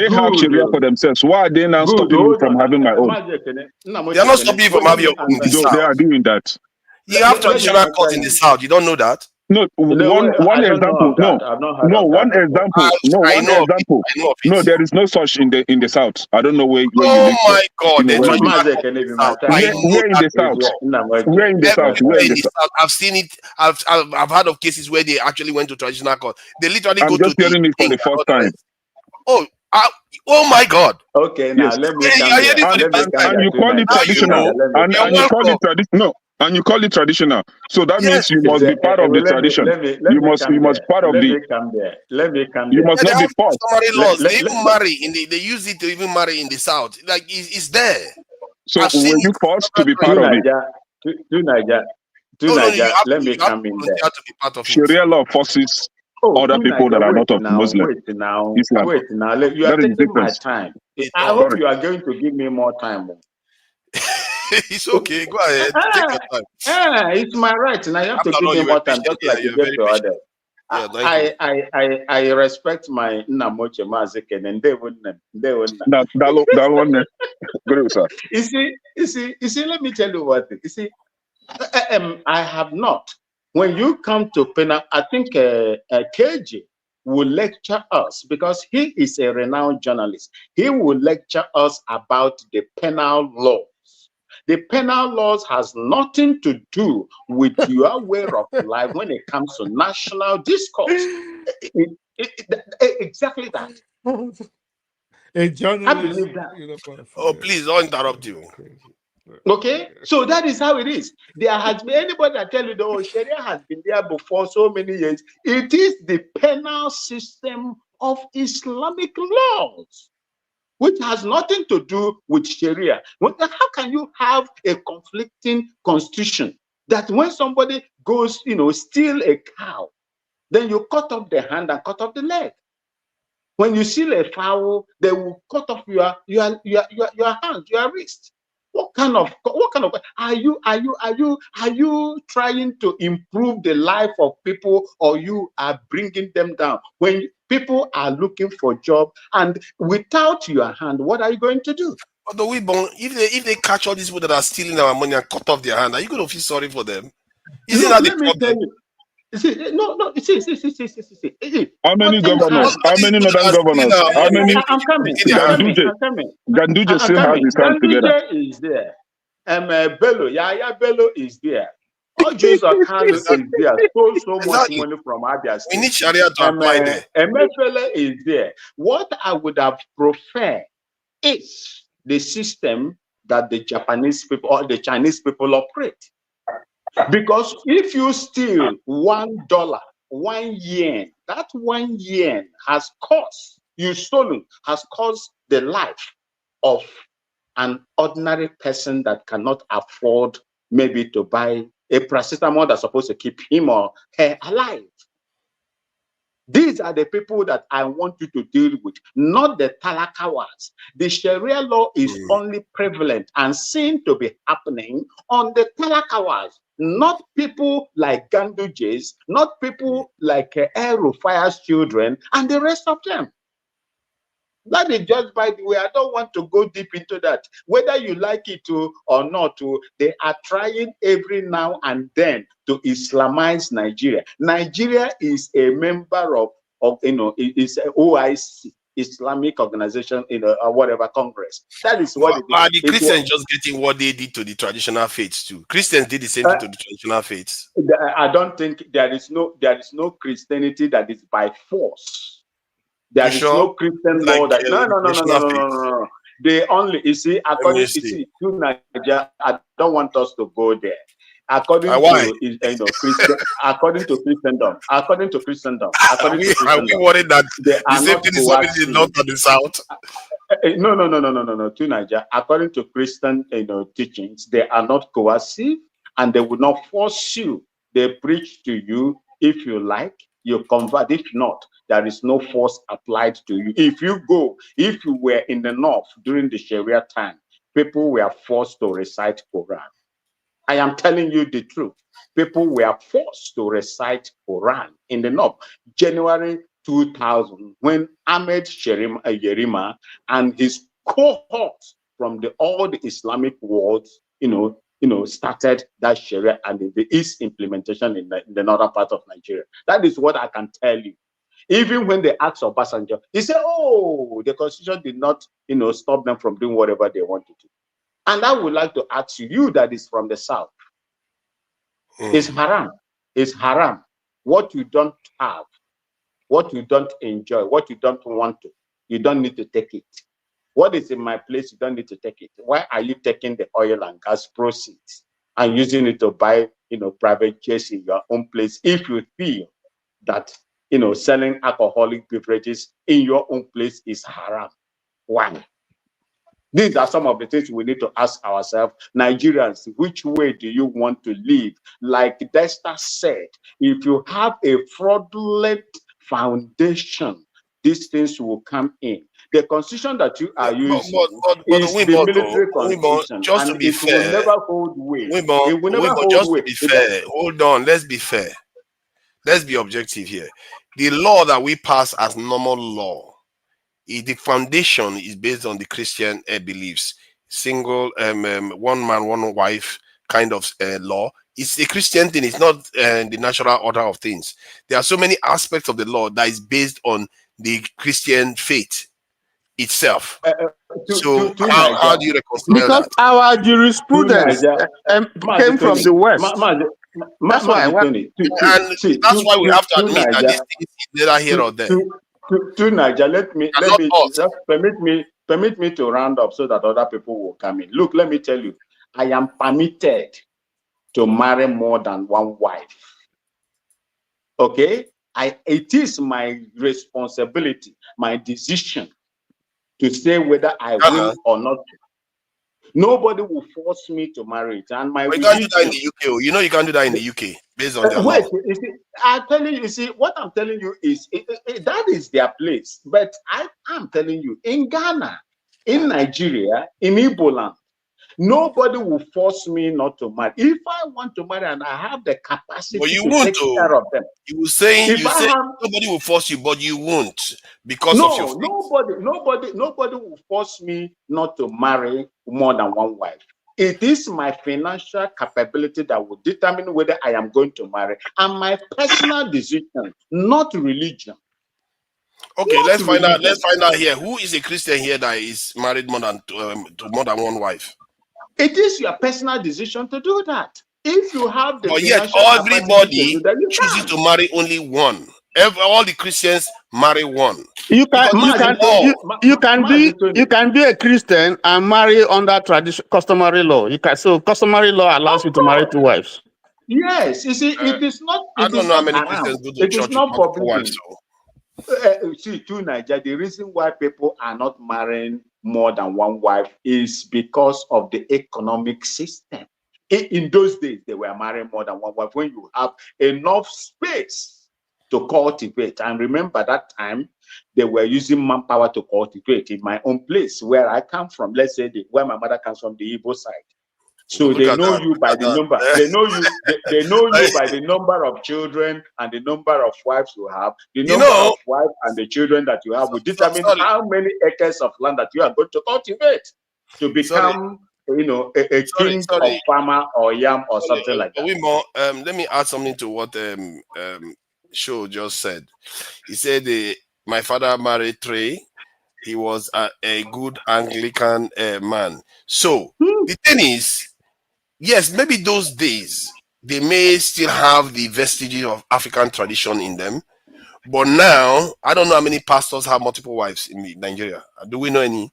have Sharia for themselves. Why are they now stopping me from having my own? They are not stopping you from having your own in the south. They are doing that. You have traditional court in the south. You don't know that? No, one example. One example. No, there is no such in the south. I don't know where you live. Oh my God! Where in the south? Where in the south? I've seen it. I've heard of cases where they actually went to traditional court. They literally go to. I'm just hearing it for the first time. Oh my God! Okay, now let me and you call it traditional, and you call it traditional. And you call it traditional, so that means you must be part of the tradition. You must part of the. Let me come. You must not be part. They even marry they use it to even marry in the south. Like it's there. So were you forced to be part of it? To Niger, let me come in there. Sharia law forces other people that are not of Muslim. Wait now. Islam. You are taking my time. I hope you are going to give me more time. It's okay. Go ahead. Take your time. It's my right, and I have to give me more time, just like you gave to others. I respect my Namoche Maziken, and they wouldn't. That one. Good, sir. You see. Let me tell you what. You see, I have not. When you come to penal, I think KJ will lecture us because he is a renowned journalist. He will lecture us about the penal law. The penal laws has nothing to do with your way of life when it comes to national discourse. Exactly that. A journalist, I believe that. Oh, please don't interrupt you. Okay, so that is how it is. There has been anybody that tell you the Sharia has been there before so many years. It is the penal system of Islamic laws, which has nothing to do with Sharia. How can you have a conflicting constitution that when somebody goes, steal a cow, then you cut off the hand and cut off the leg? When you steal a fowl, they will cut off your hand, your wrist. What kind of are you trying to improve the life of people, or you are bringing them down? When people are looking for job and without your hand, what are you going to do? But the if they catch all these people that are stealing our money and cut off their hand, are you going to feel sorry for them? Isn't that the Let me tell problem? you. See, see. How many Cutting governors? hand. How many northern governors? How many? I'm coming. Ganduje. Ganduje still has his hands together. Ganduje is there. Bello, Yaya Bello is there. Ojo Akalu is there. So much money from Abia State. We need Sharia to apply there. Emefele is there. What I would have preferred is the system that the Japanese people or the Chinese people operate. Because if you steal $1, 1 yen, that 1 yen has cost, you stolen, has cost the life of an ordinary person that cannot afford maybe to buy a paracetamol that's supposed to keep him or her alive. These are the people that I want you to deal with, not the talakawas. The Sharia law is only prevalent and seen to be happening on the talakawas, not people like Gandujes, not people like Aerofire's children and the rest of them. That is just by the way. I don't want to go deep into that. Whether you like it or not, they are trying every now and then to Islamize Nigeria. Nigeria is a member of is OIC, Islamic organization, or whatever Congress. That is what it is. Are the Christians just getting what they did to the traditional faiths too? Christians did the same thing to the traditional faiths. I don't think there is no Christianity that is by force. There is no Christian law that no. They only, you see, according to Nigeria, I don't want us to go there. According to Christian, according to Christendom, are we worried that the same thing is happening in the north and the south? No. To Nigeria, according to Christian teachings, they are not coercive and they will not force you. They preach to you. If you like, you convert. If not, there is no force applied to you. If you were in the north during the Sharia time, people were forced to recite Quran. I am telling you the truth. People were forced to recite Quran in the north. January 2000, when Ahmed Yerima and his cohorts from all the Islamic world, started that Sharia and the East implementation in the northern part of Nigeria. That is what I can tell you. Even when they asked Obasanjo, he said, "Oh, the constitution did not, stop them from doing whatever they wanted to." And I would like to ask you that is from the south. It's haram. It's haram. What you don't have, what you don't enjoy, what you don't want to, you don't need to take it. What is in my place, you don't need to take it. Why are you taking the oil and gas proceeds and using it to buy, private jets in your own place if you feel that, selling alcoholic beverages in your own place is haram? Why? These are some of the things we need to ask ourselves. Nigerians, which way do you want to live? Like Dexter said, if you have a fraudulent foundation, these things will come in. The constitution that you are using is the military constitution, just to and be it fair, will never hold weight. It will never hold just weight. to be fair, hold on, let's be fair. Let's be objective here. The law that we pass as normal law, the foundation is based on the Christian beliefs. Single, one man, one wife kind of law. It's a Christian thing. It's not the natural order of things. There are so many aspects of the law that is based on the Christian faith itself. How do you reconcile because that? our jurisprudence came from the West. That's why. And that's why we have to admit that this thing is neither here or there. To Niger, permit me to round up so that other people will come in. Look, let me tell you, I am permitted to marry more than one wife. Okay? It is my responsibility, my decision to say whether I will or not. Nobody will force me to marry it. And my you can't do that in the UK. You know you can't do that in the UK based on their law. You see, I'm telling you, what I'm telling you is that is their place. But I'm telling you, in Ghana, in Nigeria, in Igbo land, Nobody will force me not to marry. If I want to marry and I have the capacity But you to won't. take care of them, You saying if I have nobody will force you, but you won't because of your faith. nobody will force me not to marry more than one wife. It is my financial capability that will determine whether I am going to marry, and my personal decision, not religion. Okay, Not let's find out. religion. Let's find out here. Who is a Christian here that is married more than to more than one wife? It is your personal decision to do that. If you have the But yet, financial capacity to do everybody that, you chooses can. to marry only one. All the Christians marry one You can because you it's can law. you can be a Christian and marry under tradition customary law. You can, so customary law allows you to marry two wives. Yes, you see, it is not I don't know how many haram. Christians go to It is church with not multiple wives. forbidden. So. See, to Niger, the reason why people are not marrying more than one wife is because of the economic system. In those days, they were marrying more than one wife when you have enough space to cultivate. And remember that time, they were using manpower to cultivate. In my own place, where I come from, let's say where my mother comes from, the Igbo side. So Look they at know that, you by the number. They know you. They know you by the number of children and the number of wives you have. The number of wives and the children that you have will determine how many acres of land that you are going to cultivate to become, a king of farmer or yam or something like that. Let me add something to what Show just said. He said my father married three. He was a good Anglican man. So the thing is, yes, maybe those days they may still have the vestiges of African tradition in them, but now I don't know how many pastors have multiple wives in Nigeria. Do we know any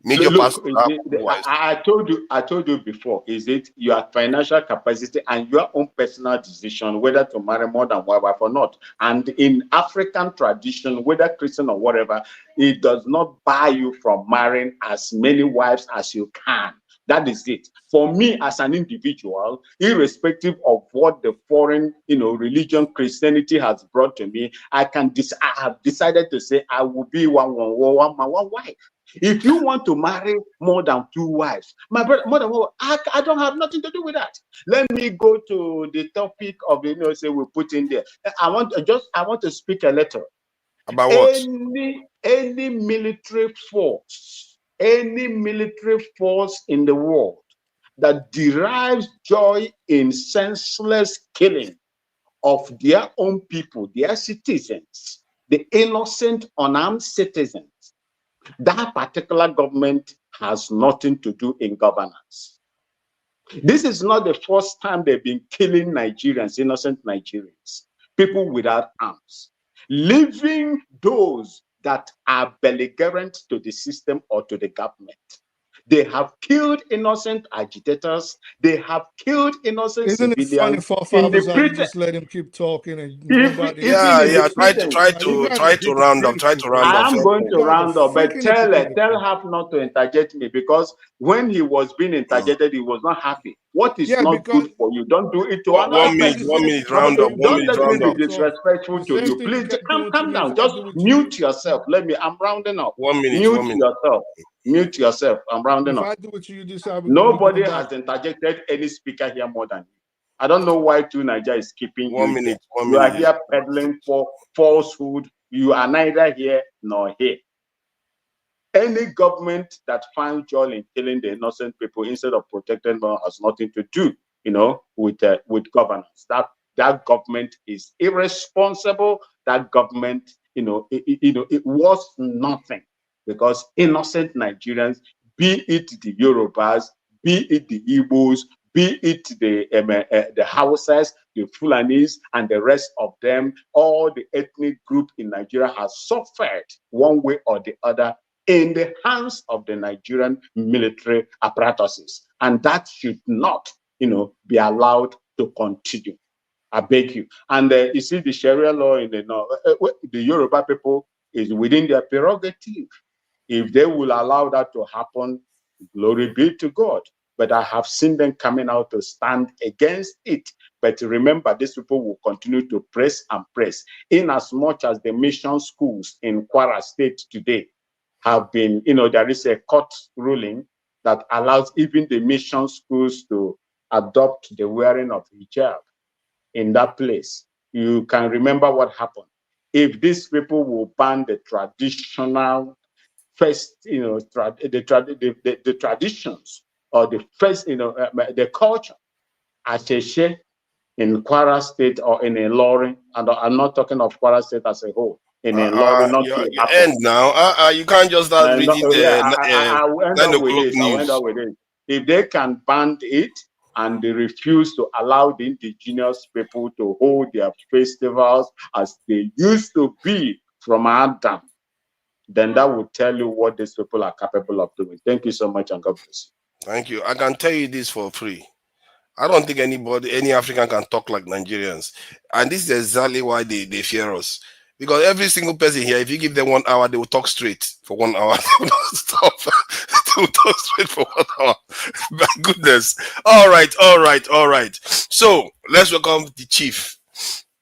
major pastors have multiple wives? I told you before, is it your financial capacity and your own personal decision whether to marry more than one wife or not? And in African tradition, whether Christian or whatever, it does not bar you from marrying as many wives as you can. That is it. For me as an individual, irrespective of what the foreign, religion, Christianity has brought to me, I have decided to say I will be one wife. If you want to marry more than two wives, my brother, more than one, I don't have nothing to do with that. Let me go to the topic of, say we put in there. I want to speak a little about what? Any military force in the world that derives joy in senseless killing of their own people, their citizens, the innocent, unarmed citizens, that particular government has nothing to do in governance. This is not the first time they've been killing Nigerians, innocent Nigerians, people without arms, leaving those that are belligerent to the system or to the government. They have killed innocent agitators. They have killed innocent Isn't it funny, civilians. forefathers, how you just let him keep talking and nobody? Try to round up. Try to round up. I am going to round up, but tell hypocritical. Haf not to interject me, because when he was being interjected, he was not happy. What is not good for you, don't do it to another person. 1 minute round up. 1 minute Don't let round me up. be disrespectful to you. Please calm down. Just mute yourself. I'm rounding up. 1 minute. Mute yourself. Mute yourself. I'm rounding up. If I do it to you, this Nobody has interjected any speaker here more than you. I don't know why Niger is keeping 1 you minute. here. You are here peddling for falsehood. You are neither here nor here. Any government that finds joy in killing the innocent people instead of protecting them has nothing to do, with governance. That government is irresponsible. That government, it was nothing, because innocent Nigerians, be it the Yorubas, be it the Igbos, be it the Hausas, the Fulanis, and the rest of them, all the ethnic group in Nigeria has suffered one way or the other in the hands of the Nigerian military apparatuses. And that should not, be allowed to continue. I beg you. And you see, the Sharia law in the Yoruba people is within their prerogative. If they will allow that to happen, glory be to God. But I have seen them coming out to stand against it. But remember, these people will continue to press and press. In as much as the mission schools in Kwara State today have been, there is a court ruling that allows even the mission schools to adopt the wearing of hijab in that place. You can remember what happened. If these people will ban the traditional first, the traditions or the first, the culture, Asheshe in Kwara State or in Ilorin, and I'm not talking of Kwara State as a whole, in Ilorin, not to You happen. end now. You can't just start reading I will end 9 up with o'clock this. I will end news. up with this. If they can ban it and they refuse to allow the indigenous people to hold their festivals as they used to be from Adam, then that will tell you what these people are capable of doing. Thank you so much, and God bless you. Thank you. I can tell you this for free. I don't think any African can talk like Nigerians. And this is exactly why they fear us. Because every single person here, if you give them 1 hour, they will talk straight for 1 hour. They will not stop. They will talk straight for 1 hour. My goodness. All right. So let's welcome the chief,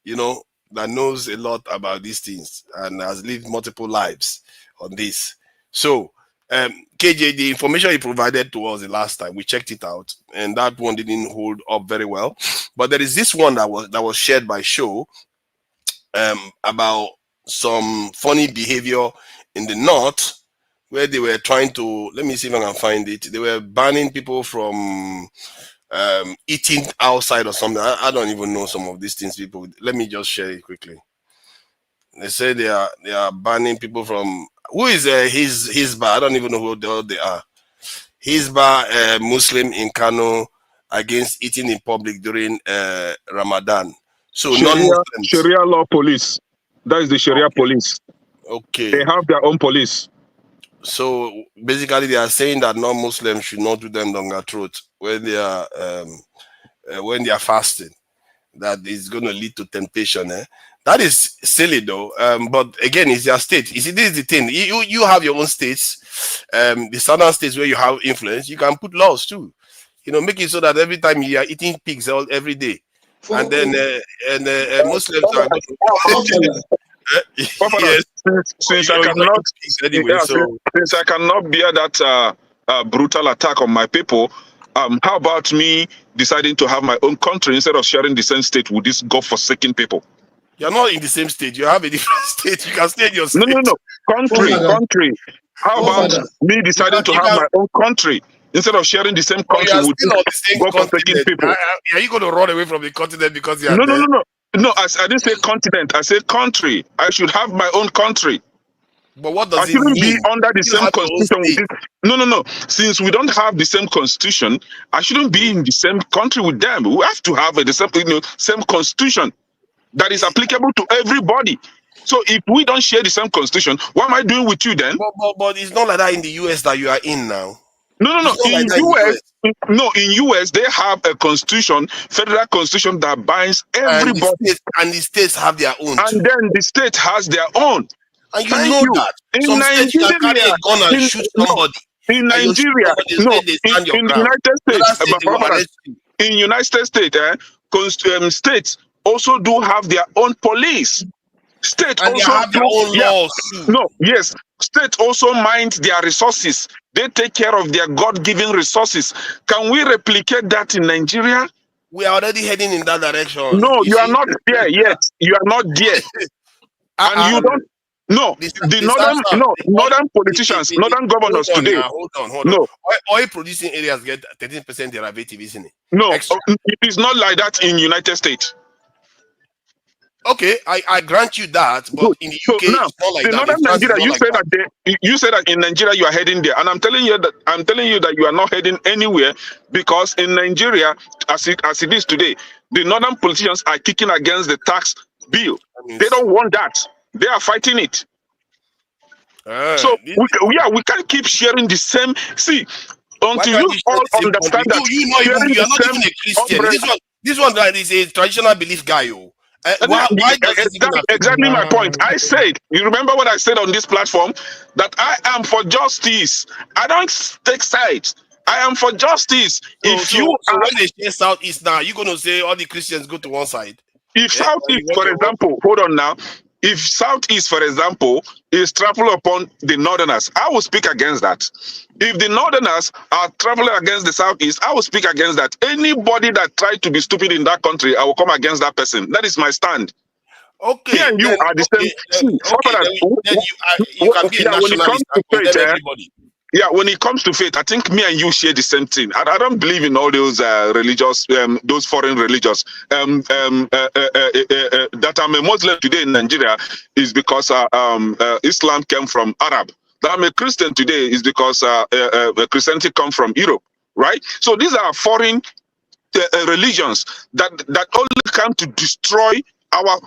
that knows a lot about these things and has lived multiple lives on this. So KJ, the information he provided to us the last time, we checked it out, and that one didn't hold up very well. But there is this one that was shared by Show about some funny behavior in the north, where they were trying to, let me see if I can find it. They were banning people from eating outside or something. I don't even know some of these things. People, let me just share it quickly. They say they are banning people from, who is Hizba? I don't even know who they are. Hizba, Muslim in Kano, against eating in public during Ramadan. So non-Muslims. Sharia law police. That is the Sharia police. Okay. They have their own police. So basically, they are saying that non-Muslims should not do them down their throat when they are fasting. That is going to lead to temptation. That is silly though. But again, it's your state. You see, this is the thing. You have your own states. The southern states where you have influence, you can put laws too. Make it so that every time you are eating pigs every day, and then Muslims are. Yes. Since I cannot bear that brutal attack on my people, how about me deciding to have my own country instead of sharing the same state with these godforsaken people? You're not in the same state. You have a different state. You can stay in your state. No. Country. How about me deciding to have my own country instead of sharing the same country with these godforsaken people? Are you going to run away from the continent because you are there? No, I didn't say continent. I said country. I should have my own country. But what does I shouldn't be under the same constitution with this. No. Since we don't have the same constitution, I shouldn't be in the same country with them. We have to have the same constitution that is applicable to everybody. So if we don't share the same constitution, what am I doing with you then? But it's not like that in the US that you are in now. No. In US, they have a constitution, federal constitution that binds everybody. And the states have their own. And then the state has their own. And you know that. Some states you can carry a gun and shoot somebody. In Nigeria, in the United States, states also do have their own police. State and also they have their own laws too. State also mind their resources. They take care of their God-given resources. Can we replicate that in Nigeria? We are already heading in that direction. No, you are not there yet. You are not there. And you don't. No, northern politicians, northern governors today. Hold on. Oil producing areas get 13% derivative, isn't it? No, it is not like that in United States. Okay, I grant you that, but in the UK, it's not like that. Northern Nigeria, you say that in Nigeria you are heading there, and I'm telling you that you are not heading anywhere, because in Nigeria, as it is today, the northern politicians are kicking against the tax bill. They don't want that. They are fighting it. So we can't keep sharing the same. See, until you all understand that you're not even a Christian. This one that is a traditional belief guy. Why exactly my point. I said, you remember what I said on this platform, that I am for justice. I don't take sides. I am for justice. So when they share Southeast now, you're going to say all the Christians go to one side. If Southeast, for example, hold on now. if Southeast, for example, is trampled upon the Northerners, I will speak against that. If the Northerners are traveling against the Southeast, I will speak against that. Anybody that tried to be stupid in that country, I will come against that person. That is my stand. Okay, Me and you then are the same. you can be a Yeah, when it nationalist comes to and condemn faith, everybody. yeah, when it comes to faith, I think me and you share the same thing. I don't believe in all those religious, those foreign religions. That I'm a Muslim today in Nigeria is because Islam came from Arab. That I'm a Christian today is because Christianity comes from Europe, right? So these are foreign religions that only come to destroy our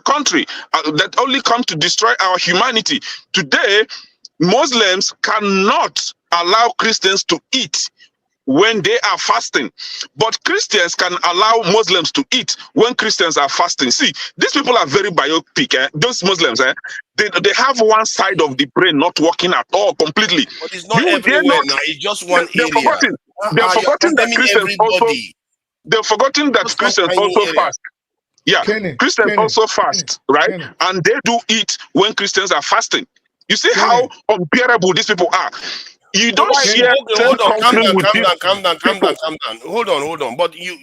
country, that only come to destroy our humanity. Today, Muslims cannot allow Christians to eat when they are fasting, but Christians can allow Muslims to eat when Christians are fasting. See, these people are very biopic. Those Muslims, they have one side of the brain not working at all completely. But it's not everywhere now. It's just one They're area. forgotten. They're You're forgotten that condemning Christians also. everybody. They're forgotten that Just one Christians tiny also area. fast. Yeah, Christians also fast, right? And they do eat when Christians are fasting. You see how unbearable these people are. You don't share. Hold on, calm down. Hold on. But you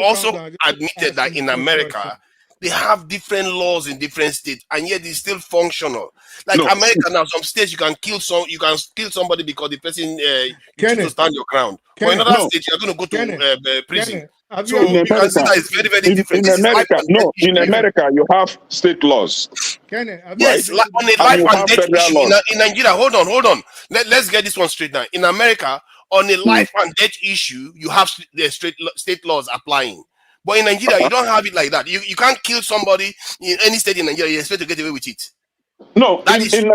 also admitted that in America they have different laws in different states, and yet it's still functional. Like America now, some states you can kill somebody because the person you choose to stand your ground. But in other states, you're going to go to prison. So you can see that it's very, very different. In America, in America, you have state laws. Yes, like on a life and death issue in Nigeria. Hold on. Let's get this one straight now. In America, on a life and death issue, you have the state laws applying. But in Nigeria, you don't have it like that. You can't kill somebody in any state in Nigeria. You expect to get away with it. No, in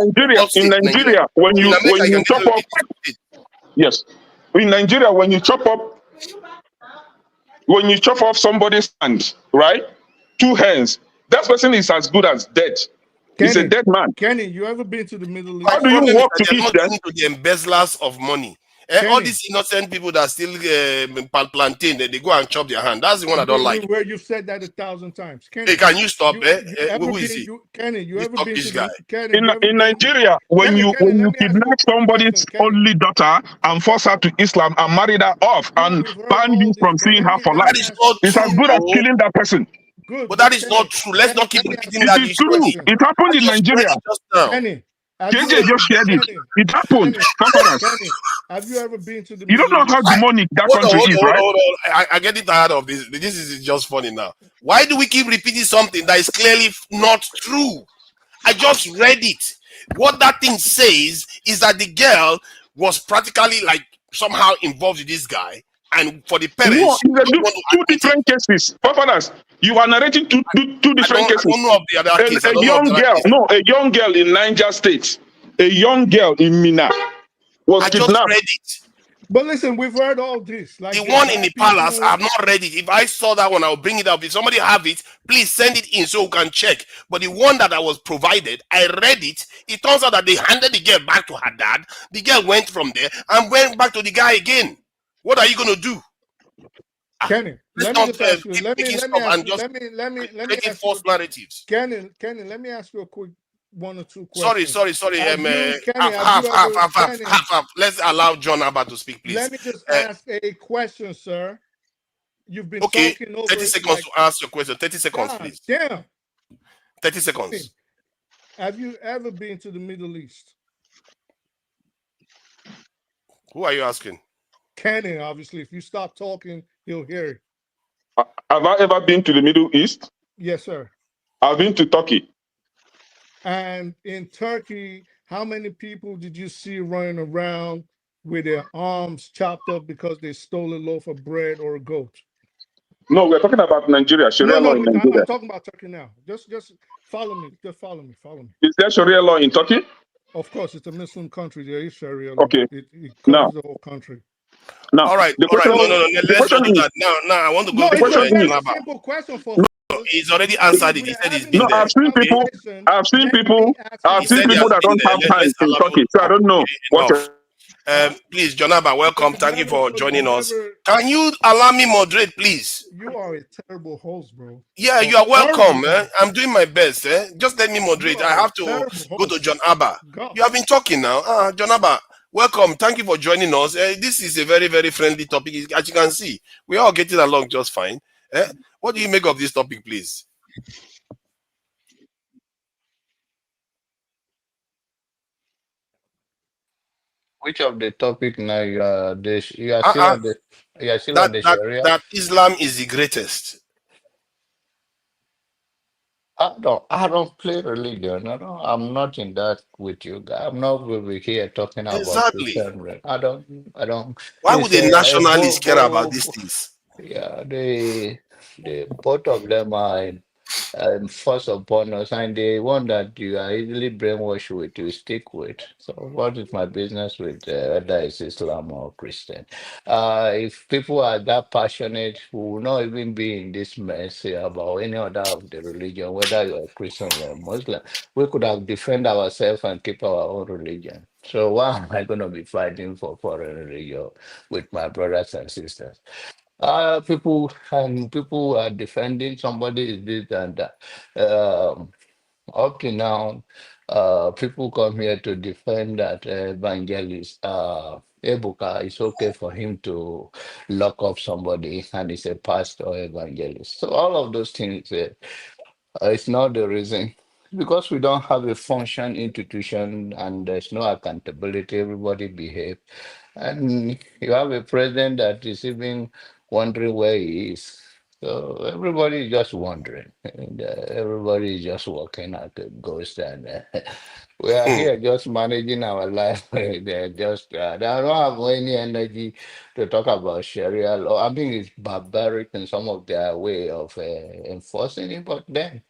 Nigeria, when you chop up, yes, in Nigeria, when you chop off somebody's hand, right, 2 hands, that person is as good as dead. He's a dead man. Kenny, you ever been to the Middle East? How do you walk to eat them? To the embezzlers of money. All these innocent people that still plantain, they go and chop their hand. That's the one I don't like. Where you've said that 1,000 times. Kenny, hey, can you stop? Who is he? Kenny, you ever been to Kenny, in Nigeria, when you kidnap somebody's only daughter and force her to Islam and marry her off and ban you from seeing her for life, it's as good as killing that person. Good, but that is not true. Let's not keep repeating that. It is true. It happened in Nigeria. Kenny, JJ just shared it. It happened. Kenny, have you ever been to the You don't know how demonic that country is, right? Hold on. I get it tired of this. This is just funny now. Why do we keep repeating something that is clearly not true? I just read it. What that thing says is that the girl was practically like somehow involved with this guy. And for the parents, two different cases. Fathers, you are narrating two different cases. I don't know of the other case. A young girl in Niger State, a young girl in Mina was kidnapped. Just read it. But listen, we've heard all this. Like the one in the palace, I have not read it. If I saw that one, I'll bring it up. If somebody have it, please send it in so we can check. But the one that I was provided, I read it. It turns out that they handed the girl back to her dad. The girl went from there and went back to the guy again. What are you going to do? Kenny, let me ask you false narratives. Kenny, let me ask you a quick 1 or 2 questions. Sorry. Half. Let's allow John Abba to speak, please. Let me just ask a question, sir. You've been talking over 30 seconds to ask your question. 30 seconds, please. Damn. 30 seconds. Have you ever been to the Middle East? Who are you asking? Kenny, obviously. If you stop talking, he'll hear it. Have I ever been to the Middle East? Yes, sir. I've been to Turkey. And in Turkey, how many people did you see running around with their arms chopped up because they stole a loaf of bread or a goat? No, we're talking about Nigeria. Sharia law in Nigeria. I'm talking about Turkey now. Just follow me. Just follow me. Is there Sharia law in Turkey? Of course, it's a Muslim country. There is Sharia law. Okay. It covers the whole country. Now, all right. No. Let's not do that. Now, I want to go to a simple question for. He's already answered it. He said he's been there. I've seen people that don't have time in Turkey, so I don't know what. Please, Jonaba, welcome. You've Thank you never, for so you've joining us. never. Can you allow me moderate, please? You are a terrible host, bro. Yeah, A you are terrible welcome. host. I'm doing my best. Just let me You moderate. I are a have to terrible go to host. John Abba. God. You have been talking now. John Abba, welcome. Thank you for joining us. This is a very, very friendly topic. As you can see, we are all getting along just fine. What do you make of this topic, please? Which of the topic now you are still on the Sharia? That Islam is the greatest. I don't play religion. I'm not in that with you guys. I'm not over here talking about Exactly. Christian. I don't. Why would It's a nationalist care about these both. things? Yeah, they both of them are force upon us, and the one that you are easily brainwashed with, you stick with. So, what is my business with whether it's Islam or Christian? If people are that passionate, we will not even be in this mess here about any other of the religion, whether you're a Christian or a Muslim. We could have defend ourselves and keep our own religion. So, why am I going to be fighting for foreign religion with my brothers and sisters? People are defending somebody is this and that. Up to now, people come here to defend that evangelist Ebuka. It's okay for him to lock up somebody, and he's a pastor or evangelist. So all of those things, it's not the reason. Because we don't have a function institution and there's no accountability, everybody behave. And you have a president that is even wondering where he is. So everybody is just wondering. And, everybody is just walking like a ghost. And we are here just managing our life. They're just, they don't have any energy to talk about Sharia law. I mean, it's barbaric in some of their way of enforcing it, but then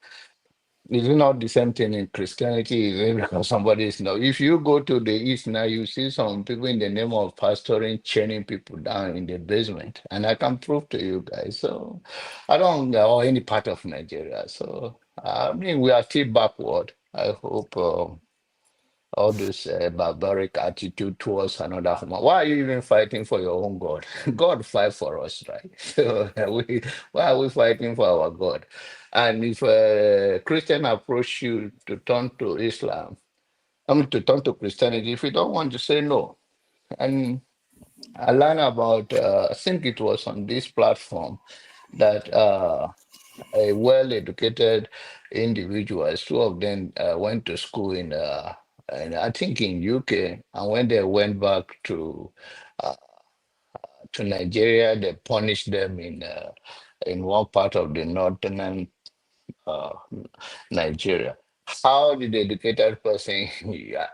is it not the same thing in Christianity? Is it because somebody is now? If you go to the East now, you see some people in the name of pastoring chaining people down in the basement, and I can prove to you guys. So I don't know any part of Nigeria. So I mean, we are still backward. I hope. All this barbaric attitude towards another human. Why are you even fighting for your own God? God fight for us, right? So why are we fighting for our God? And if a Christian approach you to turn to Islam, I mean to turn to Christianity, if you don't want to say no. And I learned about, I think it was on this platform that a well-educated individuals. Two of them went to school and I think in UK. And when they went back uh, to Nigeria, they punished them in one part of the northern uh, Nigeria. How did the educated person,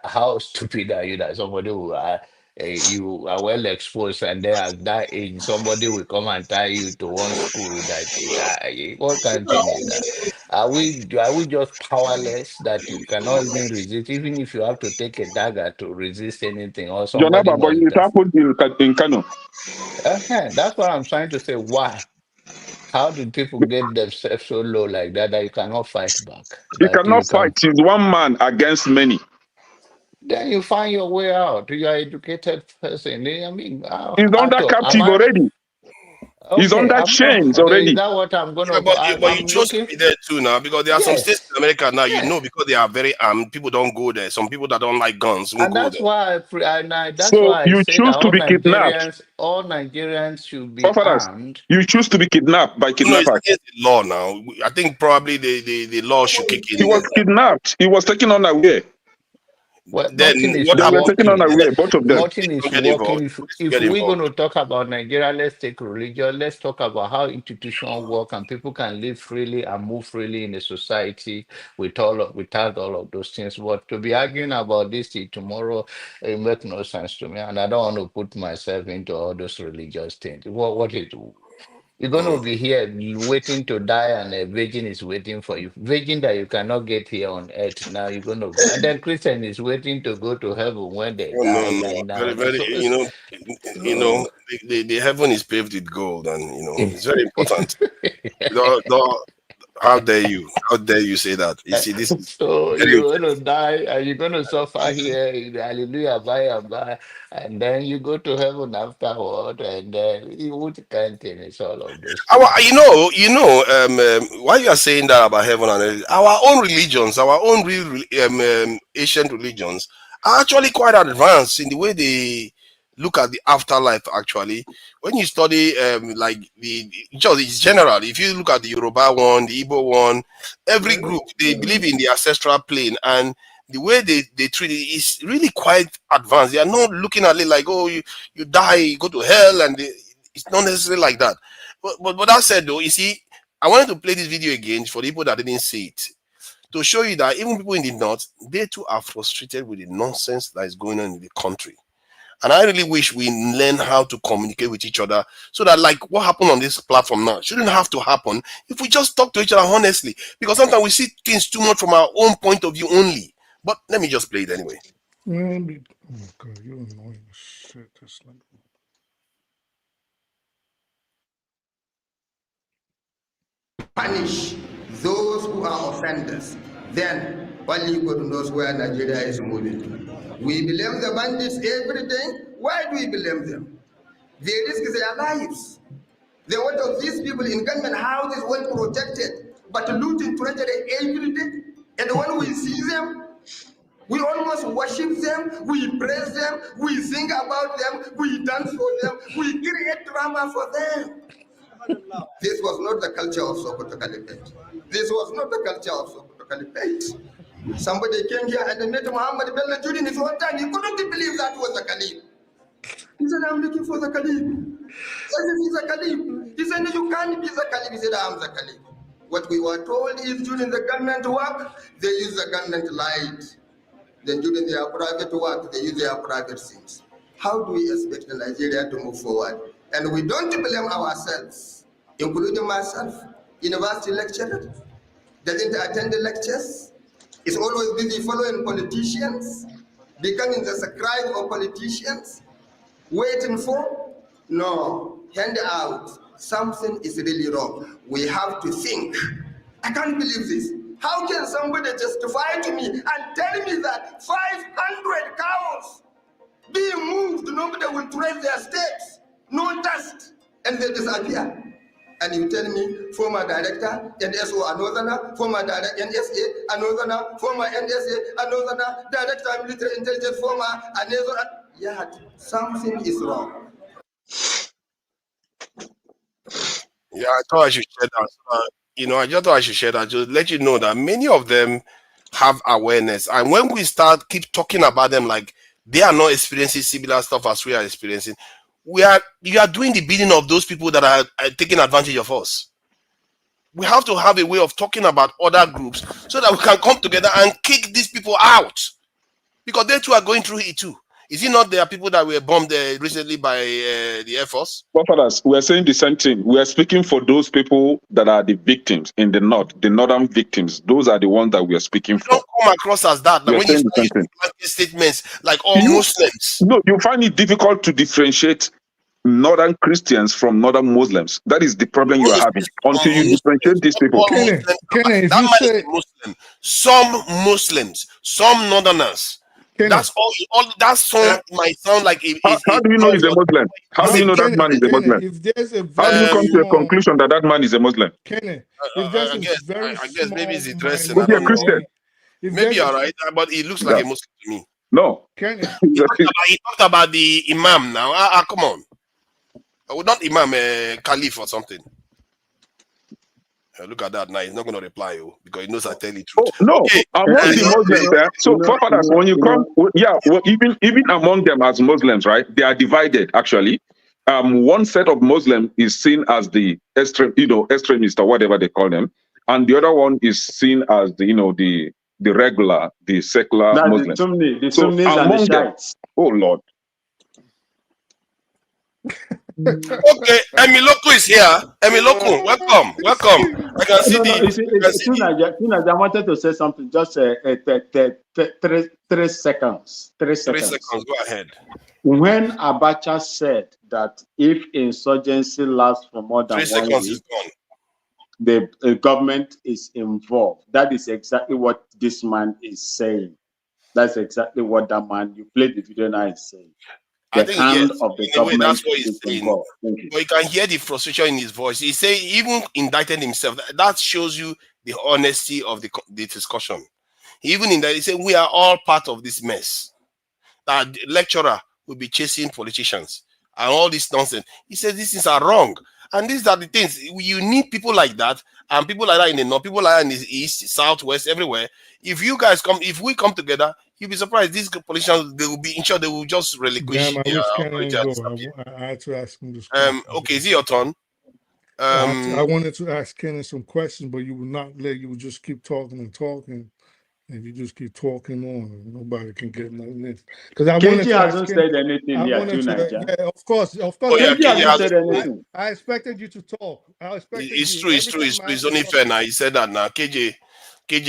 how stupid are you that somebody who are you are well exposed and then at that age somebody will come and tie you to one school that what kind of thing is that? Are we just powerless that you cannot even resist, even if you have to take a dagger to resist anything or somebody Jonaba, but must it die? happened in Kano. That's what I'm trying to say. Why? How did people get themselves so low like that that you cannot fight back? He That cannot you fight. can He's one man against many. then you find your way out. You are educated person. I mean, He's how under to am captive I already. He's okay? under I'm not. chains Is already. that what I'm Yeah, gonna go? but you I'm chose to looking. be there too now because there are some states Yes, in America now, yes, because they are very armed, people don't go there. Some people that don't like guns won't and go that's there. why that's So why I you say that choose to be kidnapped. All Nigerians should be Foreigners, armed. you choose to be kidnapped by No, it's kidnappers. against the law now. I think probably the law should kick He in. was kidnapped. He was taken unaware. Well, Then nothing is what They were happens? taken working. unaware, both of them. Nothing is Don't get involved. working. If Police will if get we're going involved. to talk about Nigeria, let's take religion. Let's talk about how institutions work and people can live freely and move freely in a society without all of those things. But to be arguing about this till tomorrow, it makes no sense to me. And I don't want to put myself into all those religious things. What is you're going to Mm. be here waiting to die, and a virgin is waiting for you. Virgin that you cannot get here on earth. Now you're going to go. And then Christian is waiting to go to heaven when they Oh, no, die. no, And very, now, very. so it's so. The heaven is paved with gold, and it's very important. The How dare you? How dare you say that? You see, this is So very you're gonna die and you're gonna suffer here in hallelujah by and by, and then you go to heaven afterward, and then you would can't finish all of those our, things. why you are saying that about heaven and earth, our own religions, our own real ancient religions are actually quite advanced in the way they look at the afterlife. Actually, when you study like just it's general, if you look at the Yoruba one, the Igbo one, every group they believe in the ancestral plane, and the way they treat it is really quite advanced. They are not looking at it like, oh, you die, you go to hell, and it's not necessarily like that. But that said, though, you see, I wanted to play this video again for the people that didn't see it to show you that even people in the north, they too are frustrated with the nonsense that is going on in the country. And I really wish we learn how to communicate with each other so that, like what happened on this platform now, shouldn't have to happen if we just talk to each other honestly. Because sometimes we see things too much from our own point of view only. But let me just play it anyway. Man, oh my God, you're annoying as shit. That's like. Punish those who are offenders, then only God knows where Nigeria is moving to. We blame the bandits every day. Why do we blame them? They risk their lives. They want these people in government houses well protected, but looting treasury every day. And when we see them, we almost worship them, we praise them, we sing about them, we dance for them, we create drama for them. This was not the culture of Sokoto Caliphate. This was not the culture of Sokoto Caliphate. Somebody came here and met Muhammad Bello during his own time. He couldn't believe that was the Caliph. He said, I'm looking for the Caliph. He said, he's the Caliph. He said, you can't be the Caliph. He said, I'm the Caliph. What we were told is during the government work, they use the government light. Then during their private work, they use their private things. How do we expect Nigeria to move forward? And we don't blame ourselves, including myself, university lecturer, doesn't attend the lectures, is always busy following politicians, becoming the scribe of politicians, waiting for? No, hand out. Something is really wrong. We have to think. I can't believe this. How can somebody justify to me and tell me that 500 cows being moved, nobody will trace their steps, no dust, and they disappear? And you tell me former director, NSO, another, former director, NSA, another, former NSA, another, director of military intelligence, former, another. Yeah, something is wrong. Yeah, I thought I should share that. I just thought I should share that to let you know that many of them have awareness. And when we keep talking about them like they are not experiencing similar stuff as we are experiencing, you are doing the bidding of those people that are taking advantage of us. We have to have a way of talking about other groups so that we can come together and kick these people out. Because they too are going through it too. Is it not there are people that were bombed recently by the Air Force? Fathers, we are saying the same thing. We are speaking for those people that are the victims in the north, the northern victims. Those are the ones that we are speaking for. Don't come across as that. Like when you start using statements like all Muslims. No, you find it difficult to differentiate northern Christians from northern Muslims. That is the problem you are having. Until you differentiate these people. If that you man say is Muslim. Some Muslims, some northerners. That's all. That song might sound like how do you know he's a Muslim? How do you know that man is a Muslim? If there's a How do you come to a small, conclusion that that man is a Muslim? Kenny, if there's a very I guess maybe it's the small dressing. Maybe a Christian. Maybe you're right, but he looks like a Muslim to me. No. Kenny. He talked about the Imam now. Come on. Not Imam, Caliph or something. Look at that now. He's not going to reply you because he knows I tell the truth. Oh, no, okay. among the Muslims, so forefathers, when you come, even among them as Muslims, right? They are divided actually. One set of Muslims is seen as the extremist or whatever they call them, and the other one is seen as the regular, the secular Muslims. The Sunnis and the Shiites. Oh Lord. Okay, Emiloko is here. Emiloko, welcome. I can see I wanted to say something. Just 3 seconds. 3 seconds. 3 seconds. Go ahead. When Abacha said that if insurgency lasts for more than 3 seconds one week, is gone. the government is involved. That is exactly what this man is saying. That's exactly what that man, you played the video now, is saying. I The think hand yes, of the in a way that's government what he's is saying. involved. Thank you. But you can hear the frustration in his voice. He say he even indicted himself. That shows you the honesty of the discussion. Even in that, he said we are all part of this mess. That the lecturer will be chasing politicians and all this nonsense. He says these things are wrong, and these are the things you need people like that, and people like that in the north, people like that in the east, southwest, everywhere. If you guys come, if we come together, you'll be surprised. These politicians, they will be in short, they will just relinquish Damn, I their wish Ken authority didn't and go. disappear. I had to ask him this question. Okay, is it your turn? I wanted to ask Ken some questions, but you would not let. You would just keep talking and talking, and you just keep talking on, and nobody can get nothing in. Because I wanted KG to ask hasn't Ken. said anything I here wanted too, to. Niger. Yeah, of course. Oh yeah, KG hasn't said KJ anything. I expected you to talk. I expected it's you. true, it's Every true, it's time true. I It's ask you only fair something, now. He said that now. KJ,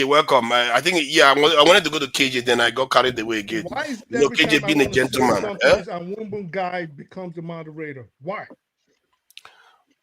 welcome. I think yeah, I wanted to go to KJ, then I got carried away again. why is it You know, every time KJ I being a want to say gentleman. something, this Anwumbun guy becomes the moderator? Why?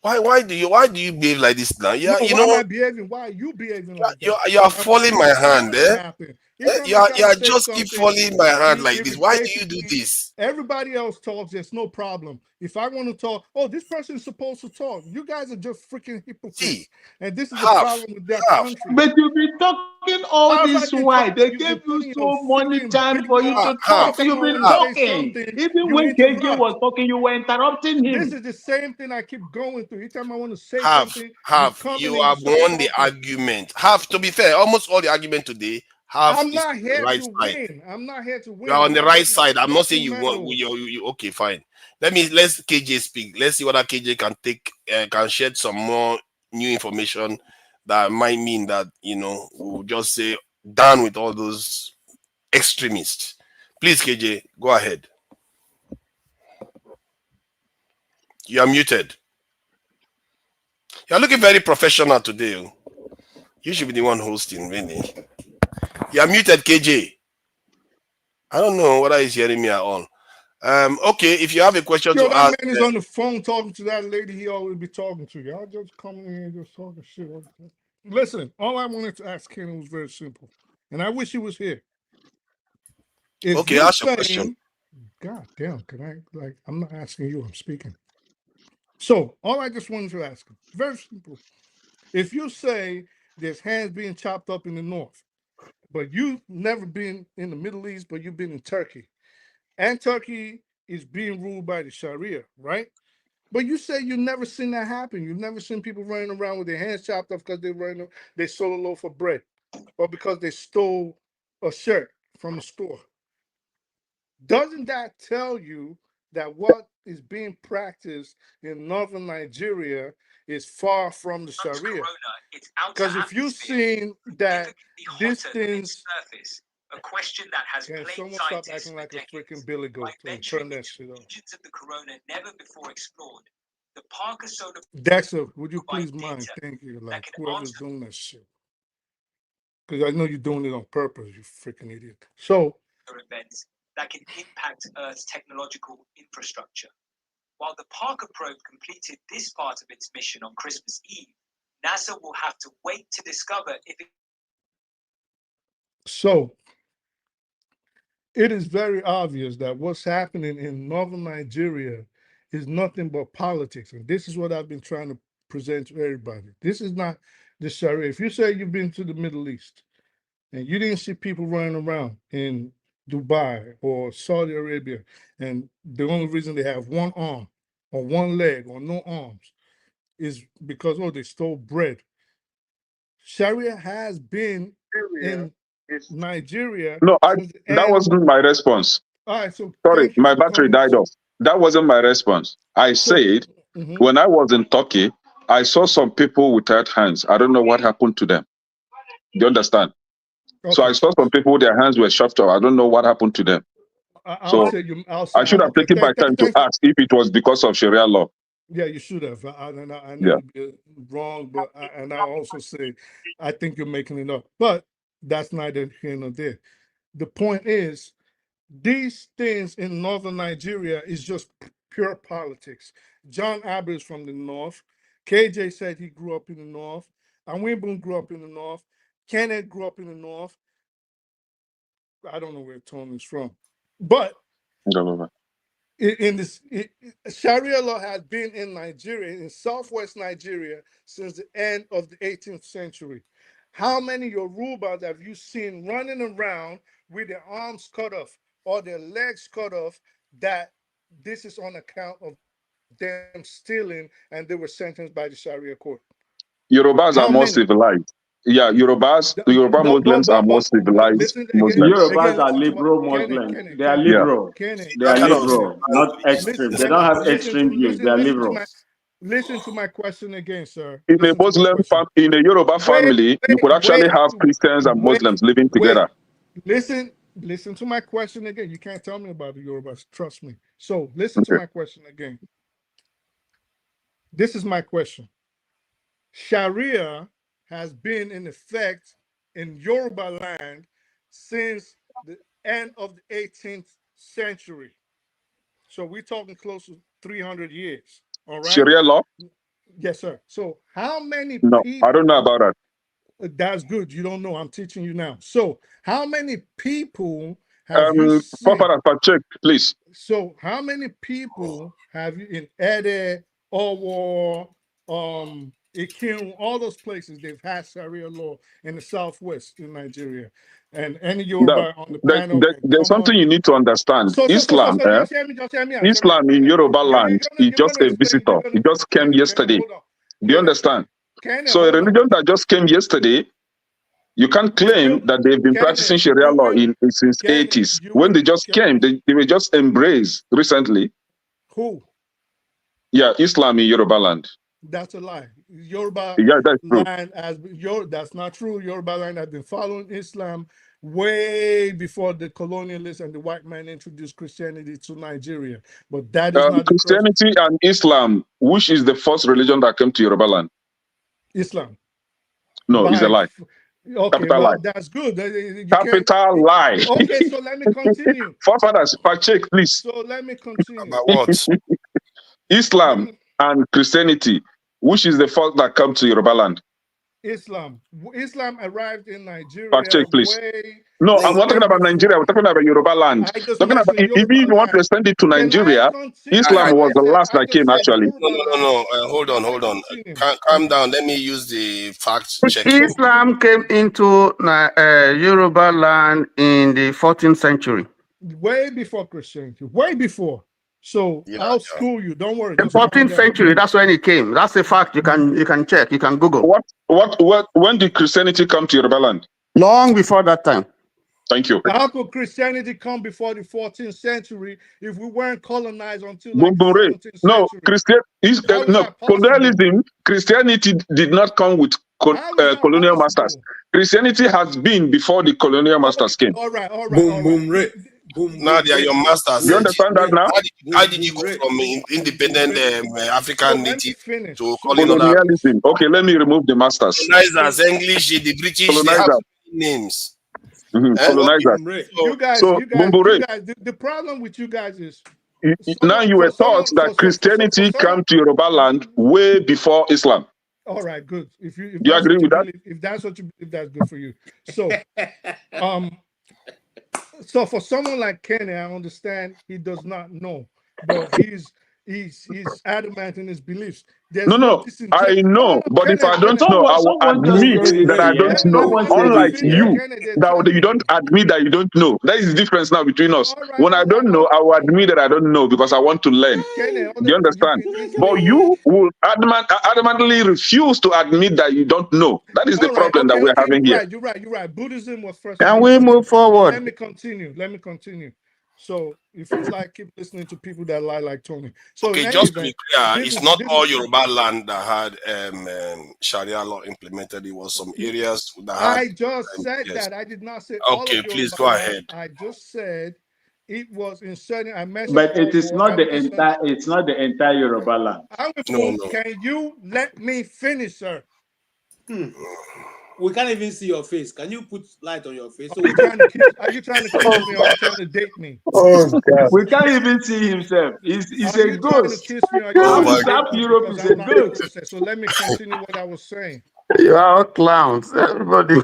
Why do you behave like this now? Yeah, No, you why am know, I behaving? Why are you behaving like that? you are And why falling do my you hand, allow it to eh? happen? Each time I try You to are say just keep something, falling my hand like this. Why do you do basically this? everybody else talks. There's no problem. If I want to talk, oh, this person is supposed to talk. You guys are just freaking hypocrites, See, and this is the half, problem with that half, country. But you've been talking all How have I this been while. talking? They You've gave been you putting your so many freaking time big for you mouth. to Every talk. time You've I been want to say talking. something, Even you when KG was interrupt. talking, you were interrupting This him. is the same thing I keep going through. Each time I want to say half, something, you half. come in You and you have start won the talking. argument. Half, to be fair, almost all the argument today, half I'm is not on the here right to side. win. I'm not here to You win. are I'm on the not right getting side. I'm not saying freaking you want. medals. Okay, fine. Let's KJ speak. Let's see whether KJ can can shed some more new information that might mean that we'll just say down with all those extremists. Please, KJ, go ahead. You are muted. You're looking very professional today. Oh. You should be the one hosting, really. You are muted, KJ. I don't know whether he's hearing me at all. Okay, if you have a question Yo, to that ask, man is on the phone talking to that lady he always be talking to. Y'all just coming in and just talking shit. Listen, all I wanted to ask Kenny was very simple, and I wish he was here. If okay, you're ask your question. saying, God damn, can I, I'm not asking you, I'm speaking. So, all I just wanted to ask him, very simple. If you say there's hands being chopped up in the north, but you've never been in the Middle East, but you've been in Turkey, and Turkey is being ruled by the Sharia, right? But you say you've never seen that happen. You've never seen people running around with their hands chopped off because they stole a loaf of bread, or because they stole a shirt from a store. Doesn't that tell you that what is being practiced in northern Nigeria is far from the Sharia? Because if you've seen that these things, a question that has can plagued someone stop scientists acting for like a decades. freaking billy goat By and turn venturing that into shit off? regions of the corona never before explored, the Parker solar Dexter, would you provide please mind? data Thank you. that Like can whoever's answer doing that shit. Because I know you're doing it on purpose, you freaking idiot. So events that can impact Earth's technological infrastructure. While the Parker probe completed this part of its mission on Christmas Eve, NASA will have to wait to discover if it. So it is very obvious that what's happening in northern Nigeria is nothing but politics. And this is what I've been trying to present to everybody. This is not the Sharia. If you say you've been to the Middle East and you didn't see people running around in Dubai or Saudi Arabia, and the only reason they have one arm or one leg or no arms is because, oh, they stole bread. Sharia has been in Nigeria No, since the that end. wasn't my response. All right, so Sorry, thank you my for battery coming. died off. That wasn't my response. I said when I was in Turkey, I saw some people without hands. I don't know what happened to them. Do you understand? So I saw some people, their hands were chopped off. I don't know what happened to them. I'll So say you. I should have Okay. taken my time to ask if it was because of Sharia law. Yeah, you should have. I know Yeah. you're wrong, but and I also say I think you're making it up. But that's neither here nor there. The point is, these things in northern Nigeria is just pure politics. John Abbott is from the north. KJ said he grew up in the north. Awinbun grew up in the North. Kenneth grew up in the North. I don't know where Tony's from, but in this Sharia law has been in Nigeria, in Southwest Nigeria, since the end of the 18th century. How many Yorubas have you seen running around with their arms cut off or their legs cut off that this is on account of them stealing and they were sentenced by the Sharia court? Yorubas How are more many? civilized. Yeah, the Yoruba Muslims are more civilized Listen Muslims. Yorubas are listen to liberal what Muslims. They are Yeah. liberal. Kenny, They are That kind of liberal, not extreme. They don't have extreme views. They are liberals. listen to my question again, sir. In a Listen to my question. in a Yoruba family, you could actually have Christians and Muslims living together. Listen to my question again. You can't tell me about the Yorubas. Trust me. So listen to my question again. This is my question. Sharia has been in effect in Yoruba land since the end of the 18th century. So we're talking close to 300 years. All right. Sharia law? Yes, sir. So how many No, people? I don't know about that. That's good. You don't know. I'm teaching you now. So how many people have you seen? Check, please. So how many people have you in Ede, Owo, Ikim, all those places they've had Sharia law in the Southwest in Nigeria, and any Yoruba on the panel can There's come something up. you need to understand. Just hear me. Islam in Yoruba land is just a visitor. It just came yesterday. Do you understand? So a religion that just came yesterday, you can't claim that they've been practicing Sharia law since 80s. When they just came, they were just embraced recently. Who? Yeah, Islam in Yoruba land. That's a lie. Yoruba that's true. land that's not true. Yoruba land has been following Islam way before the colonialists and the white man introduced Christianity to Nigeria. But that is not Christianity and Islam, which is the first religion that came to Yoruba land? Islam. No, it's a lie. Okay, Capital well, lie. that's good. Capital lie. Okay, so let me continue. Forefathers, check, please. So let me continue. About what? Islam and Christianity, which is the first that come to Yoruba land? Islam arrived in Nigeria. Check, please. No, I'm not talking about Nigeria. We're talking about Yoruba land. Talking about if you want to extend it to Nigeria, Islam was the last that came actually. No. Hold on. Calm down. Let me use the fact check. Islam came into Yoruba land in the 14th century. Way before Christianity. Way before. So I'll school you. Don't worry. The 14th century. That's when it came. That's a fact. You can check. You can Google. When did Christianity come to Yoruba land? Long before that time. Thank you. How could Christianity come before the 14th century if we weren't colonized until like the 17th century? Colonialism. Christianity did not come with colonial masters. Christianity has been before the colonial masters came. All right. Now they are your masters. You understand that now? How did you go from independent African native to colonialism? Okay, let me remove the masters. Colonizers, English, the British, they have names. Colonizers. You guys, the problem with you guys is now you were taught that Christianity came to Yoruba land way before Islam. All right, good. If you agree with that? If that's what you believe, that's good for you. So, so for someone like Kenny, I understand he does not know, but he's adamant in his beliefs. No, I know, but if I don't know, I will admit that I don't know. Unlike you, that you don't admit that you don't know. That is the difference now between us. When I don't know, I will admit that I don't know because I want to learn. Do you understand? But you will adamantly refuse to admit that you don't know. That is the problem that we're having here. You're right. Buddhism was first. Can we move forward? Let me continue. So if it's like keep listening to people that lie like Tony. So okay, just to be clear, it's not all Yoruba land that had Sharia law implemented. It was some areas that had. I just said that. I did not say. Okay, please go ahead. I just said it was in certain. I mentioned. But it is not the entire. It's not the entire Yoruba land. No. Can you let me finish, sir? We can't even see your face. Can you put light on your face? Are you trying to kiss me or are you trying to date me? Oh, God. We can't even see himself. He's a ghost. Europe is a ghost. So let me continue what I was saying. You are all clowns. Everybody.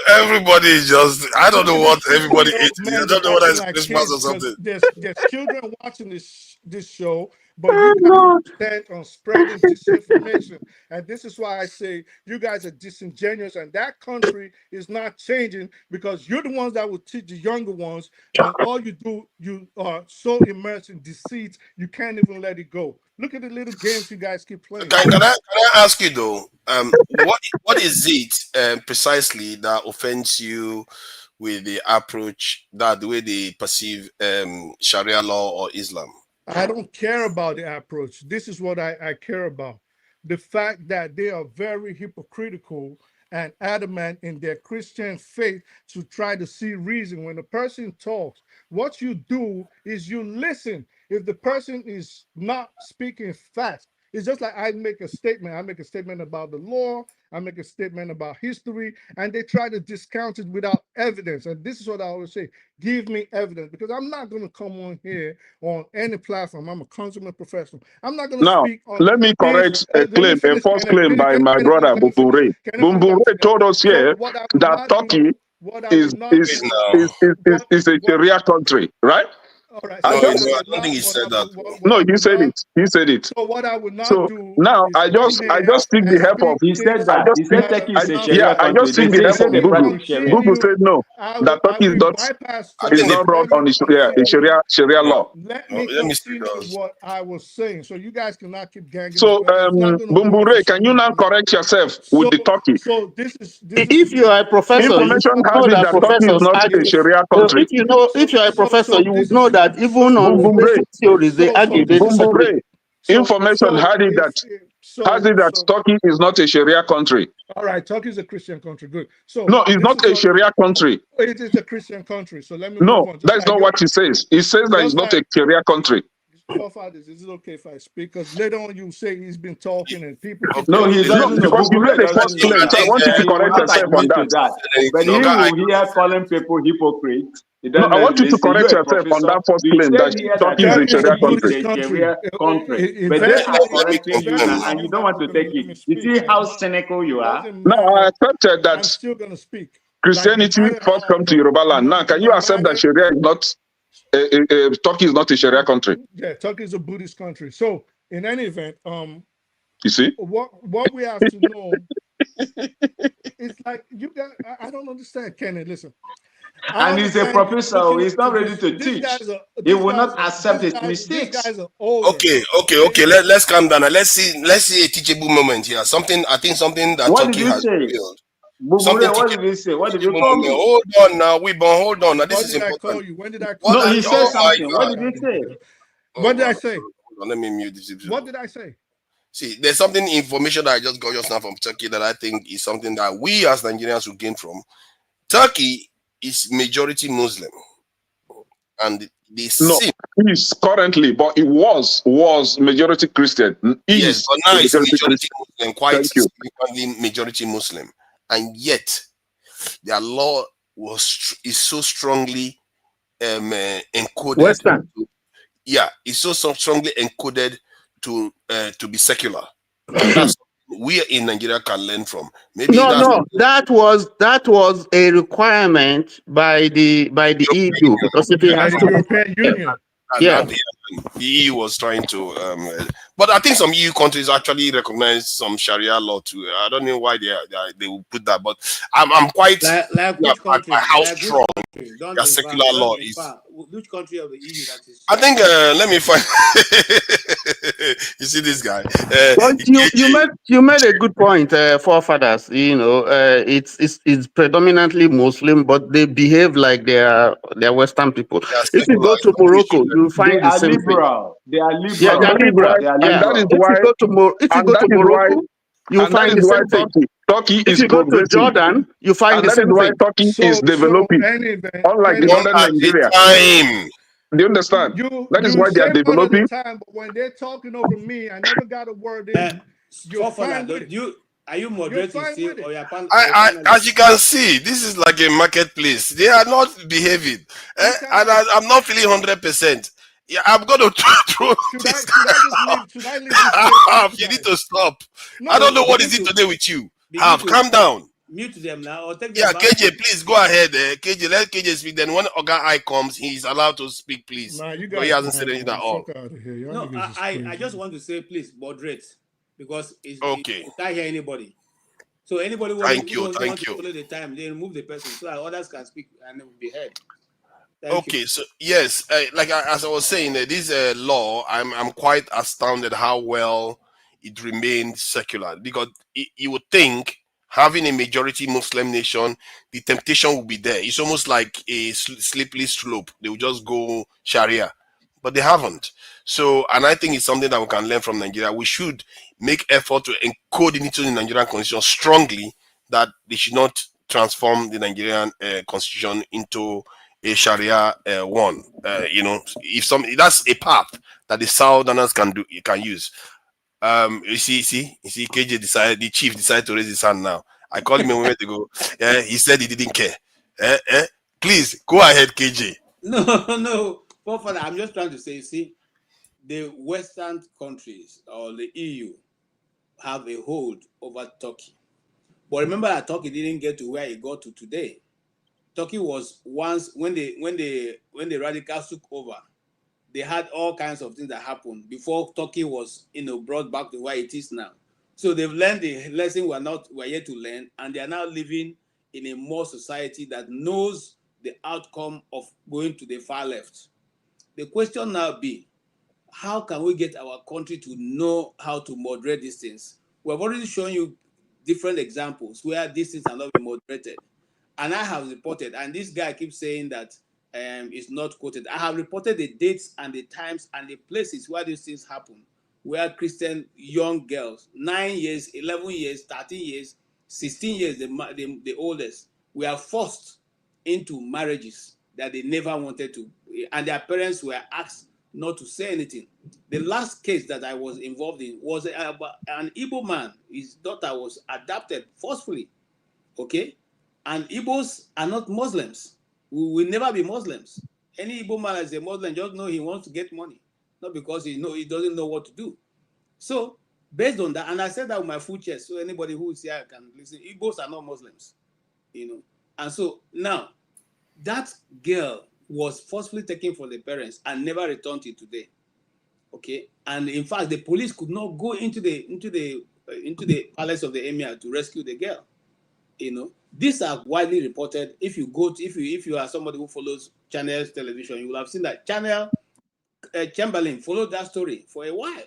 Everybody is just, I don't know what everybody Yo, eats. I man, don't you're know whether acting it's like Christmas or kids because something. there's children watching this show, but you guys are bent on spreading disinformation, and this is why I say you guys are disingenuous, and that country is not changing because you're the ones that will teach the younger ones, and all you are so immersed in deceit you can't even let it go. Look at the little games you guys keep playing. Can I ask you though, what is it precisely that offends you with the approach, that the way they perceive Sharia law or Islam? I don't care about the approach. This is what I care about. The fact that they are very hypocritical and adamant in their Christian faith to try to see reason. When a person talks, what you do is you listen. If the person is not speaking fast, it's just like I make a statement. I make a statement about the law. I make a statement about history, and they try to discount it without evidence. And this is what I always say: give me evidence, because I'm not going to come on here on any platform. I'm a consummate professional. I'm not going to Now, speak on let me things. correct a Let me claim, a finish. false Can I claim finish? by my Can I finish? brother Let me finish. Bumbure. Can I finish? Let me Bumbure finish. told us So here what I will that not do, Turkey what I will is not is Please do, now. is a what Sharia country, right? all right. No, So I no, what I just I would don't think not, he said that. what no, I he would said not, it. He said it. so what I would not So do now is come I here just seek and the help of speak He said things that. He said that Turkey are is a not yeah, Sharia I true. country. just seek the He help If said of they you Google. practice Sharia. Google continue, said no, that I Turkey is will not bypass I is think Turkey. not the brought Let me on a continue. Sharia law. Let no, me let me speak. continue what I was saying. So you guys cannot keep ganging up So on me. It's not going to work for Bumbure, can you some now reason. correct yourself with So the Turkey? If you are a professor, you Information should has know it that that Turkey is professors not a argue. Sharia country. If you are a professor, you would this is know that even so on Bumbure, basic theories, they argue, they this is disagree. Bumbure, information had it if that Turkey is not a Sharia country. all right, Turkey is a Christian country. Good. So No, it's this not is a what Sharia country. it is, a Christian country. So let me move No, on. Just that's like not you, what he says. He says that it's just not like a Sharia country. forefathers. Is it okay if I speak? Because later on you say he's been talking and people keep Okay, No, he cutting him listen. No, off. doesn't know. because you Bubure made a I false doesn't think, know claim, I so I that. think, want you to He will correct not yourself on admit that. to that. But he Oga, I will don't hear say calling people hypocrites. He No, doesn't I know want the you to lesson. correct You're a yourself on professor. that false You claim said that here that Turkey is a Turkey is a Sharia Turkey is country. Buddhist a country. Sharia country. But they are Eventually, correcting you now, and you you're don't not want even to going take to let it. me You speak. see how cynical It you are? doesn't Now, I matter. accepted that I'm still going to speak. Like no Christianity matter first how come to Yoruba land. Now, can you no accept that matter. Sharia is not, Turkey is not a Sharia country? Yeah, Turkey is a Buddhist country. So in any event, You see? what we have to know is like you guys. I don't understand, Kenny. Listen, I And he's a understand you professor. looking He's into not ready this. to teach. He will not accept his These mistakes. guys are older. okay. Let's calm down. Let's see a teachable moment here. Something, I think something that What did Turkey you has say? revealed. Something Bubure, what did teachable, he say? What did you teachable call moment. me? Hold on now, hold on. Now this What is did I call important. you? When did I What call No, you? are he you? said Oh my something. What God. did he say? What did I Hold say? on. Let me mute this. What did I say? See, there's something information that I just got just now from Turkey that I think is something that we as Nigerians will gain from. Turkey is majority Muslim, and they No, seem, is currently, but it was majority Christian. yes, Is but a now it's majority majority Christian. Muslim, quite Thank you. significantly majority Muslim, and yet their law is so strongly encoded. Western. Yeah, it's so strongly encoded to be secular, and that's something we in Nigeria can learn from. Maybe No, that's no, that was a requirement by the EU because if it By has the to, European Union. and yeah. the EU was trying to, but I think some EU countries actually recognize some Sharia law too. I don't know why they will put that, but I'm quite Like clear which about country? how Like which strong country? Don't their infer. secular Don't law is. infer. Which country of the EU that is? I think let me find. You see this guy? Well, you made a good point, forefathers. It's predominantly Muslim, but they behave like they're Western people. They are If you secular. go to Morocco, you'll They find the are same thing. liberal. They are Yeah, And they're liberal. that is why, liberal. They are and Yeah. that is liberal. If you why, go to and that is why, Morocco, you and that find is the why same thing. Turkey If is you go to progressing, Jordan, you find and the that is same why thing. Turkey is So developing, any event, unlike the Kenny, One modern at a Nigeria. time. Do you understand? That is you why they are say one at a developing. time, but when they're talking over me, I never got a word in. You're Forefather, fine with it. are you You're moderating fine still, with it. or are you As panelist? you can see, this is like a marketplace. They are not behaving, You and can. I'm not feeling 100%. Yeah, I'm gonna throw Should I this should guy I just off. leave? Should I leave this space for you You need guys? to stop. I No, don't know So what begin is it to today with you. Calm down. Mute them now or take them Yeah, back. KJ, please go ahead. KJ, let KJ speak. Then when Oga I comes, he's allowed to speak, please. Nah, you But he guys hasn't can said have anything it. at all. Fuck out of here. Y'all No, niggas is I crazy. just want to say, please moderate because Okay. you can't hear anybody. So anybody who Thank you. doesn't want to follow the time, they remove the person so that others can speak and it will be heard. Okay, so yes, as I was saying, this law, I'm quite astounded how well it remained secular, because you would think having a majority Muslim nation, the temptation would be there. It's almost like a slippery slope. They will just go Sharia, but they haven't. So, and I think it's something that we can learn from Nigeria. We should make effort to encode it into the Nigerian constitution strongly, that they should not transform the Nigerian constitution into a Sharia one. If that's a path that the Southerners can use. You see, KJ decided, the chief decided to raise his hand now. I called him a moment ago. He said he didn't care. Please go ahead, KJ. No, Father, I'm just trying to say, see, the Western countries or the EU have a hold over Turkey. But remember that Turkey didn't get to where it got to today. Turkey was once when the radicals took over, they had all kinds of things that happened before Turkey was brought back to where it is now. So they've learned the lesson we're yet to learn, and they are now living in a more society that knows the outcome of going to the far left. The question now be, how can we get our country to know how to moderate these things? We've already shown you different examples where these things are not being moderated. And I have reported, and this guy keeps saying that it's not quoted. I have reported the dates and the times and the places where these things happen, where Christian young girls, 9 years, 11 years, 13 years, 16 years, the oldest, were forced into marriages that they never wanted to, and their parents were asked not to say anything. The last case that I was involved in was an Igbo man. His daughter was adopted forcefully, okay? And Igbos are not Muslims. We will never be Muslims. Any Igbo man as a Muslim just know he wants to get money, not because he doesn't know what to do. So based on that, and I said that with my full chest, so anybody who is here can listen. Igbos are not Muslims, And so now that girl was forcefully taken from the parents and never returned till today. Okay, and in fact, the police could not go into the palace of the emir to rescue the girl. These are widely reported. If you are somebody who follows Channel's television, you will have seen that Channel Chamberlain followed that story for a while.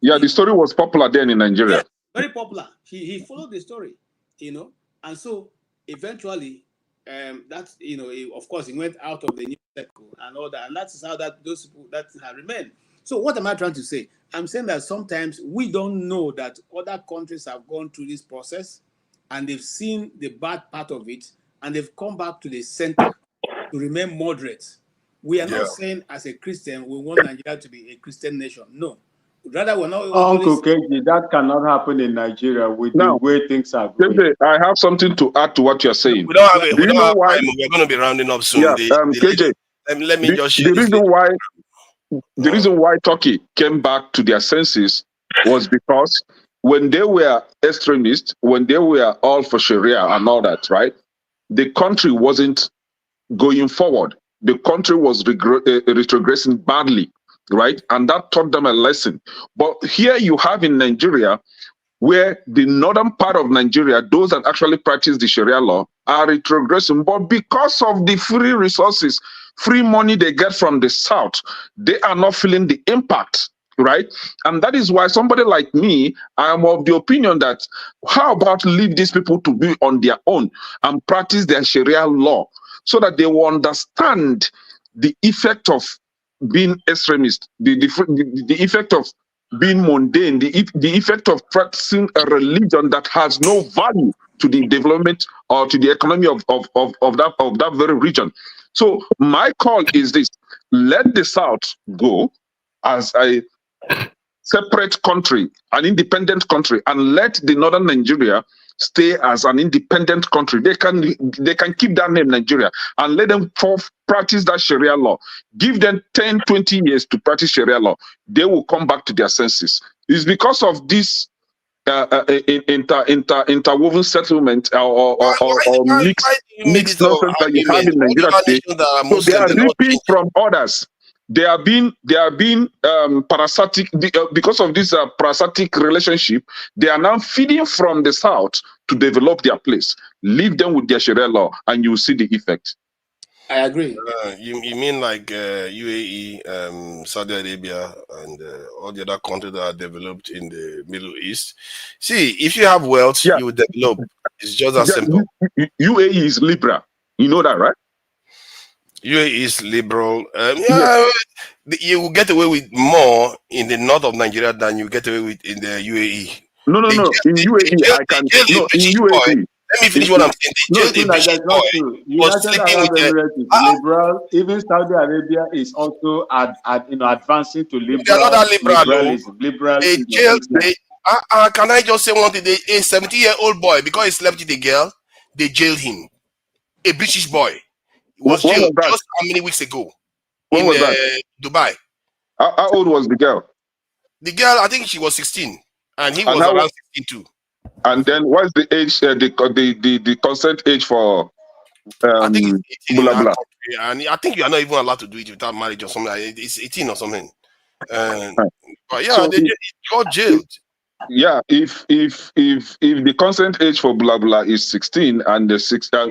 Yeah, the story was popular then in Nigeria. Yeah, very popular. He followed the story, and so eventually, that's of course, he went out of the news circle and all that, and that's how those people that have remained. So what am I trying to say? I'm saying that sometimes we don't know that other countries have gone through this process and they've seen the bad part of it and they've come back to the center to remain moderate. We are not saying as a Christian we want Nigeria to be a Christian nation. No. Rather, we're not. Uncle KG, that cannot happen in Nigeria with the way things are going. I have something to add to what you're saying. We don't have time. We're going to be rounding up soon. Yeah, KJ, let me just share the reason why Turkey came back to their senses was because when they were extremists, when they were all for Sharia and all that, right? The country wasn't going forward. The country was retrogressing badly, right? And that taught them a lesson. But here you have in Nigeria, where the northern part of Nigeria, those that actually practice the Sharia law, are retrogressing. But because of the free resources, free money they get from the south, they are not feeling the impact, right? And that is why somebody like me, I am of the opinion that how about leave these people to be on their own and practice their Sharia law so that they will understand the effect of being extremist, the effect of being mundane, the effect of practicing a religion that has no value to the development or to the economy of that very region. So my call is this: let the South go as a separate country, an independent country, and let the northern Nigeria stay as an independent country. They can keep that name Nigeria and let them practice that Sharia law. Give them 10, 20 years to practice Sharia law. They will come back to their senses. It's because of this interwoven settlement or you make mixed this nonsense that you have argument? in All the Nigeria other today. nations that are So they Muslim, are they're not reaping from others. They are being parasitic because of this parasitic relationship. They are now feeding from the south to develop their place. Leave them with their Sharia law, and you will see the effect. I agree. You mean like UAE, Saudi Arabia, and all the other countries that are developed in the Middle East? See, if you have wealth, you will develop. It's just as simple. UAE is liberal. You know that, right? UAE is liberal. Yes. You will get away with more in the north of Nigeria than you get away with in the UAE. No. In UAE, I can. No, in UAE. Let me finish what I'm saying. They jailed a British boy. Was United sleeping Arab with Emirates is liberal. Even Saudi Arabia is also advancing to They are not that liberal. liberalism. They jailed. Can I just say one thing? A 17-year-old boy, because he slept with a girl, they jailed him. A British boy was jailed just how many weeks ago? When was that? Dubai. How old was the girl? The girl, I think she was 16, and he was around 16 too. And then what's the age? The consent age for? I think it's 18 blah, in our blah. country, and I think you are not even allowed to do it without marriage or something. It's 18 or something. But yeah, So they got jailed. Yeah, if the consent age for blah blah is 16 and the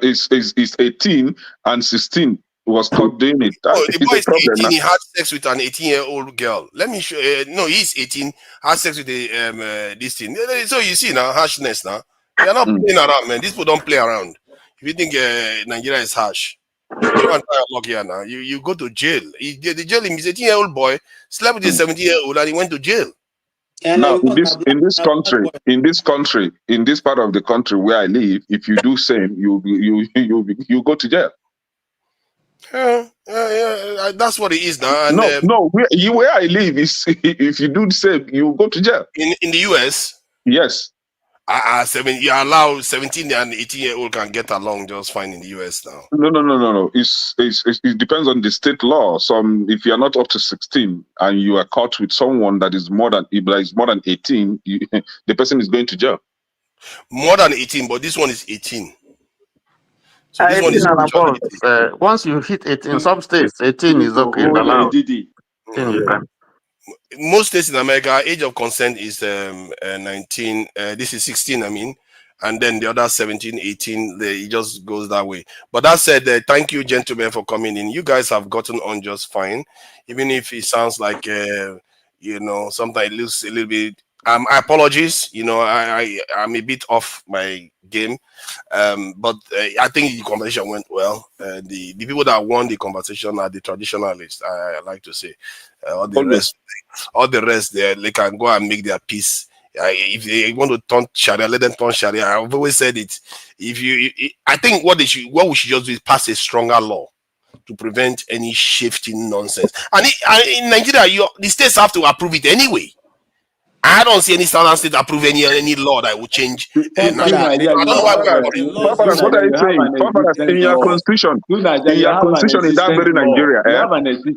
is 18 and 16 was caught doing it, that The is boy a is problem 18. now. He had sex with an 18-year-old girl. Let me show. No, he's 18. Had sex with this thing. So you see now harshness. Now they are not playing around, man. These people don't play around. If you think Nigeria is harsh, you want to try your luck here now. You go to jail. They jail him. He's 18-year-old boy slept with a 17-year-old and he went to jail. Now in this country, in this part of the country where I live, if you do same, you go to jail. That's what it is now. And, where I live is if you do the same, you go to jail. In the US, yes. You allow 17 and 18-year-old can get along just fine in the US now. No. It depends on the state law. If you are not up to 16 and you are caught with someone that is more than 18, the person is going to jail. More than 18, but this one is 18. So this one is once you hit 18, some states 18 is okay. Allowed. Most states in America, age of consent is 19. This is 16, I mean, and then the other 17, 18, it just goes that way. But that said, thank you, gentlemen, for coming in. You guys have gotten on just fine, even if it sounds like sometimes it looks a little bit. I apologize. I'm a bit off my game, but I think the conversation went well. The people that won the conversation are the traditionalists. I like to say, all the rest, they can go and make their peace. If they want to turn Sharia, let them turn Sharia. I've always said it. I think what we should just do is pass a stronger law to prevent any shifting nonsense. And in Nigeria, the states have to approve it anyway. I don't see any southern state approve any law that will change. I don't know why what are you saying? In your constitution, in that very Nigeria,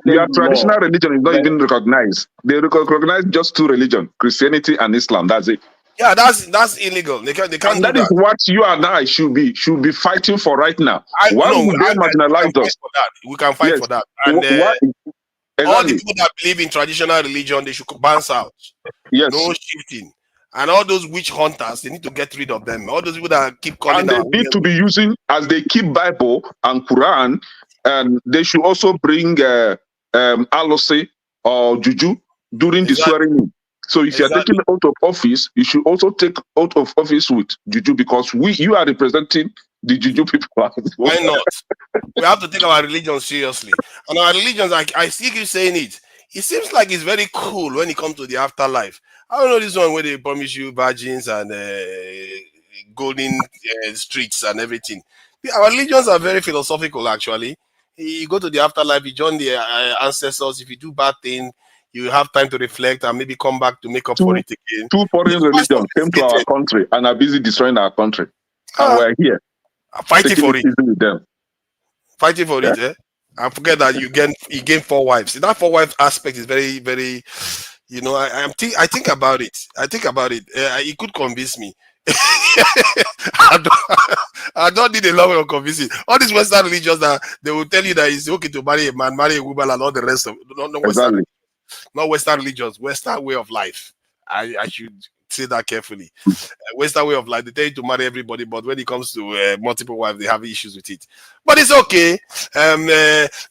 your traditional religion is not even recognized. They recognize just two religions, Christianity and Islam. That's it. Yeah, that's illegal. They can't do that. That is what you and I should be fighting for right now. Why would they marginalize us? We can fight for that. And all the people that believe in traditional religion, they should bounce out. Yes. No shifting. And all those witch hunters, they need to get rid of them. All those people that keep calling them. And they need to be using, as they keep Bible and Quran, and they should also bring Alose or Juju during the swearing in. So if you're taking out of office, you should also take out of office with Juju, because you are representing the Juju people. Why not? We have to take our religion seriously. And our religions, I still keep saying it. It seems like it's very cool when it comes to the afterlife. I don't know this one where they promise you virgins and golden streets and everything. Our religions are very philosophical, actually. You go to the afterlife, you join the ancestors. If you do bad things, you have time to reflect and maybe come back to make up for it again. Two foreign religions came to our country and are busy destroying our country. And we're here. Fighting for it. With them. Fighting for it, eh? And forget that you gain 4 wives. That 4 wives aspect is very, very, You know, I think about it. I think about it. It could convince me. I don't need a lot of convincing. All these Western religions that they will tell you that it's okay to marry a man, marry a woman, and all the rest of not Western, Exactly. not Western religions, Western way of life. I should say that carefully. Western way of life, they tell you to marry everybody, but when it comes to multiple wives, they have issues with it. But it's okay.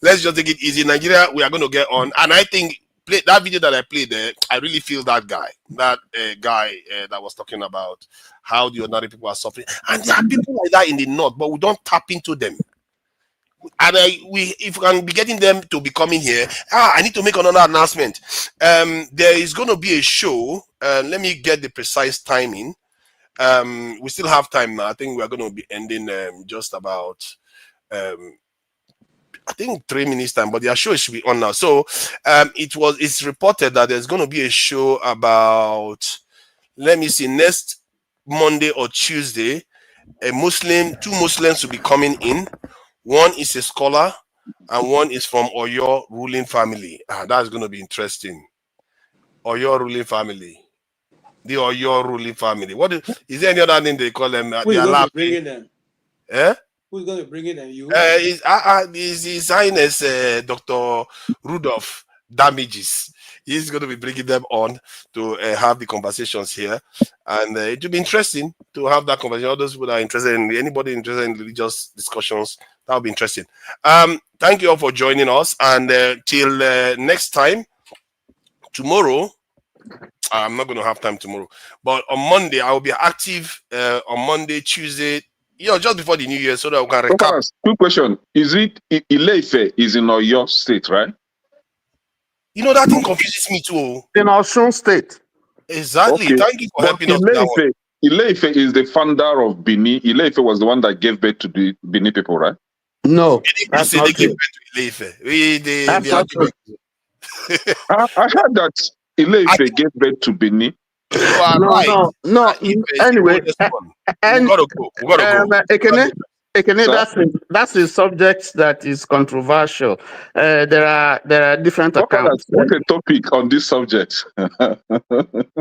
Let's just take it easy. Nigeria, we are going to get on, and I think that video that I played there, I really feel that guy that was talking about how the ordinary people are suffering, and there are people like that in the north, but we don't tap into them. And if we can be getting them to be coming here, I need to make another announcement. There is going to be a show. Let me get the precise timing. We still have time now. I think we're going to be ending just about I think 3 minutes time, but their show should be on now. So it's reported that there's going to be a show about, let me see, next Monday or Tuesday. Two Muslims will be coming in. One is a scholar, and one is from Oyo ruling family. That's going to be interesting. Oyo ruling family. The Oyo ruling family. Is there any other name they call them? Who They is are going to be laughing. bringing them? Eh? Who's going to bring it and you? His Highness Dr. Rudolph Damages. He's going to be bringing them on to have the conversations here, and it will be interesting to have that conversation. All those people that are interested in anybody interested in religious discussions, that will be interesting. Thank you all for joining us, and till next time. Tomorrow, I'm not going to have time tomorrow, but on Monday I will be active. On Monday, Tuesday, just before the New Year, so that we can So recap. far, quick question: is it Ileife is in Oyo State, right? That thing confuses me too. In Osun State. Exactly. Okay, Thank you for but helping us with that one. Ileife is the founder of Bini. Ileife was the one that gave birth to the Bini people, right? No, You that's say they not give true. birth to Ileife. That's not true. I heard that Ileife gave birth to Bini. You are No, right. no. Ife is the Anyway, oldest one. and We gotta go. Ekene, Sir? that's a subject that is controversial. There are different So far, accounts. put a topic on this subject.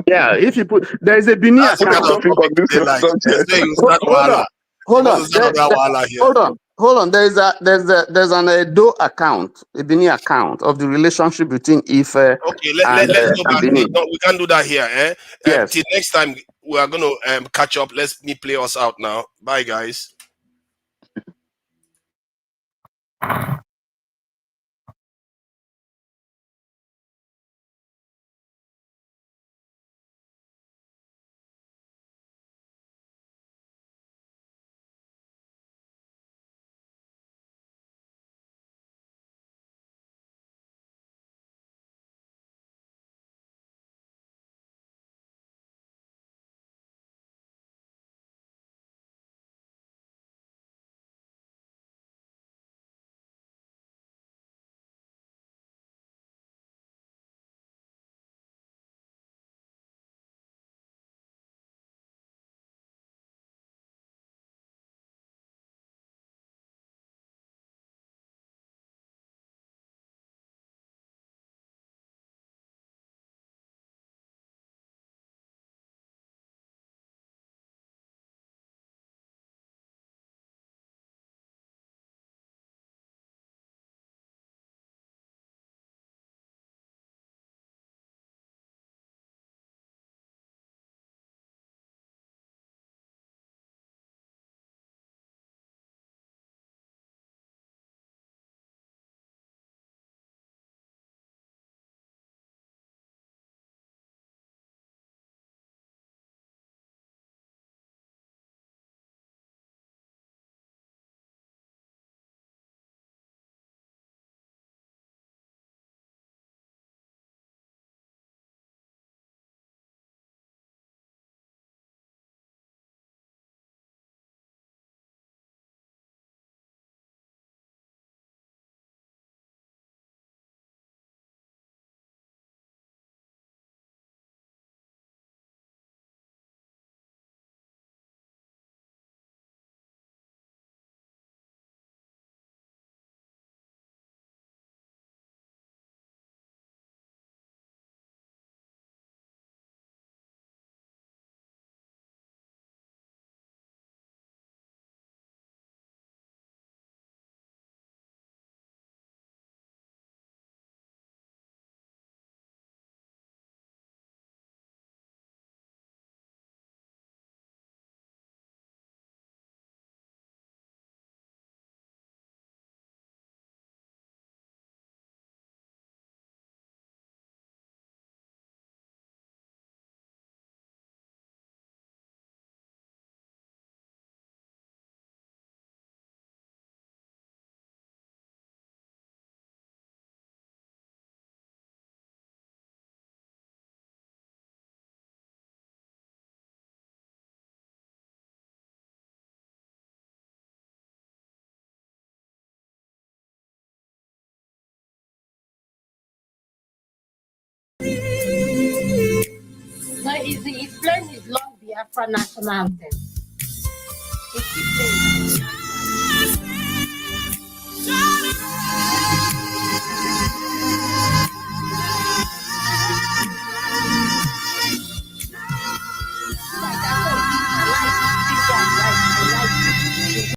Yeah, if you put there is a Bini That's the Put a kind account. of topic on topic this they like. That's subject. where you start wahala. Hold You on, must start another wahala here. hold on. There's an Edo account, a Bini account of the relationship between Ife Okay, and let's go back. Bini. No, we can't do that here. Yes. Till next time, we are gonna catch up. Let me play us out now. Bye, guys. he's playing his long Biafra national anthem. He keeps playing.